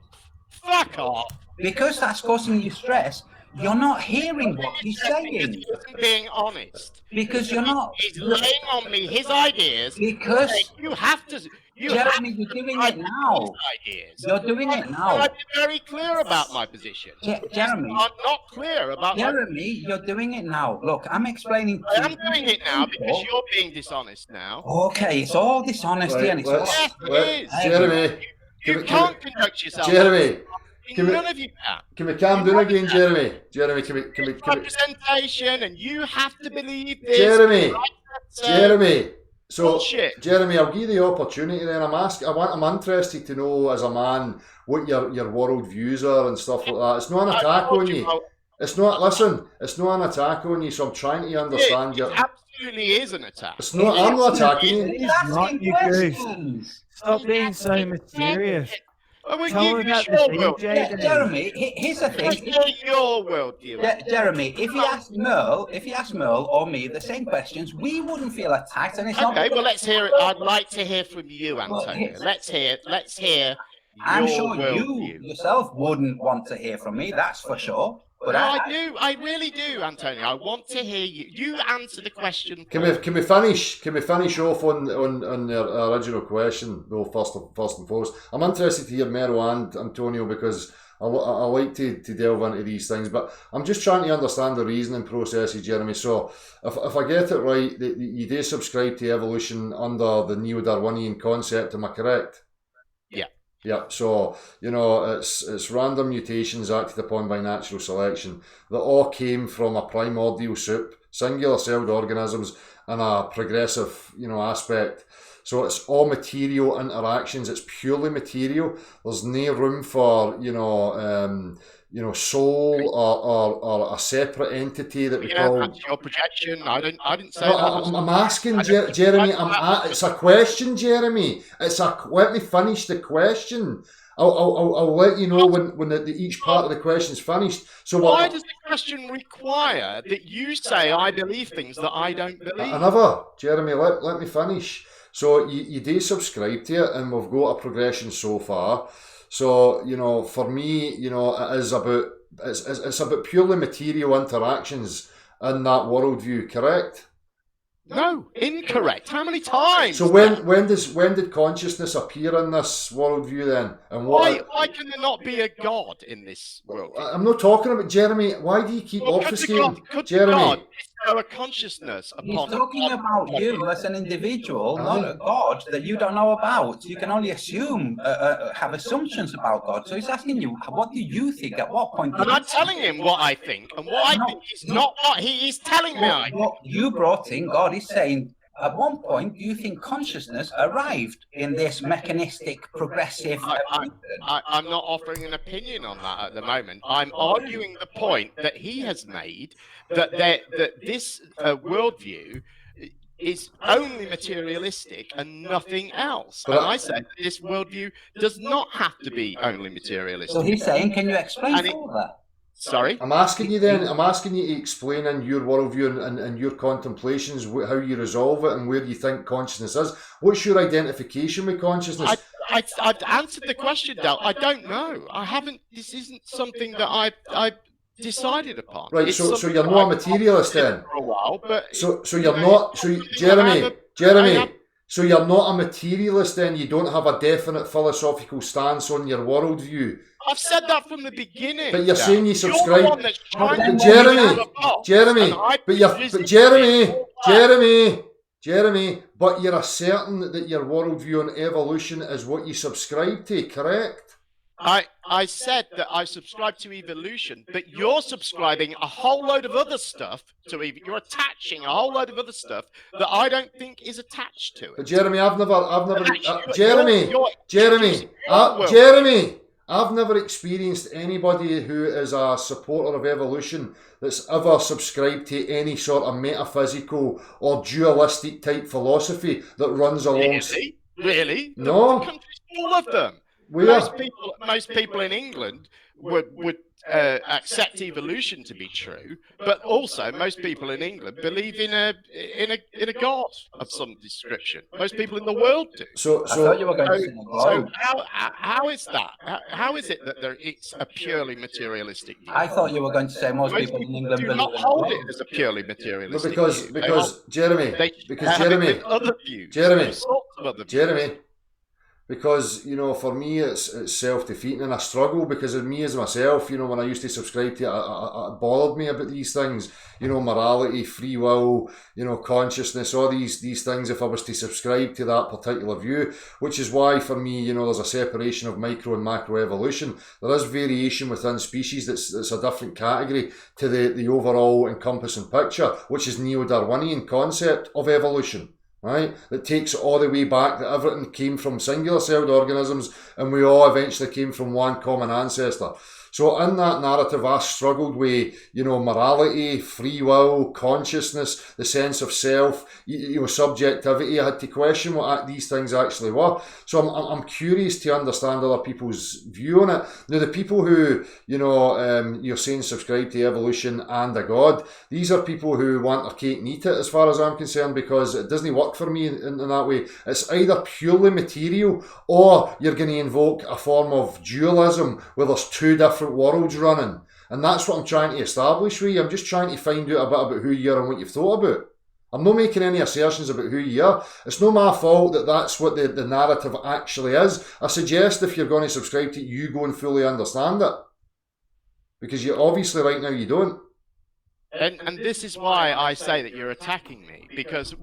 Fuck off. Because that's causing you stress, you're not hearing what he's Because saying. he wasn't being honest. Because you're not. He's laying on me his ideas. Because, saying, you have to. You have Jeremy, to you're doing subscribe it to now. these ideas. You're doing it And now. I've been very clear about my position. Jeremy, I'm not clear about my Jeremy, you're doing it now. Look, I'm explaining. I am doing it now because people- you're being dishonest now. Okay, it's all dishonesty Right, and it's let's- all. Yes, it is. Jeremy, You give it- can't conduct yourself. Jeremy, can we- none of you that. Can we calm down again, Jeremy? Jeremy, can we Representation, and you have to believe this. Jeremy, So, Jeremy. So, bullshit. Jeremy, I'll give you the opportunity. Then I'm interested to know as a man what your world views are and stuff like that. It's not an attack on you. It's not. Listen, it's not an attack on you. So I'm trying to understand your. It absolutely is an attack. It's not. I'm not attacking you. He's asking you goose. questions. Stop being so mysterious. Well, Tell you me about your the world. DJ. Yeah, Jeremy, here's the thing. It's your world, dear. Jeremy, if you ask Merle or me the same questions, we wouldn't feel attacked, and it's not. Okay, well, let's hear it. I'd like to hear from you, Antonio. Let's hear. I'm your sure you worldview. yourself wouldn't want to hear from me. That's for sure. But No, I do. I really do, Antonio. I want to hear you. You answer the question. Can we finish off on the original question though? First and foremost, I'm interested to hear Merle and Antonio because I like to delve into these things, but I'm just trying to understand the reasoning processes, Jeremy. So if I get it right, you do subscribe to evolution under the Neo-Darwinian concept, am I correct? Yeah, so, it's random mutations acted upon by natural selection that all came from a primordial soup, singular-celled organisms, and a progressive, aspect. So it's all material interactions. It's purely material. There's no room for, soul or a separate entity that we call. That's your projection. I didn't say No, that. I'm asking Jeremy. It's a question, Jeremy. Let me finish the question. I'll let you know when each part of the question is finished. So why does the question require that you say I believe things that I don't believe? Another, Jeremy. Let me finish. So you do subscribe to it, and we've got a progression so far. So for me, it's about purely material interactions in that worldview. Correct? No, incorrect. How many times? So when did consciousness appear in this worldview then? And why can there not be a God in this world? I'm not talking about Jeremy. Why do you keep obfuscating, Jeremy? God bestow a consciousness upon. He's talking about you as an individual, not a God that you don't know about. You can only assume, have assumptions about God. So he's asking you, what do you think? At what point? I'm not telling him what I think, and what I think is not what he is telling me. What you brought in, God is saying, at one point, do you think consciousness arrived in this mechanistic, progressive? I'm not offering an opinion on that at the moment. I'm arguing the point that he has made that this worldview is only materialistic and nothing else. And I said this worldview does not have to be only materialistic. So he's saying, can you explain further? Sorry? I'm asking you to explain in your worldview and your contemplations how you resolve it and where you think consciousness is. What's your identification with consciousness? I've answered the question, Dal. I don't know. I haven't. This isn't something that I've decided upon. Right, so you're not a materialist then? For a while, but so you're not. So Jeremy. So you're not a materialist then? You don't have a definite philosophical stance on your worldview? I've said that from the beginning. But you're saying you subscribe. You're the one that's trying Jeremy, but you're asserting that your worldview on evolution is what you subscribe to, correct? I said that I subscribe to evolution, but you're subscribing a whole load of other stuff to you're attaching a whole load of other stuff that I don't think is attached to it. But Jeremy, I've never I've never experienced anybody who is a supporter of evolution that's ever subscribed to any sort of metaphysical or dualistic type philosophy that runs along. Really? No. The country's full of them. Most people in England would accept evolution to be true, but also most people in England believe in a god of some description. Most people in the world do. So I thought you were going to say so how is that? How is it that it's a purely materialistic view? I thought you were going to say most people in England do believe not in hold God. it as a purely materialistic because view. Jeremy, Other views. Jeremy, All sorts of other views. Jeremy, Because, you know, for me, it's self-defeating, and I struggle because of me as myself, you know, when I used to subscribe to it, it bothered me about these things, you know, morality, free will, you know, consciousness, all these things, if I was to subscribe to that particular view, which is why for me, you know, there's a separation of micro and macro evolution. There is variation within species that's a different category to the overall encompassing picture, which is neo-Darwinian concept of evolution. Right, that takes it all the way back that everything came from singular-celled organisms and we all eventually came from one common ancestor. So in that narrative, I struggled with, you know, morality, free will, consciousness, the sense of self, you know, subjectivity. I had to question what these things actually were. So I'm curious to understand other people's view on it. Now, the people who, you know, you're saying subscribe to evolution and a god, these are people who want their cake and eat it, as far as I'm concerned, because it doesn't work for me in that way. It's either purely material or you're going to invoke a form of dualism where there's two different worlds running, and that's what I'm trying to establish with you. I'm just trying to find out a bit about who you are and what you've thought about. I'm not making any assertions about who you are. It's not my fault that that's what the narrative actually is. I suggest if you're going to subscribe to it, you go and fully understand it, because you obviously right now you don't. And this is why I say that you're attacking me, because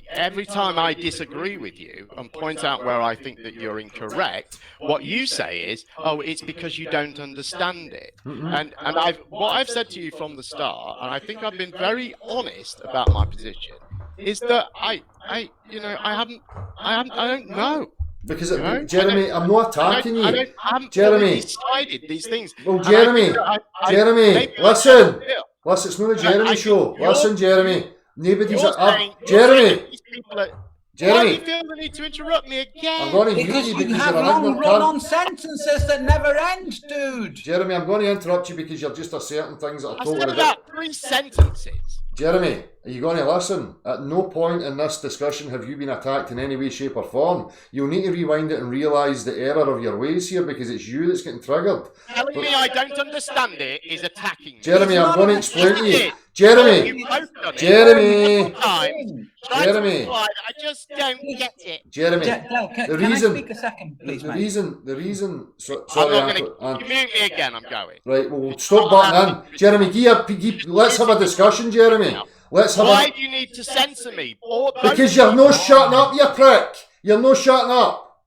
every time I disagree with you and point out where I think that you're incorrect, what you say is, oh, it's because you don't understand it. And what I've said to you from the start, and I think I've been very honest about my position, is that I don't know. Because Jeremy, I'm not attacking you. I haven't Jeremy, decided these things. Well, Jeremy, listen. Listen, it's not a Jeremy show. Listen, Jeremy. Nobody's Jeremy. Why do you feel the need to interrupt me again? I'm going to Because mute you you because have you're long an run-on sentences that never end, dude. Jeremy, I'm going to interrupt you because you're just asserting things that are totally I said about 3 sentences. Jeremy, are you going to listen? At no point in this discussion have you been attacked in any way, shape or form. You'll need to rewind it and realise the error of your ways here, because it's you that's getting triggered. Telling me I don't understand it is attacking me. Jeremy, I'm going to explain to you. Jeremy, Jeremy, I just don't get it. Jeremy, can I speak a second, please, the reason. Sorry, you mute me again. I'm going. Right, well, stop butting in. Jeremy, let's have a discussion, Jeremy. Why do you need to censor me? Because you're no shutting up, you prick. You're no shutting up.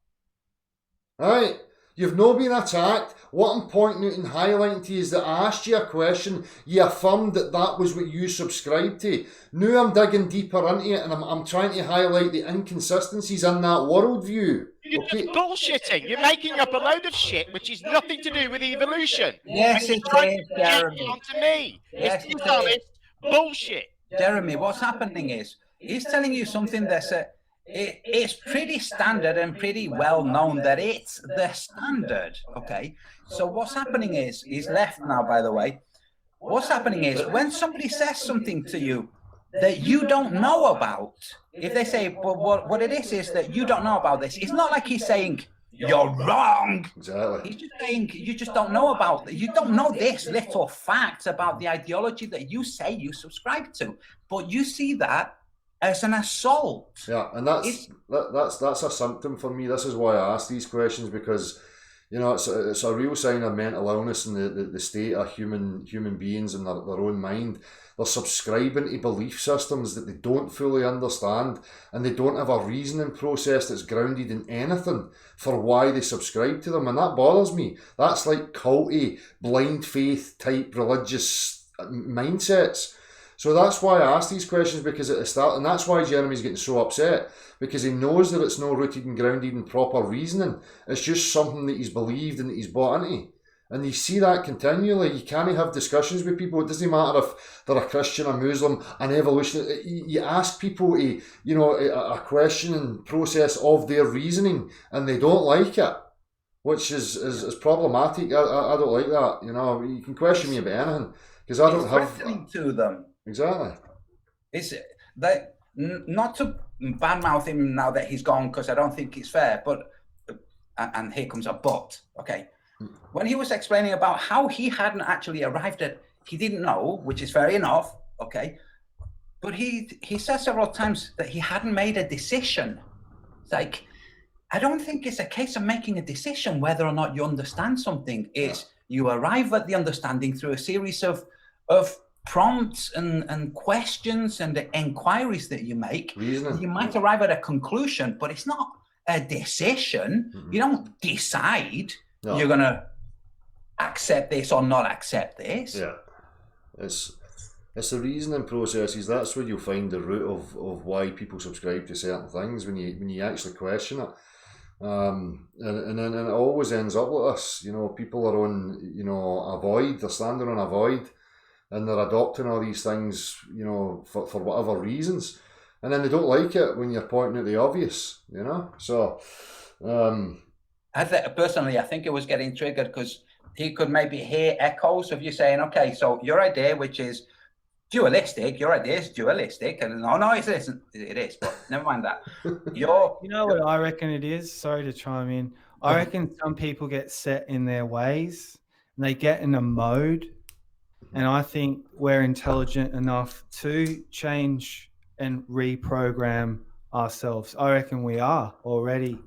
Right? You've no been attacked. What I'm pointing out and highlighting to you is that I asked you a question. You affirmed that was what you subscribed to. Now I'm digging deeper into it, and I'm trying to highlight the inconsistencies in that worldview. You're just bullshitting. You're making up a load of shit which is nothing to do with evolution. Yes, it is, Jeremy. Onto me. Yes, it's dishonest bullshit. Jeremy, what's happening is he's telling you something that's it's pretty standard and pretty well known that it's the standard. Okay, so what's happening is he's left now, by the way. What's happening is when somebody says something to you that you don't know about, if they say, but what it is that you don't know about this, it's not like he's saying you're wrong. Exactly. He's just saying you just don't know about, you don't know this little fact about the ideology that you say you subscribe to, but you see that as an assault. Yeah, and that's a symptom for me. This is why I ask these questions, because you know it's a real sign of mental illness and the state of human beings and their own mind. They're subscribing to belief systems that they don't fully understand, and they don't have a reasoning process that's grounded in anything for why they subscribe to them, and that bothers me. That's like culty, blind faith type religious mindsets. So that's why I ask these questions, because at the start, and that's why Jeremy's getting so upset, because he knows that it's not rooted and grounded in proper reasoning. It's just something that he's believed and that he's bought into. And you see that continually. You can't have discussions with people. It doesn't matter if they're a Christian, a Muslim, an evolution. You ask people a questioning process of their reasoning, and they don't like it, which is problematic. I don't like that. You know, you can question me about anything, because I don't have threatening to them. Exactly. It's that not to badmouth him now that he's gone, because I don't think it's fair. But and here comes a but. Okay. When he was explaining about how he hadn't actually arrived at, he didn't know, which is fair enough, okay? But he said several times that he hadn't made a decision. It's like, I don't think it's a case of making a decision whether or not you understand something. It's you arrive at the understanding through a series of prompts and questions and inquiries that you make. Reasoning. You might arrive at a conclusion, but it's not a decision. You don't decide you're going to accept this or not accept this. Yeah, it's the reasoning processes. That's where you'll find the root of why people subscribe to certain things when you actually question it. And then it always ends up like this. You know, people are on, you know, a void. They're standing on a void, and they're adopting all these things, you know, for whatever reasons, and then they don't like it when you're pointing at the obvious. You know, so I think it was getting triggered because he could maybe hear echoes of you saying, "Okay, so your idea, which is dualistic, your idea is dualistic," and no, it isn't. It is, but never mind that. You know what I reckon it is? Sorry to chime in. I reckon some people get set in their ways and they get in a mode. And I think we're intelligent enough to change and reprogram ourselves. I reckon we are already.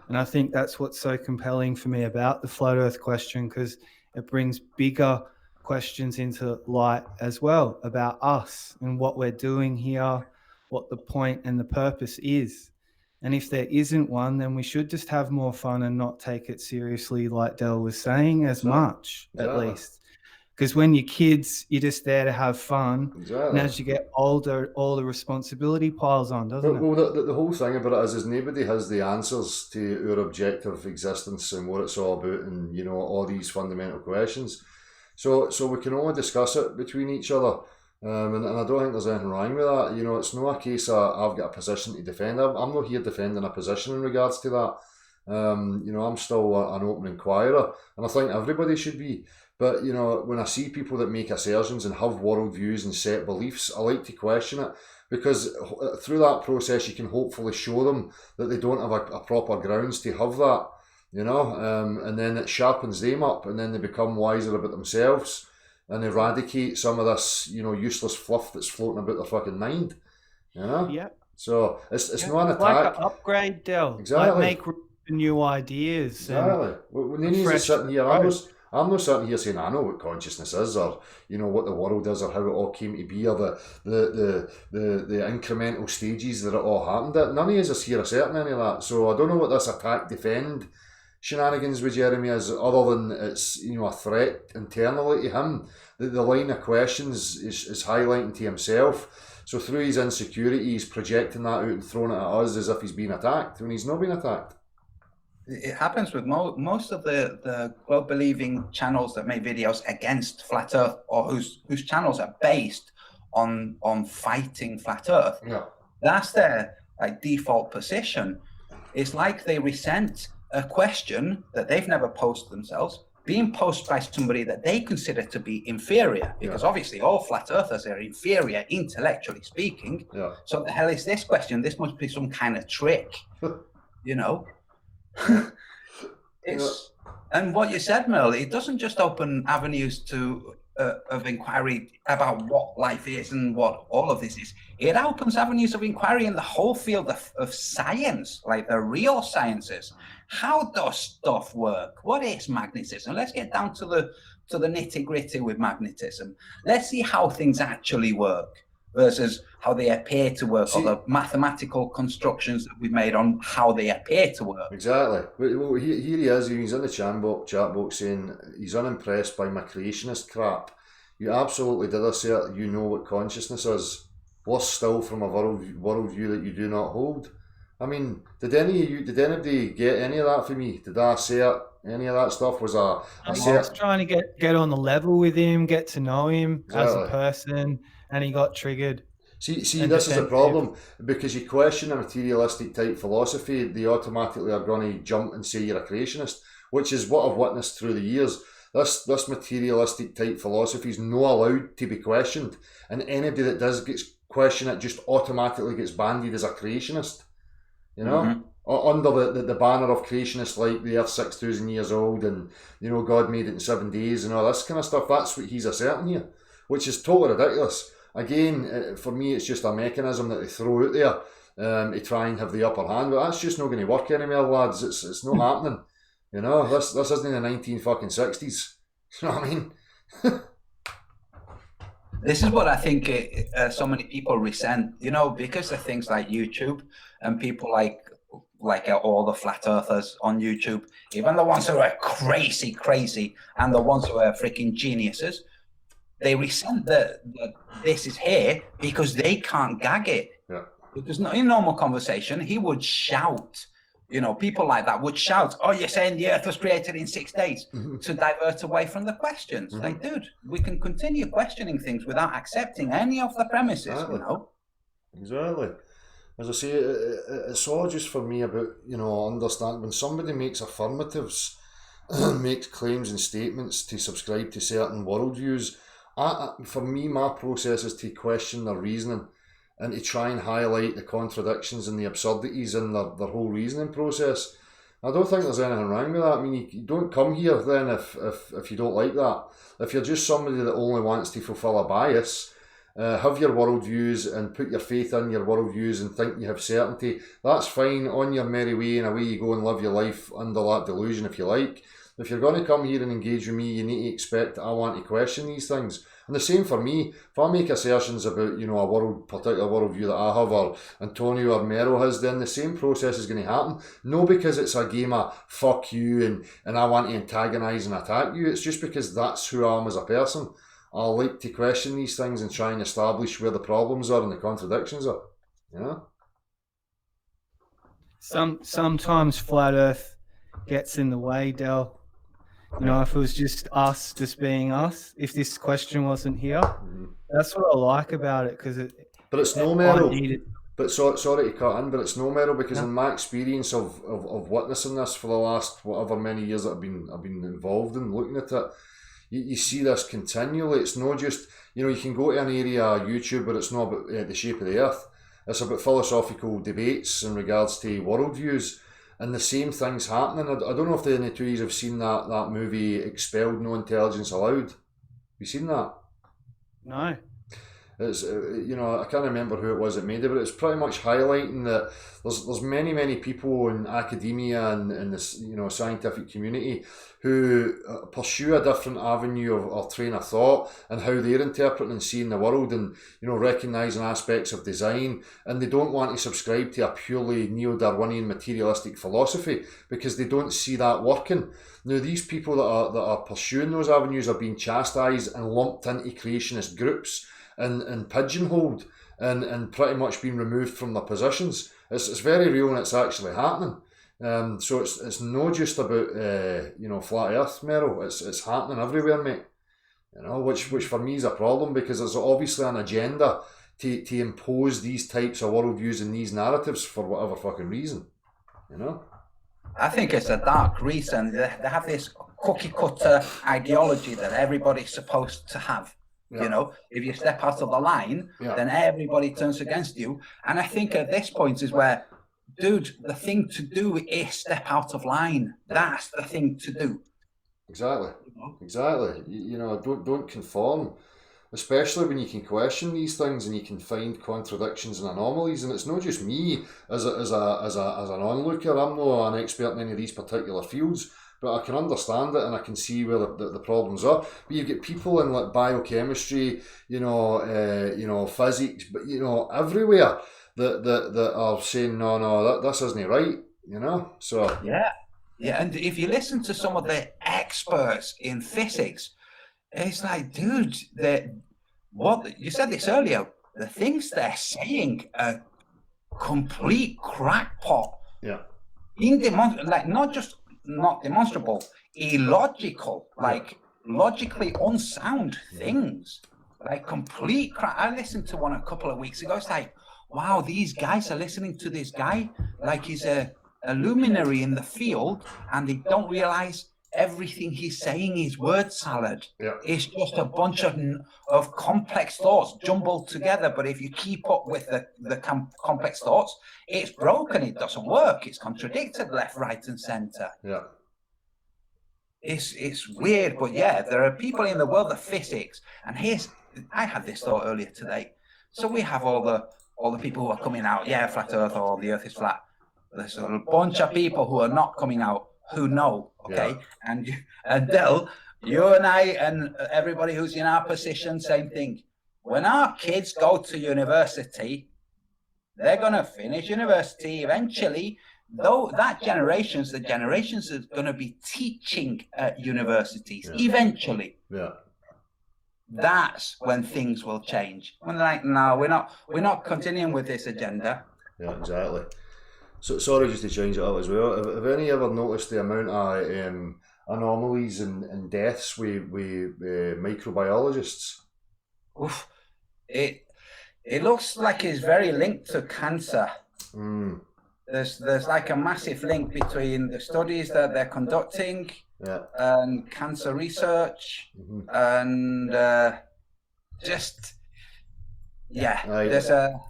And I think that's what's so compelling for me about the flat earth question, because it brings bigger questions into light as well about us and what we're doing here, what the point and the purpose is. And if there isn't one, then we should just have more fun and not take it seriously, like Del was saying, as much, at least. Because when you're kids, you're just there to have fun. Exactly. And as you get older, all the responsibility piles on, doesn't it? Well, the whole thing about it is nobody has the answers to our objective existence and what it's all about, and, you know, all these fundamental questions. So we can only discuss it between each other. And I don't think there's anything wrong with that. You know, it's not a case of I've got a position to defend. I'm not here defending a position in regards to that. You know, I'm still an open inquirer, and I think everybody should be. But, you know, when I see people that make assertions and have worldviews and set beliefs, I like to question it, because through that process you can hopefully show them that they don't have a proper grounds to have that, you know, and then it sharpens them up, and then they become wiser about themselves and eradicate some of this, you know, useless fluff that's floating about their fucking mind, you know? Yeah. So it's not an attack. Like an upgrade, Del. Exactly. Like make new ideas. Exactly. When they need to sit here, I'm not sitting here saying I know what consciousness is, or, you know, what the world is, or how it all came to be, or the incremental stages that it all happened at. None of us is here asserting any of that. So I don't know what this attack defend shenanigans with Jeremy is, other than it's, you know, a threat internally to him. The line of questions is highlighting to himself. So through his insecurity, he's projecting that out and throwing it at us as if he's being attacked when he's not being attacked. It happens with most of the globe-believing channels that make videos against flat Earth, or whose channels are based on fighting flat Earth. Yeah. That's their default position. It's like they resent a question that they've never posed themselves being posed by somebody that they consider to be inferior, because obviously all flat earthers are inferior intellectually speaking. Yeah. So what the hell is this question? This must be some kind of trick, you know? And what you said, Merle, it doesn't just open avenues to of inquiry about what life is and what all of this is. It opens avenues of inquiry in the whole field of science, like the real sciences. How does stuff work? What is magnetism? Let's get down to the nitty-gritty with magnetism. Let's see how things actually work versus how they appear to work, or the mathematical constructions that we've made on how they appear to work. Exactly. Well, here he is. He's in the chat box saying he's unimpressed by my creationist crap. You absolutely did assert you know what consciousness is. Worse still, from a worldview that you do not hold. I mean, did anybody get any of that from me? Did I assert any of that stuff? Was I was trying to get on the level with him, get to know him as a person, and he got triggered. See, this is a problem, because you question a materialistic type philosophy, they automatically are going to jump and say you're a creationist, which is what I've witnessed through the years. This materialistic type philosophy is not allowed to be questioned, and anybody that does question it just automatically gets banded as a creationist. You know, under the banner of creationists, like the Earth's 6,000 years old, and, you know, God made it in 7 days and all this kind of stuff. That's what he's asserting here, which is totally ridiculous. Again, for me, it's just a mechanism that they throw out there to try and have the upper hand. But that's just not going to work anymore, lads. It's not happening. You know, this isn't the 1960s. You know what I mean? This is what I think so many people resent, you know, because of things like YouTube and people like all the flat earthers on YouTube, even the ones who are crazy, and the ones who are freaking geniuses, they resent that this is here because they can't gag it. Yeah. Because in normal conversation, he would shout. You know, people like that would shout, "Oh, you're saying the Earth was created in 6 days," to divert away from the questions. Like, dude, we can continue questioning things without accepting any of the premises. Exactly. You know. Exactly. As I say, it's all just for me about, you know, understand when somebody makes affirmatives, makes claims and statements to subscribe to certain worldviews. For me, my process is to question their reasoning and to try and highlight the contradictions and the absurdities in their whole reasoning process. I don't think there's anything wrong with that. I mean, you don't come here then if you don't like that. If you're just somebody that only wants to fulfill a bias, have your worldviews and put your faith in your worldviews and think you have certainty, that's fine, on your merry way, and away you go and live your life under that delusion if you like. If you're going to come here and engage with me, you need to expect that I want to question these things. And the same for me. If I make assertions about, you know, a particular worldview that I have, or Antonio or Mero has, then the same process is going to happen. No because it's a game of fuck you and I want to antagonise and attack you. It's just because that's who I am as a person. I like to question these things and try and establish where the problems are and the contradictions are. You know? Sometimes flat Earth gets in the way, Del. You know, if it was just us, just being us, if this question wasn't here, that's what I like about it. But it's no Mero. But sorry to cut in, but it's no Mero because in my experience of witnessing this for the last whatever many years that I've been involved in looking at it, you see this continually. It's not just, you know, you can go to an area of YouTube, but it's not about the shape of the earth. It's about philosophical debates in regards to worldviews. And the same thing's happening. I don't know if any two of you have seen that movie Expelled, No Intelligence Allowed. Have you seen that? No. It's you know, I can't remember who it was that made it, but it's pretty much highlighting that there's many people in academia and in this, you know, scientific community who pursue a different avenue or train of thought and how they're interpreting and seeing the world, and, you know, recognising aspects of design, and they don't want to subscribe to a purely neo-Darwinian materialistic philosophy because they don't see that working. Now, these people that are pursuing those avenues are being chastised and lumped into creationist groups and pigeonholed and pretty much being removed from their positions. It's very real and it's actually happening. So it's not just about you know, flat Earth, Mero. It's happening everywhere, mate. You know, which for me is a problem because there's obviously an agenda to impose these types of worldviews and these narratives for whatever fucking reason. You know. I think it's a dark reason. They have this cookie cutter ideology that everybody's supposed to have. Yeah. You know, if you step out of the line, then everybody turns against you. And I think at this point is where, dude, the thing to do is step out of line. That's the thing to do. Exactly. Exactly. You know, don't conform, especially when you can question these things and you can find contradictions and anomalies. And it's not just me as an onlooker. I'm not an expert in any of these particular fields, but I can understand it and I can see where the problems are. But you get people in like biochemistry, you know, physics, but you know, everywhere that are saying no, this isn't right. You know, so yeah, and if you listen to some of the experts in physics, it's like, dude, what you said this earlier, the things they're saying are complete crackpot. Yeah, like not demonstrable, illogical, like logically unsound things, like complete crap. I listened to one a couple of weeks ago. It's like, wow, these guys are listening to this guy like he's a luminary in the field, and they don't realize everything he's saying is word salad. Yeah. It's just a bunch of complex thoughts jumbled together. But if you keep up with the complex thoughts, it's broken. It doesn't work. It's contradicted left, right, and center. Yeah. It's weird, but yeah, there are people in the world of physics. And I had this thought earlier today. So we have all all the people who are coming out, yeah, flat Earth or the Earth is flat. There's a bunch of people who are not coming out who know, okay? Yeah. And Del, you and I and everybody who's in our position, same thing. When our kids go to university, they're going to finish university eventually. Though that generation's the generations that's going to be teaching at universities eventually. Yeah. That's when things will change. When they're like, no, we're not continuing with this agenda. Yeah, exactly. So sorry, just to change it up as well. Have any ever noticed the amount of anomalies and deaths with microbiologists? Oof. It looks like it's very linked to cancer. Mm. There's like a massive link between the studies that they're conducting and cancer research and there's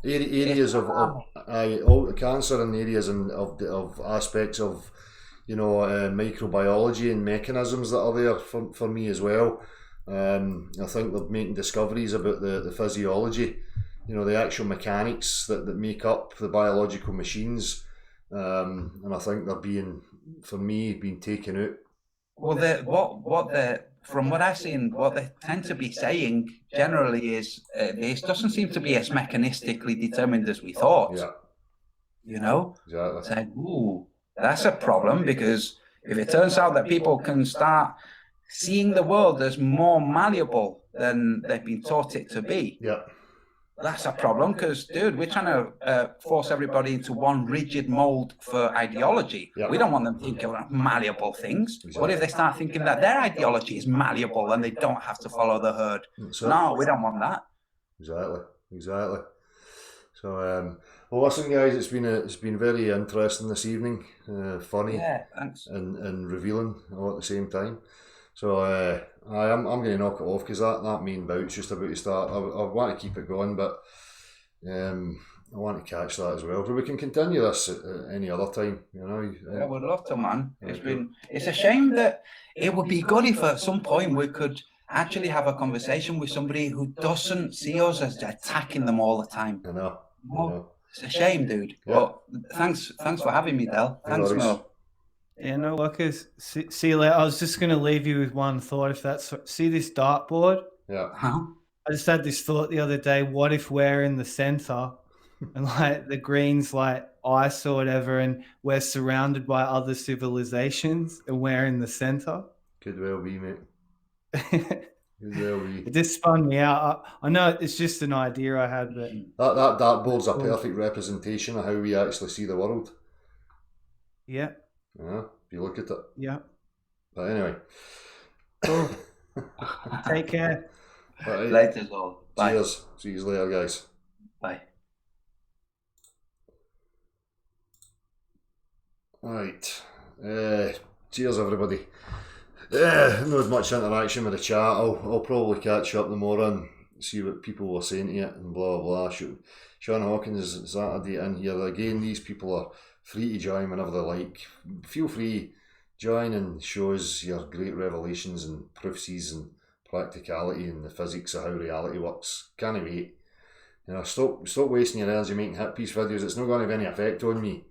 areas of all the cancer and areas of aspects of microbiology and mechanisms that are there for me as well. I think they're making discoveries about the physiology, the actual mechanics that make up the biological machines, and I think they're being taken out. Well, from what I've seen, what they tend to be saying generally is this doesn't seem to be as mechanistically determined as we thought. Yeah. Exactly. It's like, ooh, that's a problem, because if it turns out that people can start seeing the world as more malleable than they've been taught it to be, that's a problem, because, dude, we're trying to force everybody into one rigid mold for ideology. We don't want them thinking about malleable things. What if they start thinking that their ideology is malleable and they don't have to follow the herd? No, we don't want that. Exactly. So, well, listen, guys, it's been very interesting this evening, funny, thanks, and revealing all at the same time. So I'm going to knock it off, because that main bout's just about to start. I want to keep it going, but I want to catch that as well. So we can continue this at any other time, I would love to, man. It's a shame that it would be good if at some point we could actually have a conversation with somebody who doesn't see us as attacking them all the time. I know. It's a shame, dude. But thanks for having me, Del. Thanks, Mo. Yeah, no workers. See you later. I was just going to leave you with one thought. See this dartboard? Yeah. I just had this thought the other day. What if we're in the center and like the green's like ice or whatever, and we're surrounded by other civilizations and we're in the center? Could well be, mate. Could well be. It just spun me out. I know it's just an idea I had, but that dartboard's a perfect representation of how we actually see the world. Yeah. Yeah, if you look at it. Yeah. But anyway. Cool. Take care. Right. Later, all. Bye. Cheers. See you later, guys. Bye. Right. Cheers, everybody. Not much interaction with the chat. I'll probably catch up tomorrow and see what people were saying to it and blah blah blah. Sean Hawkins is Saturday in here again. These people are free to join whenever they like. Feel free, join and show us your great revelations and proofsies and practicality and the physics of how reality works. Can't wait. Stop wasting your energy making hit piece videos. It's not going to have any effect on me.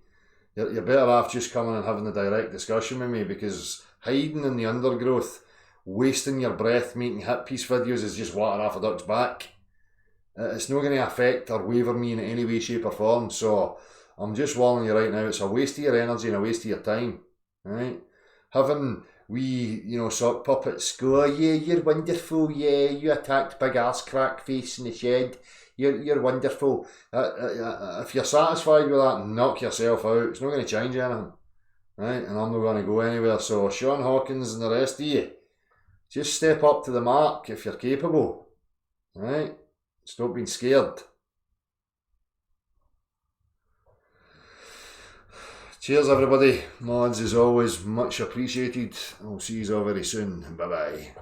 You're better off just coming and having a direct discussion with me, because hiding in the undergrowth, wasting your breath making hit piece videos is just water off a duck's back. It's not going to affect or waver me in any way, shape or form. So I'm just warning you right now, it's a waste of your energy and a waste of your time. Right? Having sock puppets go, yeah, you're wonderful, yeah, you attacked big arse crack face in the shed, you're wonderful. If you're satisfied with that, knock yourself out. It's not going to change anything. Right? And I'm not going to go anywhere. So Sean Hawkins and the rest of you, just step up to the mark if you're capable. Right? Stop being scared. Cheers, everybody. Mods, as always, much appreciated. I'll see you all very soon. Bye-bye.